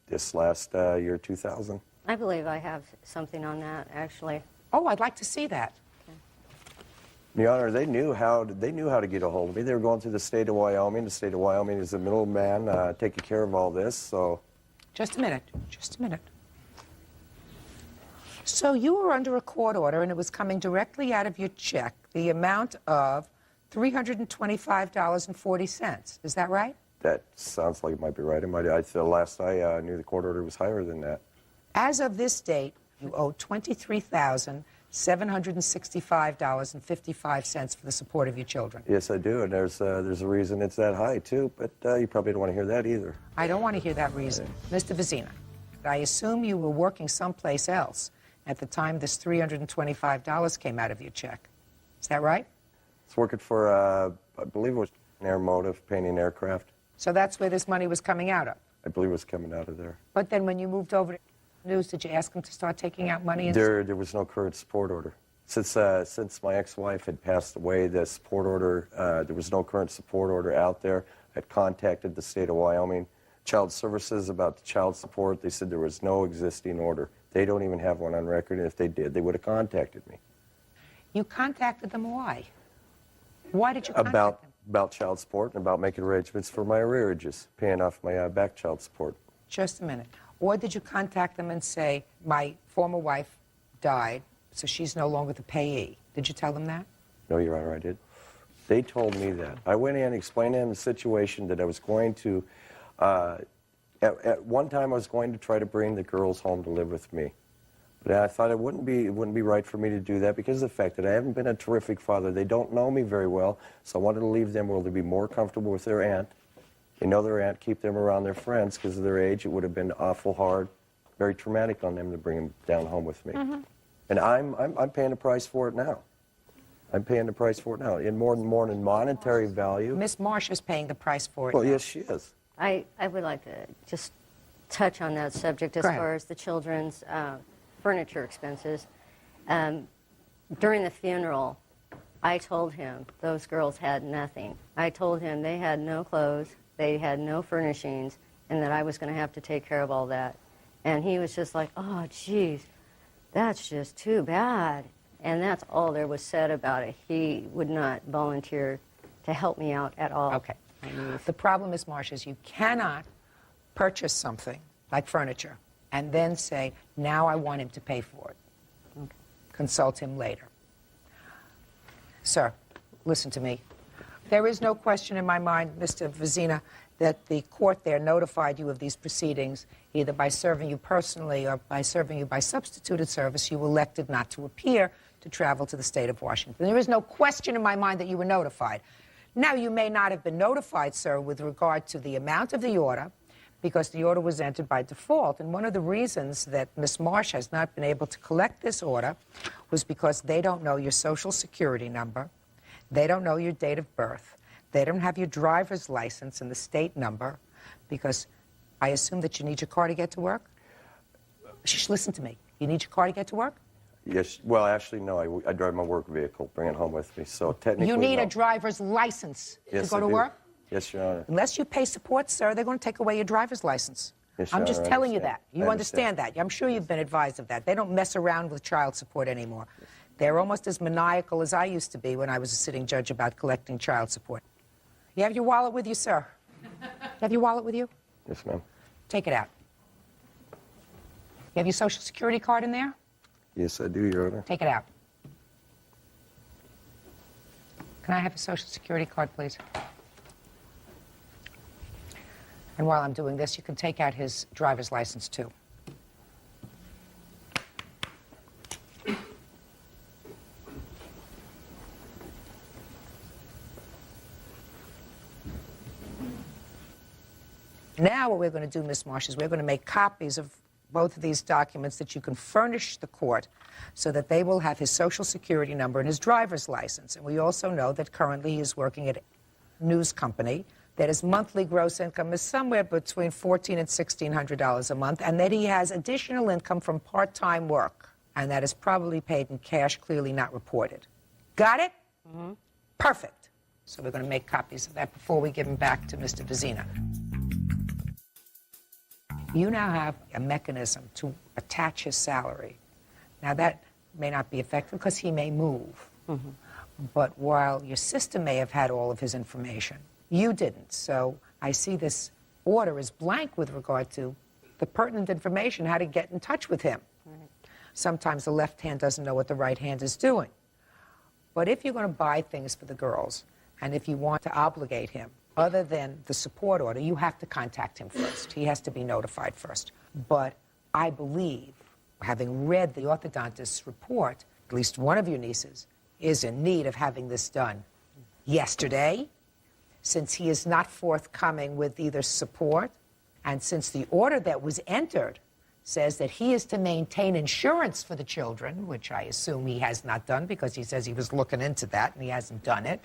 This last year, 2000. I believe I have something on that, actually. Oh, I'd like to see that. Your Honor, they knew how to get a hold of me. They were going through the state of Wyoming. The state of Wyoming is the middleman taking care of all this, so... Just a minute. Just a minute. So you were under a court order, and it was coming directly out of your check, the amount of $325.40. Is that right? That sounds like it might be right. The last I knew, the court order was higher than that. As of this date, you owe $23,765.55 for the support of your children. Yes, I do, and there's a reason it's that high, too, but you probably don't want to hear that either. I don't want to hear that reason. Mr. Vizina, I assume you were working someplace else at the time this $325 came out of your check. Is that right? It's working for, I believe it was Airmotive, painting aircraft. So that's where this money was coming out of? I believe it was coming out of there. But then when you moved over to news, did you ask them to start taking out money? There was no current support order. Since my ex-wife had passed away, the support order, there was no current support order out there. I had contacted the state of Wyoming Child Services about the child support. They said there was no existing order. They don't even have one on record, and if they did, they would have contacted me. You contacted them why? Why did you contact them? About child support and about making arrangements for my arrearages, paying off my back child support. Just a minute. Or did you contact them and say, my former wife died, so she's no longer the payee? Did you tell them that? No, Your Honor, I did. They told me that. I went in and explained to them the situation that I was going to, at one time I was going to try to bring the girls home to live with me. But I thought it wouldn't be right for me to do that because of the fact that I haven't been a terrific father. They don't know me very well, so I wanted to leave them where they'd be more comfortable with their aunt. They know their aunt, keep them around their friends because of their age. It would have been awful hard, very traumatic on them to bring them down home with me. Mm-hmm. And I'm paying the price for it now. I'm paying the price for it now, in more than monetary value. Miss Marsh is paying the price for it. Well, now. yes, she is. I would like to just touch on that subject as far as the children's furniture expenses. During the funeral, I told him those girls had nothing. I told him they had no clothes, they had no furnishings, and that I was going to have to take care of all that. And he was just like, oh, geez, that's just too bad. And that's all there was said about it. He would not volunteer to help me out at all. Okay. The problem is, Marsh, is you cannot purchase something like furniture and then say, now I want him to pay for it. Okay. Consult him later. Sir, listen to me. There is no question in my mind, Mr. Vizina, that the court there notified you of these proceedings, either by serving you personally or by serving you by substituted service. You elected not to appear to travel to the state of Washington. There is no question in my mind that you were notified. Now, you may not have been notified, sir, with regard to the amount of the order, because the order was entered by default. And one of the reasons that Ms. Marsh has not been able to collect this order was because they don't know your Social Security number, they don't know your date of birth, they don't have your driver's license and the state number, because I assume that you need your car to get to work? Shh, listen to me. You need your car to get to work? Yes. Well, actually, no. I drive my work vehicle, bring it home with me. So technically, you need no. a driver's license to go I to do. work? Yes, Your Honor. Unless you pay support, sir, they're going to take away your driver's license. Yes, Your I'm just Honor, I telling you understand. that. You I understand that. I'm sure you've been advised of that. They don't mess around with child support anymore. They're almost as maniacal as I used to be when I was a sitting judge about collecting child support. You have your wallet with you, sir? You have your wallet with you? Yes, ma'am. Take it out. You have your Social Security card in there? Yes, I do, Your Honor. Take it out. Can I have a Social Security card, please? And while I'm doing this, you can take out his driver's license, too. Now what we're going to do, Ms. Marsh, is we're going to make copies of both of these documents that you can furnish the court so that they will have his Social Security number and his driver's license. And we also know that currently he is working at a news company, that his monthly gross income is somewhere between $1,400 and $1,600 a month, and that he has additional income from part-time work, and that is probably paid in cash, clearly not reported. Got it? Mm-hmm. Perfect. So we're going to make copies of that before we give him back to Mr. Vizina. You now have a mechanism to attach his salary. Now, that may not be effective because he may move. Mm-hmm. But while your sister may have had all of his information, you didn't. So I see this order is blank with regard to the pertinent information, how to get in touch with him. Right. Sometimes the left hand doesn't know what the right hand is doing. But if you're going to buy things for the girls, and if you want to obligate him, other than the support order, you have to contact him first. He has to be notified first. But I believe, having read the orthodontist's report, at least one of your nieces is in need of having this done yesterday, since he is not forthcoming with either support, and since the order that was entered says that he is to maintain insurance for the children, which I assume he has not done because he says he was looking into that and he hasn't done it.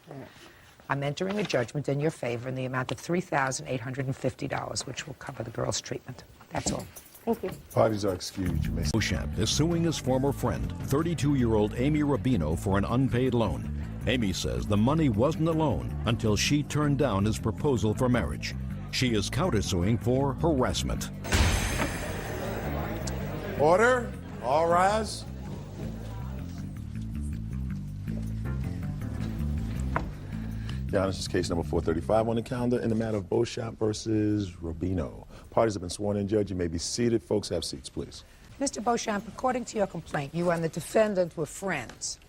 I'm entering a judgment in your favor in the amount of $3,850, which will cover the girl's treatment. That's all. Thank you. Parties are excused. You may... Beauchamp is suing his former friend, 32-year-old Amy Rubino, for an unpaid loan. Amy says the money wasn't a loan until she turned down his proposal for marriage. She is countersuing for harassment. Order. All rise. Your Honor, this is case number 435 on the calendar in the matter of Beauchamp versus Rubino. Parties have been sworn in, Judge. You may be seated. Folks, have seats, please. Mr. Beauchamp, according to your complaint, you and the defendant were friends.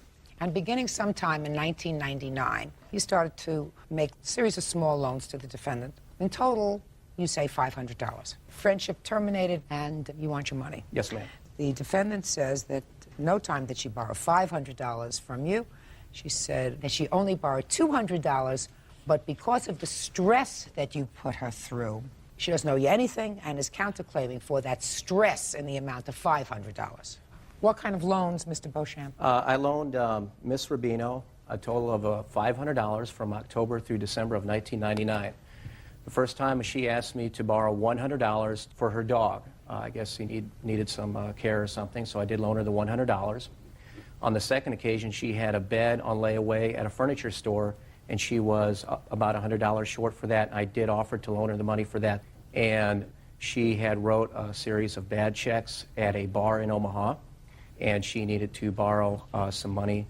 And beginning sometime in 1999, you started to make a series of small loans to the defendant. In total, you say $500. Friendship terminated, and you want your money. Yes, ma'am. The defendant says that no time did she borrow $500 from you. She said that she only borrowed $200, but because of the stress that you put her through, she doesn't owe you anything and is counterclaiming for that stress in the amount of $500. What kind of loans, Mr. Beauchamp? I loaned Miss Rubino a total of $500 from October through December of 1999. The first time she asked me to borrow $100 for her dog. I guess he needed some care or something, so I did loan her the $100. On the second occasion, she had a bed on layaway at a furniture store, and she was about $100 short for that. I did offer to loan her the money for that. And she had wrote a series of bad checks at a bar in Omaha, and she needed to borrow some money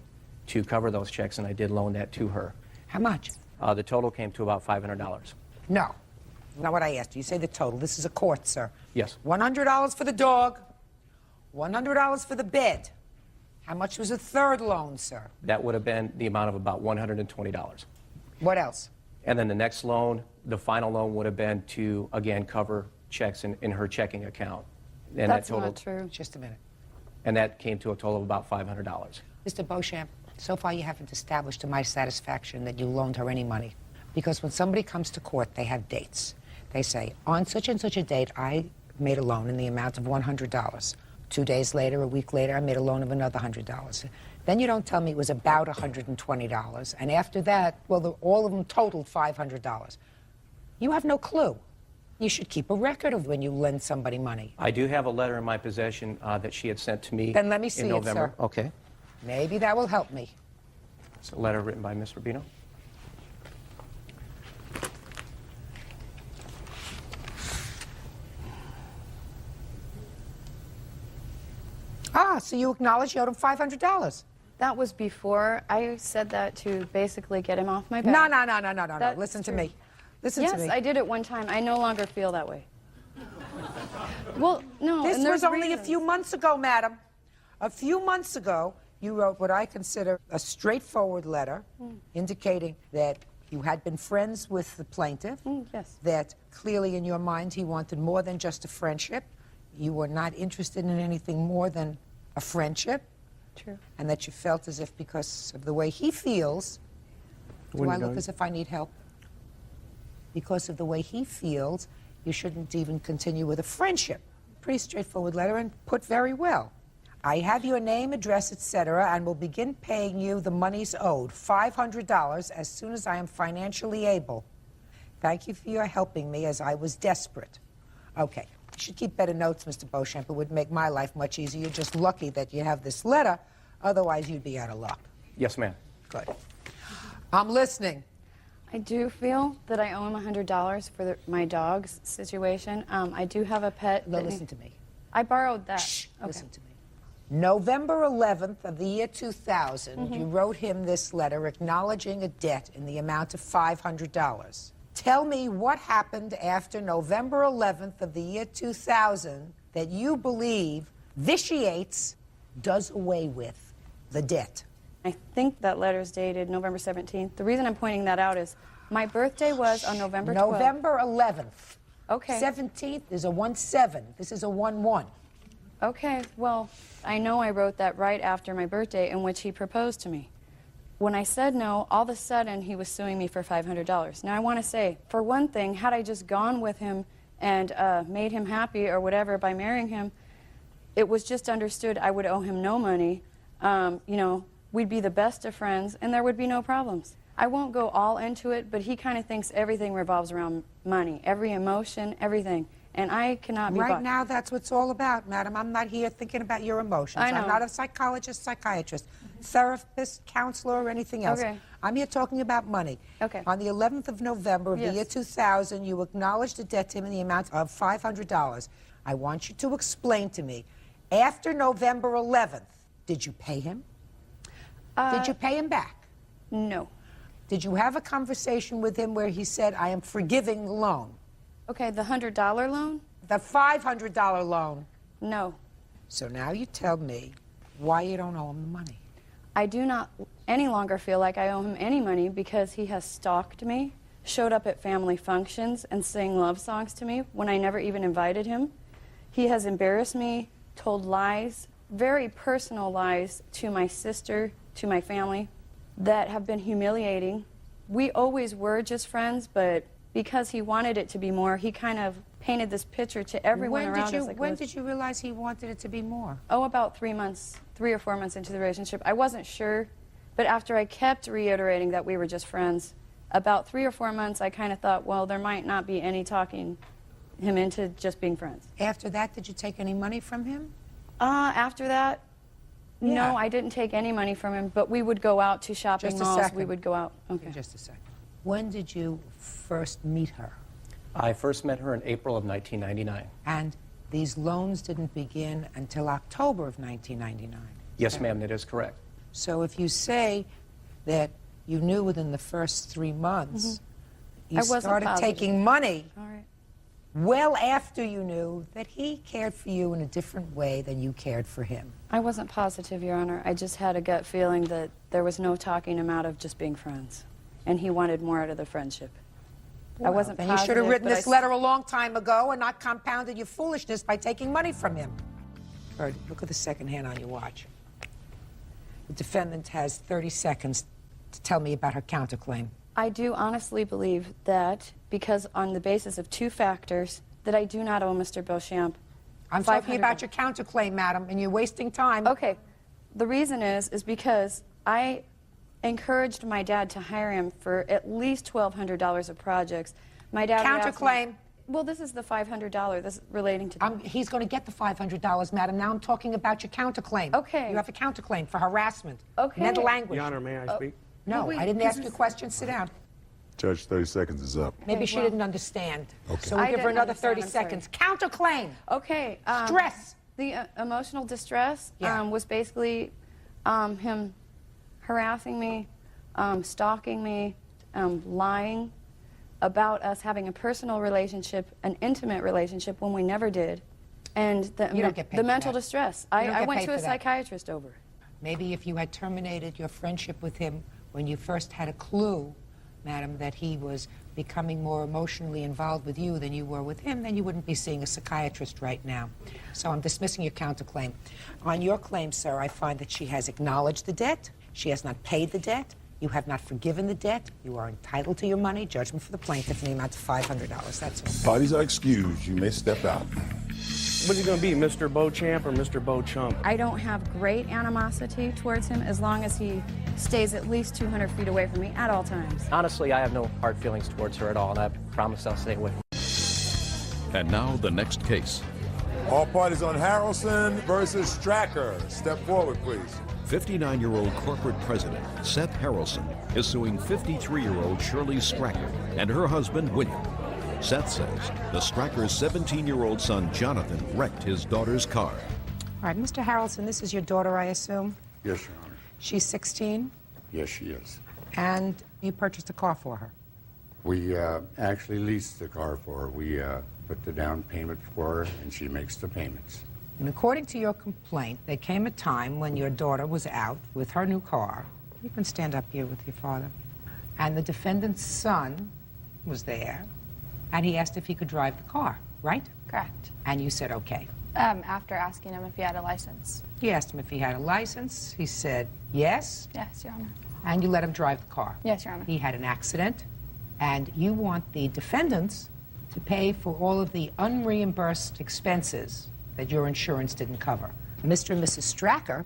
to cover those checks, and I did loan that to her. How much? The total came to about $500. No. Not what I asked you. You say the total. This is a court, sir. Yes. $100 for the dog, $100 for the bed. How much was the third loan, sir? That would have been the amount of about $120. What else? And then the next loan, the final loan would have been to, again, cover checks in her checking account. And That's that total, not true. Just a minute. And that came to a total of about $500. Mr. Beauchamp, so far you haven't established to my satisfaction that you loaned her any money. Because when somebody comes to court, they have dates. They say, on such and such a date, I made a loan in the amount of $100. 2 days later, a week later, I made a loan of another $100. Then you don't tell me it was about $120. And after that, well, all of them totaled $500. You have no clue. You should keep a record of when you lend somebody money. I do have a letter in my possession that she had sent to me Then let me see in it, November. sir. Okay. Maybe that will help me. It's a letter written by Miss Rubino. Ah, so you acknowledge you owed him $500. That was before. I said that to basically get him off my back. No. Listen to me. Listen to me. Yes, I did it one time. I no longer feel that way. Well, no. This and was there's only a reasons. few months ago, madam. A few months ago, you wrote what I consider a straightforward letter indicating that you had been friends with the plaintiff, yes. that clearly in your mind he wanted more than just a friendship. You were not interested in anything more than a friendship. True. And that you felt as if because of the way he feels, do I look as if I need help? Because of the way he feels, you shouldn't even continue with a friendship. Pretty straightforward letter and put very well. I have your name, address, etc., and will begin paying you the monies owed, $500, as soon as I am financially able. Thank you for your helping me as I was desperate. Okay. You should keep better notes, Mr. Beauchamp. It would make my life much easier. You're just lucky that you have this letter. Otherwise, you'd be out of luck. Yes, ma'am. Good. I'm listening. I do feel that I owe him $100 for my dog's situation. I do have a pet. No, listen to me. I borrowed that. Shh, listen to me. November 11th of the year 2000, you wrote him this letter acknowledging a debt in the amount of $500. Tell me what happened after November 11th of the year 2000 that you believe vitiates, does away with the debt. I think that letter is dated November 17th. The reason I'm pointing that out is my birthday was on November 12th. November 11th. Okay. 17th is a 1-7. This is a 1-1. Okay, well, I know I wrote that right after my birthday in which he proposed to me. When I said no, all of a sudden he was suing me for $500. Now I want to say, for one thing, had I just gone with him and made him happy or whatever by marrying him, it was just understood I would owe him no money. You know, we'd be the best of friends and there would be no problems. I won't go all into it, but he kind of thinks everything revolves around money, every emotion, everything. And I cannot be Right bought. now, that's what it's all about, madam. I'm not here thinking about your emotions. I know. I'm not a psychologist, psychiatrist, therapist, counselor, or anything else. Okay. I'm here talking about money. Okay. On the 11th of November of the year 2000, you acknowledged a debt to him in the amount of $500. I want you to explain to me, after November 11th, did you pay him? Did you pay him back? No. Did you have a conversation with him where he said, I am forgiving the loan? Okay, the $100 loan? The $500 loan? No. So now you tell me why you don't owe him the money. I do not any longer feel like I owe him any money because he has stalked me, showed up at family functions, and sang love songs to me when I never even invited him. He has embarrassed me, told lies, very personal lies to my sister, to my family, that have been humiliating. We always were just friends, but because he wanted it to be more, he kind of painted this picture to everyone around us. When did you realize he wanted it to be more? Oh, about 3 or 4 months into the relationship. I wasn't sure, but after I kept reiterating that we were just friends, about 3 or 4 months, I kind of thought, well, there might not be any talking him into just being friends. After that, did you take any money from him? After that, Yeah. no, I didn't take any money from him, but we would go out to shopping Just a malls. second. We would go out. Okay. Just a second. When did you first meet her? I first met her in April of 1999. And these loans didn't begin until October of 1999. Yes, ma'am, that is correct. So if you say that you knew within the first 3 months, you I wasn't started positive. taking money All right. well after you knew that he cared for you in a different way than you cared for him. I wasn't positive, Your Honor. I just had a gut feeling that there was no talking him out of just being friends, and he wanted more out of the friendship. I wasn't Then positive. you should have written but this letter a long time ago and not compounded your foolishness by taking money from him. Bird, look at the second hand on your watch. The defendant has 30 seconds to tell me about her counterclaim. I do honestly believe that because on the basis of 2 factors that I do not owe Mr. Beauchamp. I'm talking about your counterclaim, madam, and you're wasting time. Okay. The reason is because I encouraged my dad to hire him for at least $1,200 of projects. My dad would ask me- Counterclaim. Well, this is the $500. This is relating to. He's going to get the $500, madam. Now I'm talking about your counterclaim. Okay. You have a counterclaim for harassment. Okay. Mental language. Your Honor, may I speak? No, wait, I didn't this ask you is- questions. Sit down. Judge, 30 seconds is up. Maybe she didn't understand. Okay. So we'll I give her didn't another understand, 30 I'm sorry. seconds. Counterclaim. Okay. Stress. The emotional distress was basically him harassing me, stalking me, lying about us having a personal relationship, an intimate relationship when we never did, and You don't get paid the for mental that. distress. You don't I get went paid to a for that. psychiatrist over it. Maybe if you had terminated your friendship with him when you first had a clue, madam, that he was becoming more emotionally involved with you than you were with him, then you wouldn't be seeing a psychiatrist right now. So I'm dismissing your counterclaim. On your claim, sir, I find that she has acknowledged the debt. She has not paid the debt. You have not forgiven the debt. You are entitled to your money. Judgment for the plaintiff in the amount of $500. That's all. Parties are excused. You may step out. What's he going to be, Mr. Beauchamp or Mr. Beauchump? I don't have great animosity towards him as long as he stays at least 200 feet away from me at all times. Honestly, I have no hard feelings towards her at all, and I promise I'll stay away from her. And now the next case. All parties on Harrelson versus Stracker. Step forward, please. 59-year-old corporate president Seth Harrelson is suing 53-year-old Shirley Stracker and her husband William. Seth says the Stracker's 17-year-old son Jonathan wrecked his daughter's car. All right, Mr. Harrelson, this is your daughter, I assume? Yes, Your Honor. She's 16, Yes, she is. and you purchased a car for her. We actually leased the car for her. We put the down payment for her, and she makes the payments. And according to your complaint, there came a time when your daughter was out with her new car. You can stand up here with your father. And the defendant's son was there, and he asked if he could drive the car, right? Correct. And you said okay. After asking him if he had a license. You asked him if he had a license. He said yes. Yes, Your Honor. And you let him drive the car. Yes, Your Honor. He had an accident, and you want the defendants to pay for all of the unreimbursed expenses that your insurance didn't cover. Mr. and Mrs. Stracker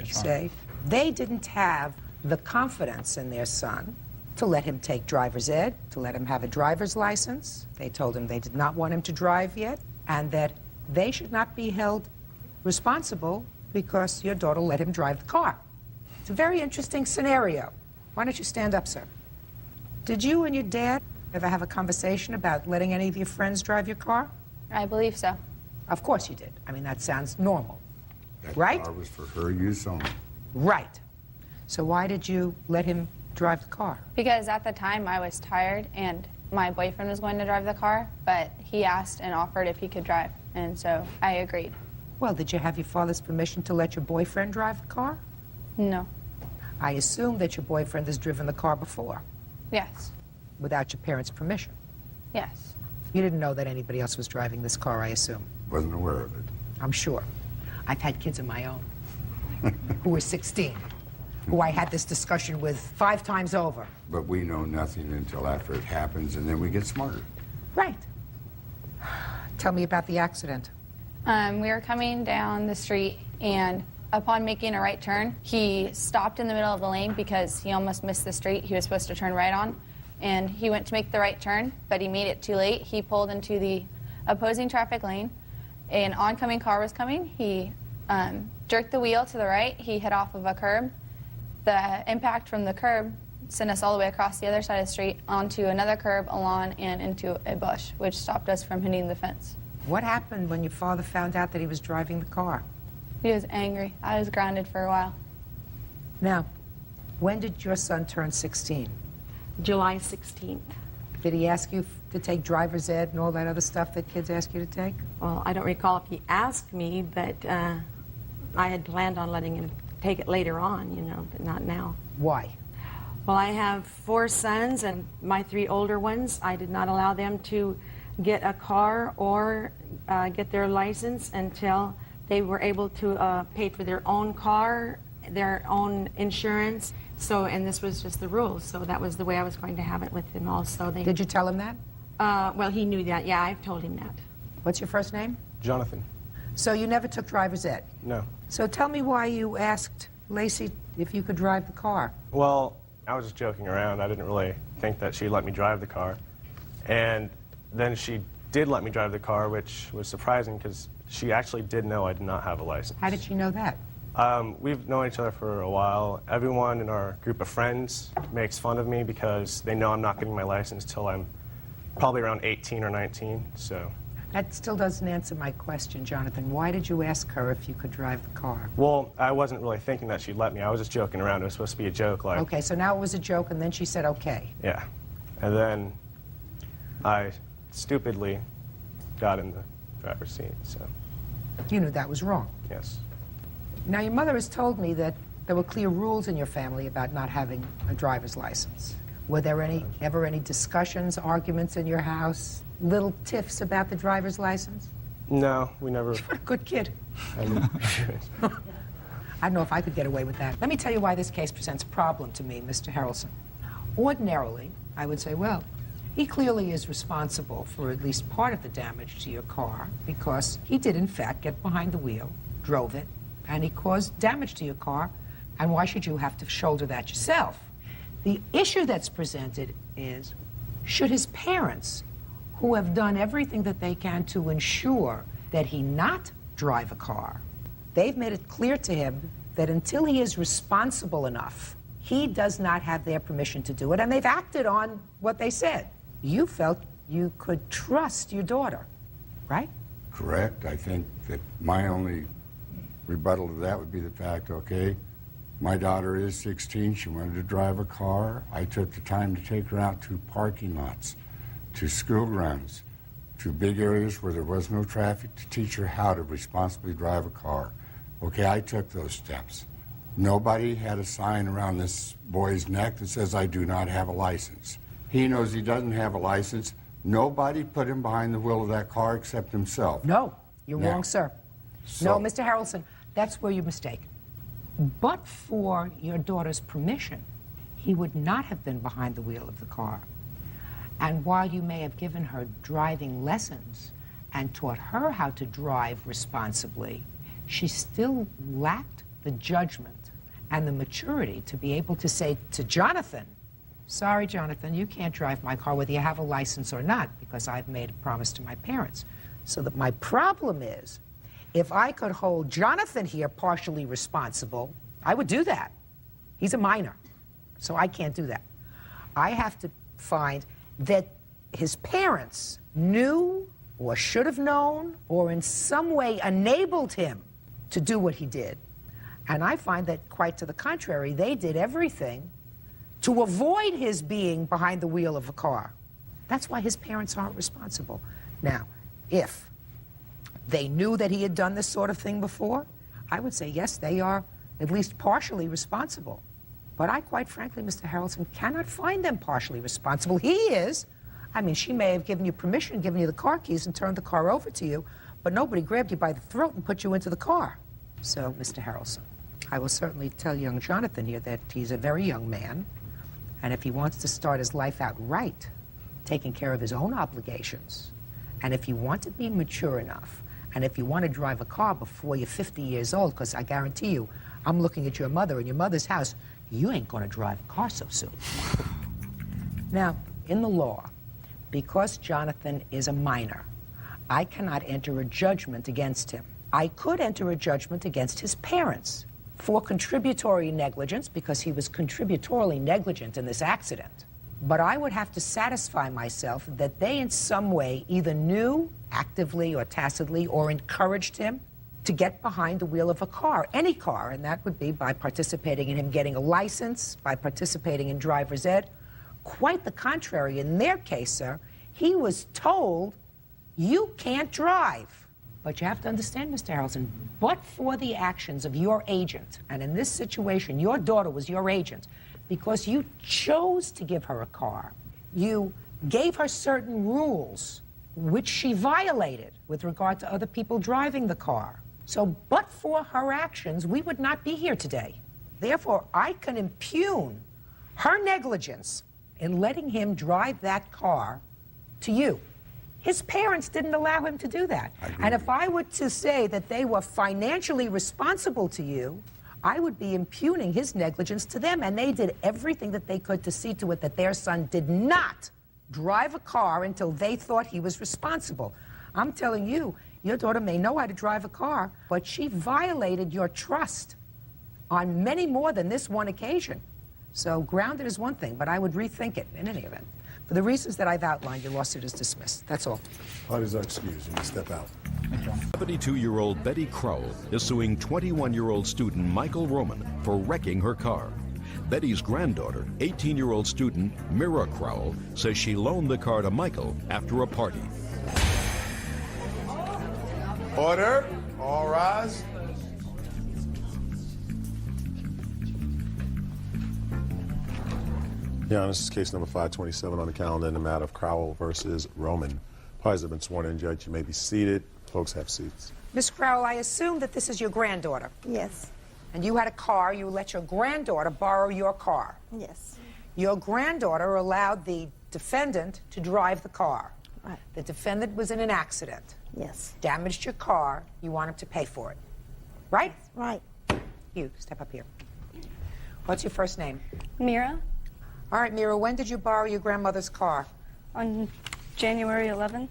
say they didn't have the confidence in their son to let him take driver's ed, to let him have a driver's license. They told him they did not want him to drive yet, and that they should not be held responsible because your daughter let him drive the car. It's a very interesting scenario. Why don't you stand up, sir? Did you and your dad ever have a conversation about letting any of your friends drive your car? I believe so. Of course you did. I mean, that sounds normal. That Right? car was for her use only. Right. So why did you let him drive the car? Because at the time I was tired and my boyfriend was going to drive the car, but he asked and offered if he could drive, and so I agreed. Well, did you have your father's permission to let your boyfriend drive the car? No. I assume that your boyfriend has driven the car before. Yes. Without your parents' permission. Yes. You didn't know that anybody else was driving this car, I assume. Wasn't aware of it. I'm sure. I've had kids of my own who were 16, who I had this discussion with 5 times over. But we know nothing until after it happens, and then we get smarter. Right. Tell me about the accident. We were coming down the street, and upon making a right turn, he stopped in the middle of the lane because he almost missed the street he was supposed to turn right on. And he went to make the right turn, but he made it too late. He pulled into the opposing traffic lane. An oncoming car was coming. He jerked the wheel to the right. He hit off of a curb. The impact from the curb sent us all the way across the other side of the street onto another curb, a lawn, and into a bush, which stopped us from hitting the fence. What happened when your father found out that he was driving the car? He was angry. I was grounded for a while. Now, when did your son turn 16? July 16th. Did he ask you to take driver's ed and all that other stuff that kids ask you to take? Well, I don't recall if he asked me, but I had planned on letting him take it later on, you know, but not now. Why? Well, I have 4 sons, and my 3 older ones, I did not allow them to get a car or get their license until they were able to pay for their own car, their own insurance. So, and this was just the rules, so that was the way I was going to have it with them also. Did you tell him that? Well, he knew that. Yeah, I've told him that. What's your first name? Jonathan. So you never took driver's ed? No. So tell me why you asked Lacey if you could drive the car. Well, I was just joking around. I didn't really think that she'd let me drive the car. And then she did let me drive the car, which was surprising because she actually did know I did not have a license. How did she know that? We've known each other for a while. Everyone in our group of friends makes fun of me because they know I'm not getting my license till I'm probably around 18 or 19, so. That still doesn't answer my question, Jonathan. Why did you ask her if you could drive the car? Well, I wasn't really thinking that she'd let me. I was just joking around. It was supposed to be a joke, like. Okay, so now it was a joke, and then she said okay. Yeah. And then I stupidly got in the driver's seat, so. You knew that was wrong. Yes. Now, your mother has told me that there were clear rules in your family about not having a driver's license. Were there ever any discussions, arguments in your house, little tiffs about the driver's license? No, we never. What a good kid. I don't know if I could get away with that. Let me tell you why this case presents a problem to me, Mr. Harrelson. Ordinarily, I would say, well, he clearly is responsible for at least part of the damage to your car because he did, in fact, get behind the wheel, drove it, and he caused damage to your car, and why should you have to shoulder that yourself? The issue that's presented is, should his parents, who have done everything that they can to ensure that he not drive a car, they've made it clear to him that until he is responsible enough, he does not have their permission to do it, and they've acted on what they said. You felt you could trust your daughter, right? Correct. I think that my only rebuttal to that would be the fact, okay, my daughter is 16, she wanted to drive a car. I took the time to take her out to parking lots, to school grounds, to big areas where there was no traffic to teach her how to responsibly drive a car. Okay, I took those steps. Nobody had a sign around this boy's neck that says, I do not have a license. He knows he doesn't have a license. Nobody put him behind the wheel of that car except himself. No, you're Now, wrong, sir. so- No, Mr. Harrelson, that's where you're mistaken. But for your daughter's permission, he would not have been behind the wheel of the car. And while you may have given her driving lessons and taught her how to drive responsibly, she still lacked the judgment and the maturity to be able to say to Jonathan, sorry, Jonathan, you can't drive my car whether you have a license or not because I've made a promise to my parents. So that my problem is, if I could hold Jonathan here partially responsible, I would do that. He's a minor, so I can't do that. I have to find that his parents knew or should have known or in some way enabled him to do what he did. And I find that quite to the contrary, they did everything to avoid his being behind the wheel of a car. That's why his parents aren't responsible. Now, if they knew that he had done this sort of thing before, I would say, yes, they are at least partially responsible. But I, quite frankly, Mr. Harrelson, cannot find them partially responsible. He is. I mean, she may have given you permission, given you the car keys, and turned the car over to you, but nobody grabbed you by the throat and put you into the car. So, Mr. Harrelson, I will certainly tell young Jonathan here that he's a very young man, and if he wants to start his life out right, taking care of his own obligations, and if you want to be mature enough, and if you want to drive a car before you're 50 years old, because I guarantee you, I'm looking at your mother in your mother's house, you ain't going to drive a car so soon. Now, in the law, because Jonathan is a minor, I cannot enter a judgment against him. I could enter a judgment against his parents for contributory negligence, because he was contributorily negligent in this accident. But I would have to satisfy myself that they in some way either knew, actively or tacitly, or encouraged him to get behind the wheel of a car, any car, and that would be by participating in him getting a license, by participating in driver's ed. Quite the contrary. In their case, sir, he was told, you can't drive. But you have to understand, Mr. Harrelson, but for the actions of your agent, and in this situation, your daughter was your agent, because you chose to give her a car. You gave her certain rules, which she violated with regard to other people driving the car. So, but for her actions, we would not be here today. Therefore, I can impugn her negligence in letting him drive that car to you. His parents didn't allow him to do that. And if I were to say that they were financially responsible to you, I would be impugning his negligence to them. And they did everything that they could to see to it that their son did not drive a car until they thought he was responsible. I'm telling you, your daughter may know how to drive a car, but she violated your trust on many more than this one occasion. So grounded is one thing, but I would rethink it in any event. For the reasons that I've outlined, your lawsuit is dismissed. That's all. Parties are excused. You may step out. 72-year-old Betty Crowell is suing 21-year-old student Michael Roman for wrecking her car. Betty's granddaughter, 18-year-old student Mira Crowell, says she loaned the car to Michael after a party. Order. All rise. Your Honor, this is case number 527 on the calendar in the matter of Crowell versus Roman. Parties have been sworn in, Judge. You may be seated. Folks, have seats. Miss Crowell, I assume that this is your granddaughter. Yes. And you had a car. You let your granddaughter borrow your car. Yes. Your granddaughter allowed the defendant to drive the car. Right. The defendant was in an accident. Yes. Damaged your car. You want him to pay for it. Right? Right. You, step up here. What's your first name? Mira, All right, Mira, when did you borrow your grandmother's car? on January 11th,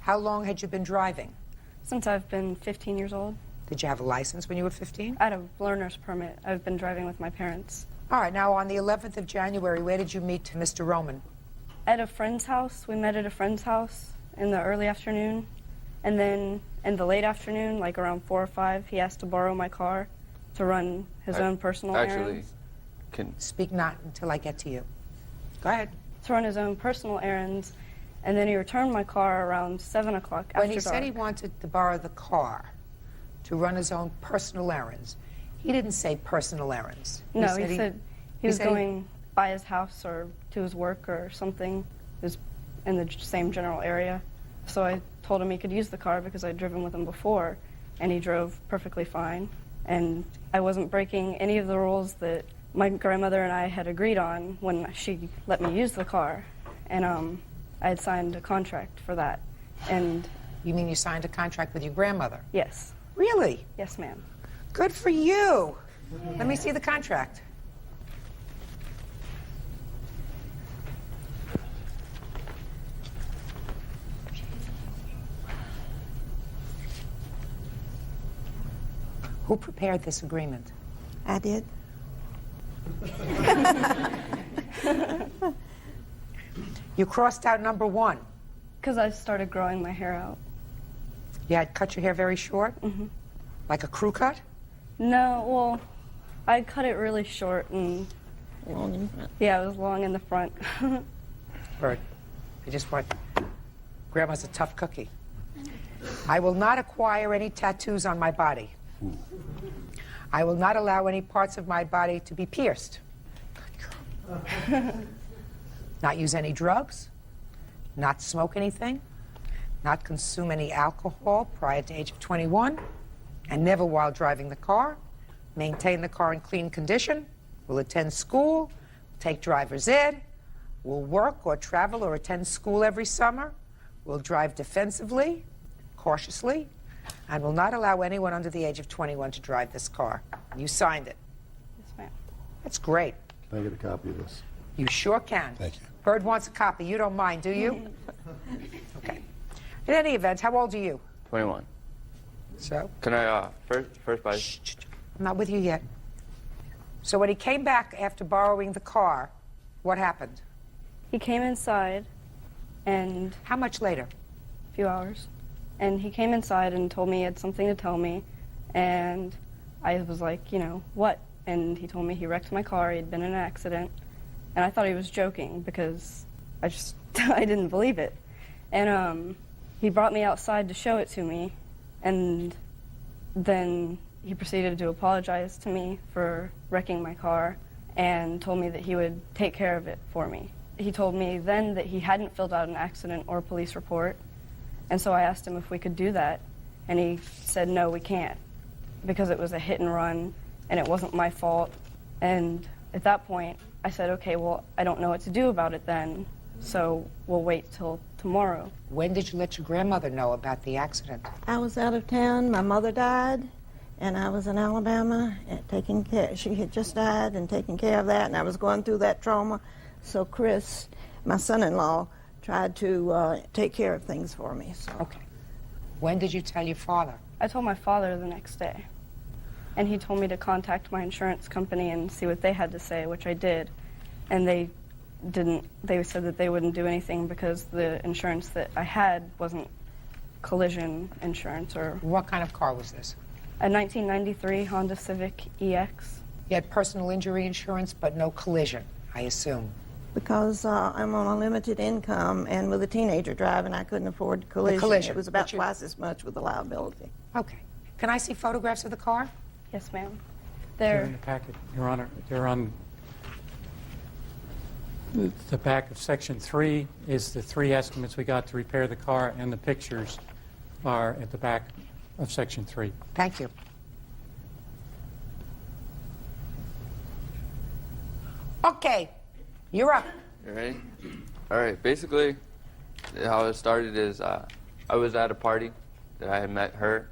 How long had you been driving? since I've been 15 years old. Did you have a license when you were 15? I had a learner's permit. I've been driving with my parents. All right, now on the 11th of January, where did you meet Mr. Roman? At a friend's house. We met at a friend's house in the early afternoon. And then in the late afternoon, like around 4 or 5, he asked to borrow my car to run his own personal errands. Speak not until I get to you. Go ahead. To run his own personal errands. And then he returned my car around 7 o'clock after When he dark. said he wanted to borrow the car to run his own personal errands, he didn't say personal errands. No, he said he was said going by his house or to his work or something. It was in the same general area. So I told him he could use the car because I'd driven with him before, and he drove perfectly fine. And I wasn't breaking any of the rules that my grandmother and I had agreed on when she let me use the car. And I had signed a contract for that. And you mean you signed a contract with your grandmother? Yes. Really? Yes, ma'am. Good for you. Let me see the contract. Who prepared this agreement? I did. You crossed out number 1. Because I started growing my hair out. You had cut your hair very short? Mm-hmm. Like a crew cut? No, well, I cut it really short, and long in front. Yeah, it was long in the front. Bird, I just want... Grandma's a tough cookie. I will not acquire any tattoos on my body. I will not allow any parts of my body to be pierced. Not use any drugs. Not smoke anything. Not consume any alcohol prior to age of 21. And never while driving the car. Maintain the car in clean condition. Will attend school. Take driver's ed. Will work or travel or attend school every summer. Will drive defensively, cautiously, and will not allow anyone under the age of 21 to drive this car. You signed it. Yes, ma'am. That's great. Can I get a copy of this? You sure can. Thank you. Bird wants a copy. You don't mind, do you? Okay. In any event, how old are you? 21. So? Can I, first bite? I'm not with you yet. So when he came back after borrowing the car, what happened? He came inside, and... How much later? A few hours. And he came inside and told me he had something to tell me, and I was like, you know, what? And he told me he wrecked my car, he had been in an accident, and I thought he was joking because I didn't believe it. And he brought me outside to show it to me, and then he proceeded to apologize to me for wrecking my car and told me that he would take care of it for me. He told me then that he hadn't filled out an accident or police report, and so I asked him if we could do that, and he said, no, we can't, because it was a hit and run, and it wasn't my fault. And at that point, I said, okay, well, I don't know what to do about it then, so we'll wait till tomorrow. When did you let your grandmother know about the accident? I was out of town. My mother died, and I was in Alabama taking care. She had just died and taking care of that, and I was going through that trauma. So Chris, my son-in-law, tried to take care of things for me. So. Okay. When did you tell your father? I told my father the next day, and he told me to contact my insurance company and see what they had to say, which I did, and they said that they wouldn't do anything because the insurance that I had wasn't collision insurance. Or what kind of car was this? A 1993 Honda Civic EX. You had personal injury insurance, but no collision, I assume. Because I'm on a limited income, and with a teenager driving, I couldn't afford collision. It was about twice as much with the liability. Okay. Can I see photographs of the car? Yes, ma'am. They're in the packet, Your Honor. They're on the back of Section 3 is the 3 estimates we got to repair the car, and the pictures are at the back of Section 3. Thank you. Okay. You're up. You ready? All right. Basically, how it started is I was at a party that I had met her.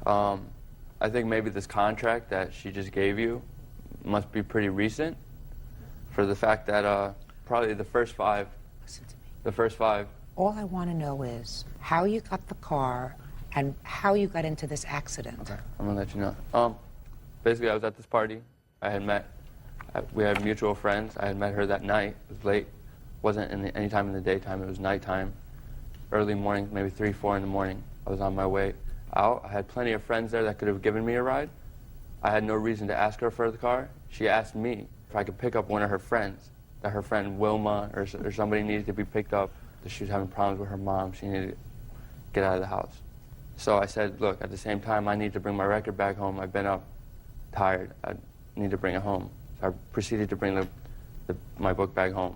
I think maybe this contract that she just gave you must be pretty recent for the fact that probably the first five. Listen to me. The first 5. All I want to know is how you got the car and how you got into this accident. Okay. I'm going to let you know. Basically, I was at this party. We had mutual friends. I had met her that night. It was late. Wasn't any time in the daytime. It was nighttime. Early morning, maybe 3, 4 in the morning. I was on my way out. I had plenty of friends there that could have given me a ride. I had no reason to ask her for the car. She asked me if I could pick up one of her friends, that her friend Wilma or somebody needed to be picked up, that she was having problems with her mom. She needed to get out of the house. So I said, look, at the same time, I need to bring my record back home. I've been up tired. I need to bring it home. I proceeded to bring my book bag home.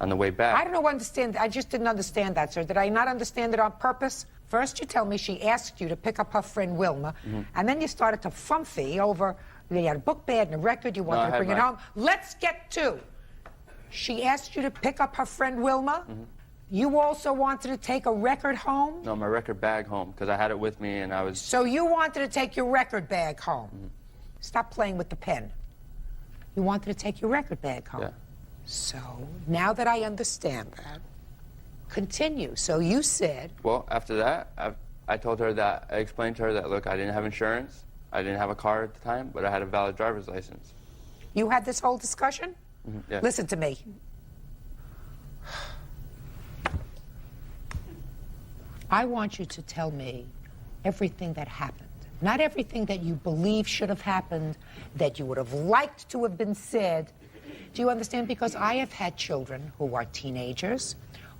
On the way back... I don't understand. I just didn't understand that, sir. Did I not understand it on purpose? First, you tell me she asked you to pick up her friend Wilma, and then you started to frumpy over, you had a book bag and a record, you wanted to bring it home. Let's get to, she asked you to pick up her friend Wilma? You also wanted to take a record home? No, my record bag home, because I had it with me and I was... So you wanted to take your record bag home? Stop playing with the pen. You wanted to take your record bag home? Yeah. So, now that I understand that, continue. So you said... Well, after that, I told her that, I explained to her that, look, I didn't have insurance, I didn't have a car at the time, but I had a valid driver's license. You had this whole discussion? Yeah. Listen to me. I want you to tell me everything that happened. Not everything that you believe should have happened, that you would have liked to have been said. Do you understand? Because I have had children who are teenagers,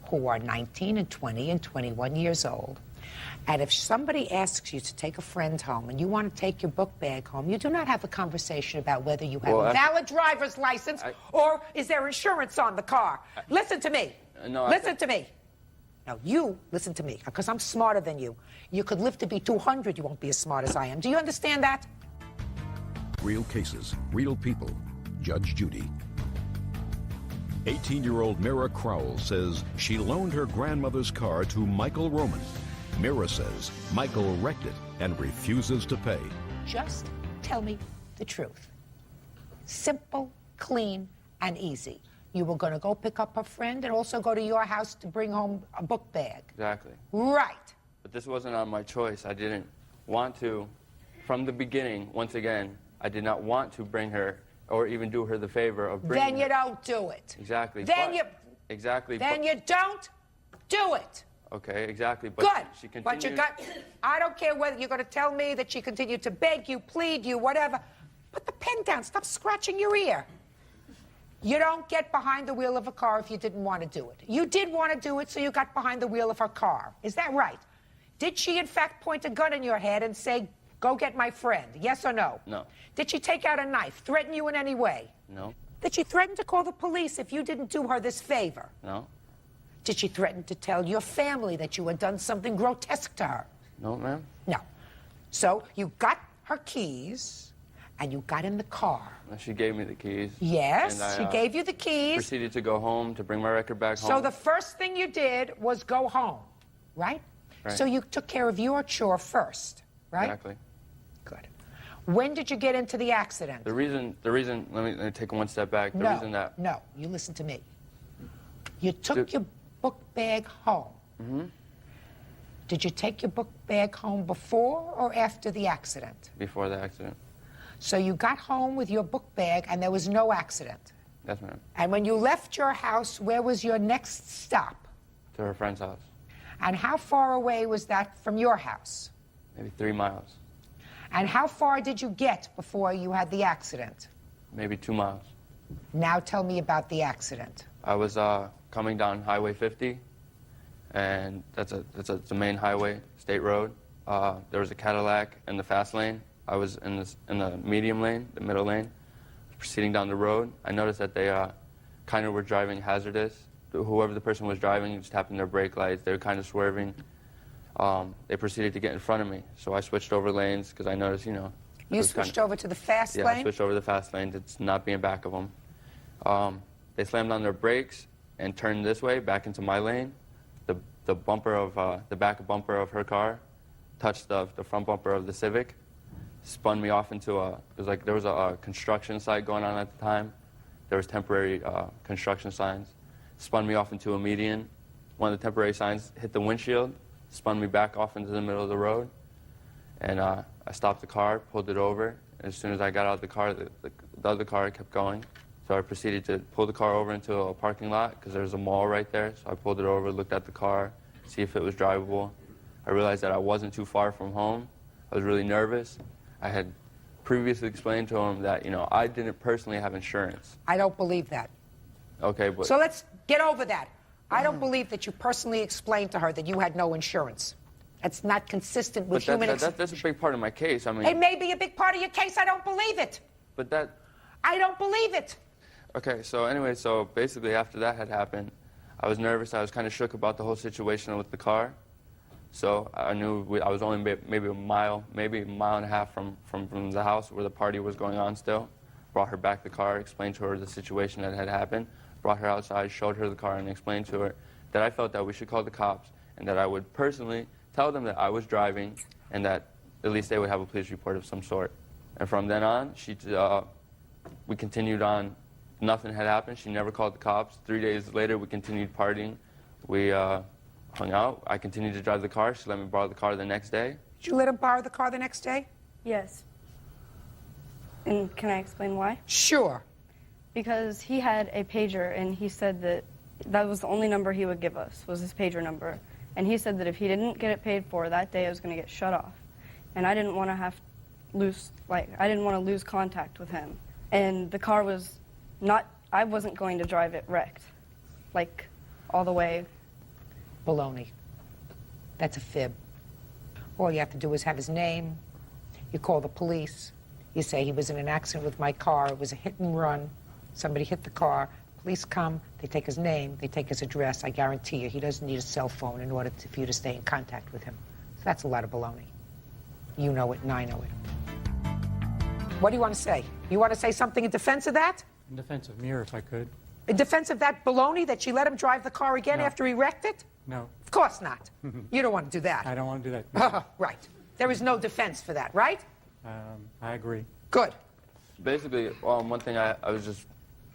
who are 19 and 20 and 21 years old. And if somebody asks you to take a friend home and you want to take your book bag home, you do not have a conversation about whether you have a valid driver's license or is there insurance on the car. Listen to me. Listen to me. Now, you listen to me, because I'm smarter than you. You could live to be 200, you won't be as smart as I am. Do you understand that? Real cases, real people. Judge Judy. 18-year-old Mira Crowell says she loaned her grandmother's car to Michael Roman. Mira says Michael wrecked it and refuses to pay. Just tell me the truth. Simple, clean, and easy. You were going to go pick up a friend and also go to your house to bring home a book bag. Exactly. Right. But this wasn't on my choice. I didn't want to. From the beginning, once again, I did not want to bring her or even do her the favor of bringing Then you don't do it. Exactly. Then you... Exactly. Then you don't do it. Okay, exactly. But Good. She continued. But you got... I don't care whether you're going to tell me that she continued to beg you, plead you, whatever. Put the pen down. Stop scratching your ear. You don't get behind the wheel of a car if you didn't want to do it. You did want to do it, so you got behind the wheel of her car. Is that right? Did she, in fact, point a gun in your head and say, go get my friend? Yes or no? No. Did she take out a knife, threaten you in any way? No. Did she threaten to call the police if you didn't do her this favor? No. Did she threaten to tell your family that you had done something grotesque to her? No, ma'am. No. So you got her keys, and you got in the car. She gave me the keys. Yes, and she gave you the keys. Proceeded to go home to bring my record back home. So the first thing you did was go home, right? Right. So you took care of your chore first, right? Exactly. Good. When did you get into the accident? The reason, let me take one step back. The reason that... No, you listen to me. You took your book bag home. Mm-hmm. Did you take your book bag home before or after the accident? Before the accident. So you got home with your book bag and there was no accident. Yes, ma'am. And when you left your house, where was your next stop? To her friend's house. And how far away was that from your house? Maybe 3 miles. And how far did you get before you had the accident? Maybe 2 miles. Now tell me about the accident. I was coming down Highway 50, and that's a main highway, state road. There was a Cadillac in the fast lane. I was in the medium lane, the middle lane, proceeding down the road. I noticed that they kind of were driving hazardous. Whoever the person was driving just tapping their brake lights. They were kind of swerving. They proceeded to get in front of me, so I switched over lanes because I noticed, you know. You switched over to the fast lane? Yeah, I switched over to the fast lane to not be in back of them. They slammed on their brakes and turned this way, back into my lane. The bumper of the back bumper of her car touched the front bumper of the Civic. Spun me off into there was a construction site going on at the time. There was temporary construction signs. Spun me off into a median. One of the temporary signs hit the windshield, spun me back off into the middle of the road. And I stopped the car, pulled it over. And as soon as I got out of the car, the other car kept going. So I proceeded to pull the car over into a parking lot because there was a mall right there. So I pulled it over, looked at the car, see if it was drivable. I realized that I wasn't too far from home. I was really nervous. I had previously explained to him that, you know, I didn't personally have insurance. I don't believe that. Okay, but... So let's get over that. I don't believe that you personally explained to her that you had no insurance. That's not consistent with human... That's a big part of my case. I mean... It may be a big part of your case. I don't believe it. But that... I don't believe it. Okay, so anyway, so basically after that had happened, I was nervous. I was kind of shook about the whole situation with the car. So I knew I was only maybe a mile and a half from the house where the party was going on still. Brought her back the car, explained to her the situation that had happened, brought her outside, showed her the car, and explained to her that I felt that we should call the cops and that I would personally tell them that I was driving and that at least they would have a police report of some sort. And from then on, we continued on. Nothing had happened. She never called the cops. 3 days later, we continued partying. We hung out. I continued to drive the car. She let me borrow the car the next day. Did you let him borrow the car the next day? Yes. And can I explain why? Sure. Because he had a pager, and he said that that was the only number he would give us, was his pager number. And he said that if he didn't get it paid for, that day it was going to get shut off. And I didn't want to lose contact with him. And the car was not I wasn't going to drive it wrecked, like all the way. Baloney. That's a fib. All you have to do is have his name. You call the police. You say he was in an accident with my car. It was a hit and run. Somebody hit the car. Police come. They take his name. They take his address. I guarantee you, he doesn't need a cell phone in order for you to stay in contact with him. So that's a lot of baloney. You know it, and I know it. What do you want to say? You want to say something in defense of that? In defense of Muir, if I could. In defense of that baloney that she let him drive the car again after he wrecked it? No. Of course not. You don't want to do that. I don't want to do that. Right. There is no defense for that, right? I agree. Good. Basically, one thing I was just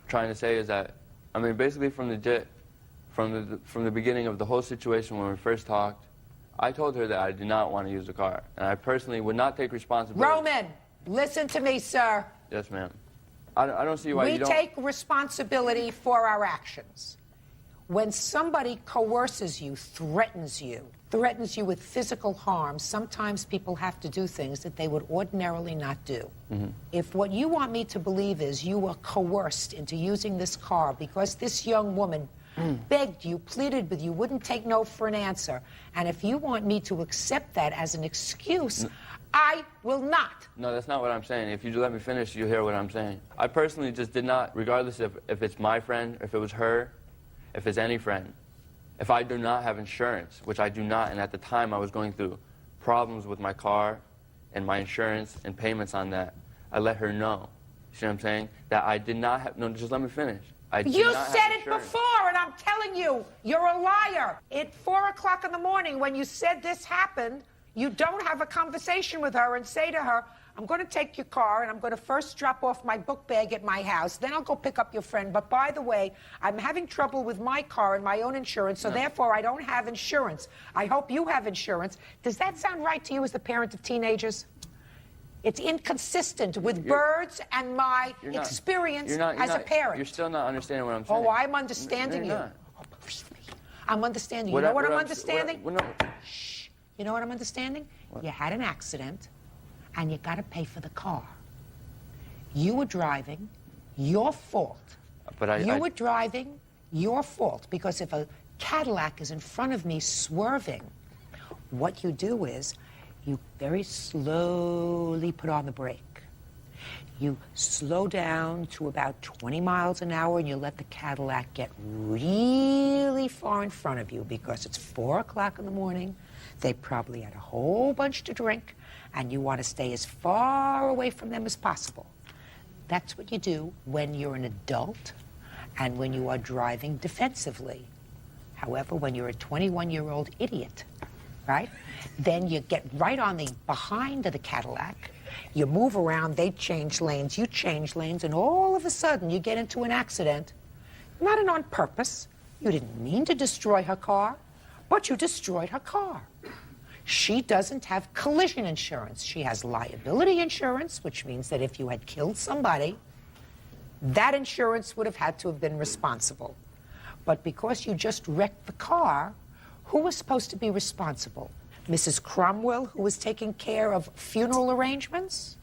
trying to say is that, I mean, basically from the beginning of the whole situation when we first talked, I told her that I did not want to use the car, and I personally would not take responsibility. Roman, listen to me, sir. Yes, ma'am. I don't see why you don't. We take responsibility for our actions. When somebody coerces you, threatens you with physical harm, sometimes people have to do things that they would ordinarily not do. Mm-hmm. If what you want me to believe is you were coerced into using this car because this young woman begged you, pleaded with you, wouldn't take no for an answer, and if you want me to accept that as an excuse, I will not. No, that's not what I'm saying. If you let me finish, you'll hear what I'm saying. I personally just did not, regardless if it's my friend, if it was her, if it's any friend, if I do not have insurance, which I do not, and at the time I was going through problems with my car and my insurance and payments on that, I let her know. You see what I'm saying? That I did not have, no, just let me finish. You said it before, and I'm telling you, you're a liar. At 4 o'clock in the morning, when you said this happened, you don't have a conversation with her and say to her, I'm going to take your car, and I'm going to first drop off my book bag at my house. Then I'll go pick up your friend. But by the way, I'm having trouble with my car and my own insurance, so therefore I don't have insurance. I hope you have insurance. Does that sound right to you as the parent of teenagers? It's inconsistent with Bird's and my experience as a parent. You're still not understanding what I'm saying. Oh, I'm understanding you. Oh, believe me. I'm understanding. You know what I'm understanding? Shh. You know what I'm understanding? You had an accident, and you got to pay for the car. You were driving, your fault. You were driving, your fault. Because if a Cadillac is in front of me swerving, what you do is you very slowly put on the brake. You slow down to about 20 miles an hour, and you let the Cadillac get really far in front of you because it's 4 o'clock in the morning. They probably had a whole bunch to drink, and you want to stay as far away from them as possible. That's what you do when you're an adult and when you are driving defensively. However, when you're a 21-year-old idiot, right, then you get right on the behind of the Cadillac, you move around, they change lanes, you change lanes, and all of a sudden you get into an accident. Not an on purpose. You didn't mean to destroy her car, but you destroyed her car. She doesn't have collision insurance. She has liability insurance, which means that if you had killed somebody, that insurance would have had to have been responsible. But because you just wrecked the car, who was supposed to be responsible? Mrs. Cromwell, who was taking care of funeral arrangements?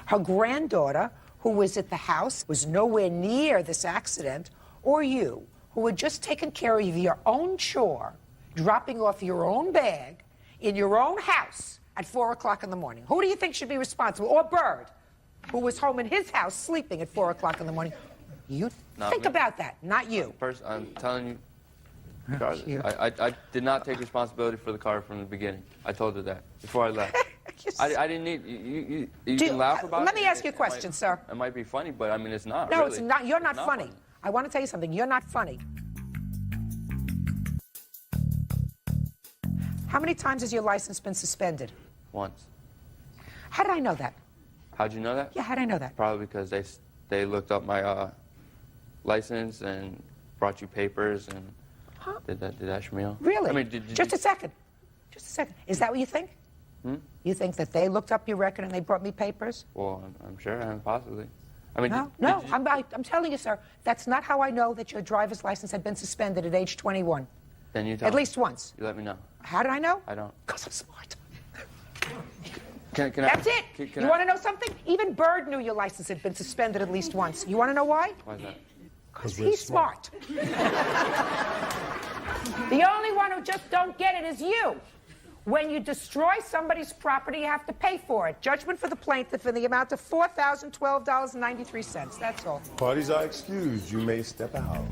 Her granddaughter, who was at the house, was nowhere near this accident? Or you, who had just taken care of your own chore, dropping off your own bag in your own house at 4 o'clock in the morning? Who do you think should be responsible? Or Bird, who was home in his house sleeping at 4 o'clock in the morning? You think about that, not you. First, I'm telling you, I did not take responsibility for the car from the beginning. I told her that before I left. I didn't need, you can laugh about it. Let me ask you a question, sir. It might be funny, but I mean, it's not. No, really. it's not. You're not funny. I want to tell you something. You're not funny. How many times has your license been suspended? Once. How did I know that? How'd you know that? Yeah, how did I know that? Probably because they looked up my license and brought you papers and did that, Shamil? Really? I mean, did Just you... a second. Just a second. Is that what you think? You think that they looked up your record and they brought me papers? Well, I'm sure, possibly. I mean, no, I'm telling you, sir, that's not how I know that your driver's license had been suspended at age 21. Then you tell At me. least once. You let me know. How did I know? I don't. Because I'm smart. That's it. You want to know something? Even Bird knew your license had been suspended at least once. You want to know why? Why is that? 'Cause He's smart. The only one who just don't get it is you. When you destroy somebody's property, you have to pay for it. Judgment for the plaintiff in the amount of $4,012.93. That's all. Parties are excused. You may step out.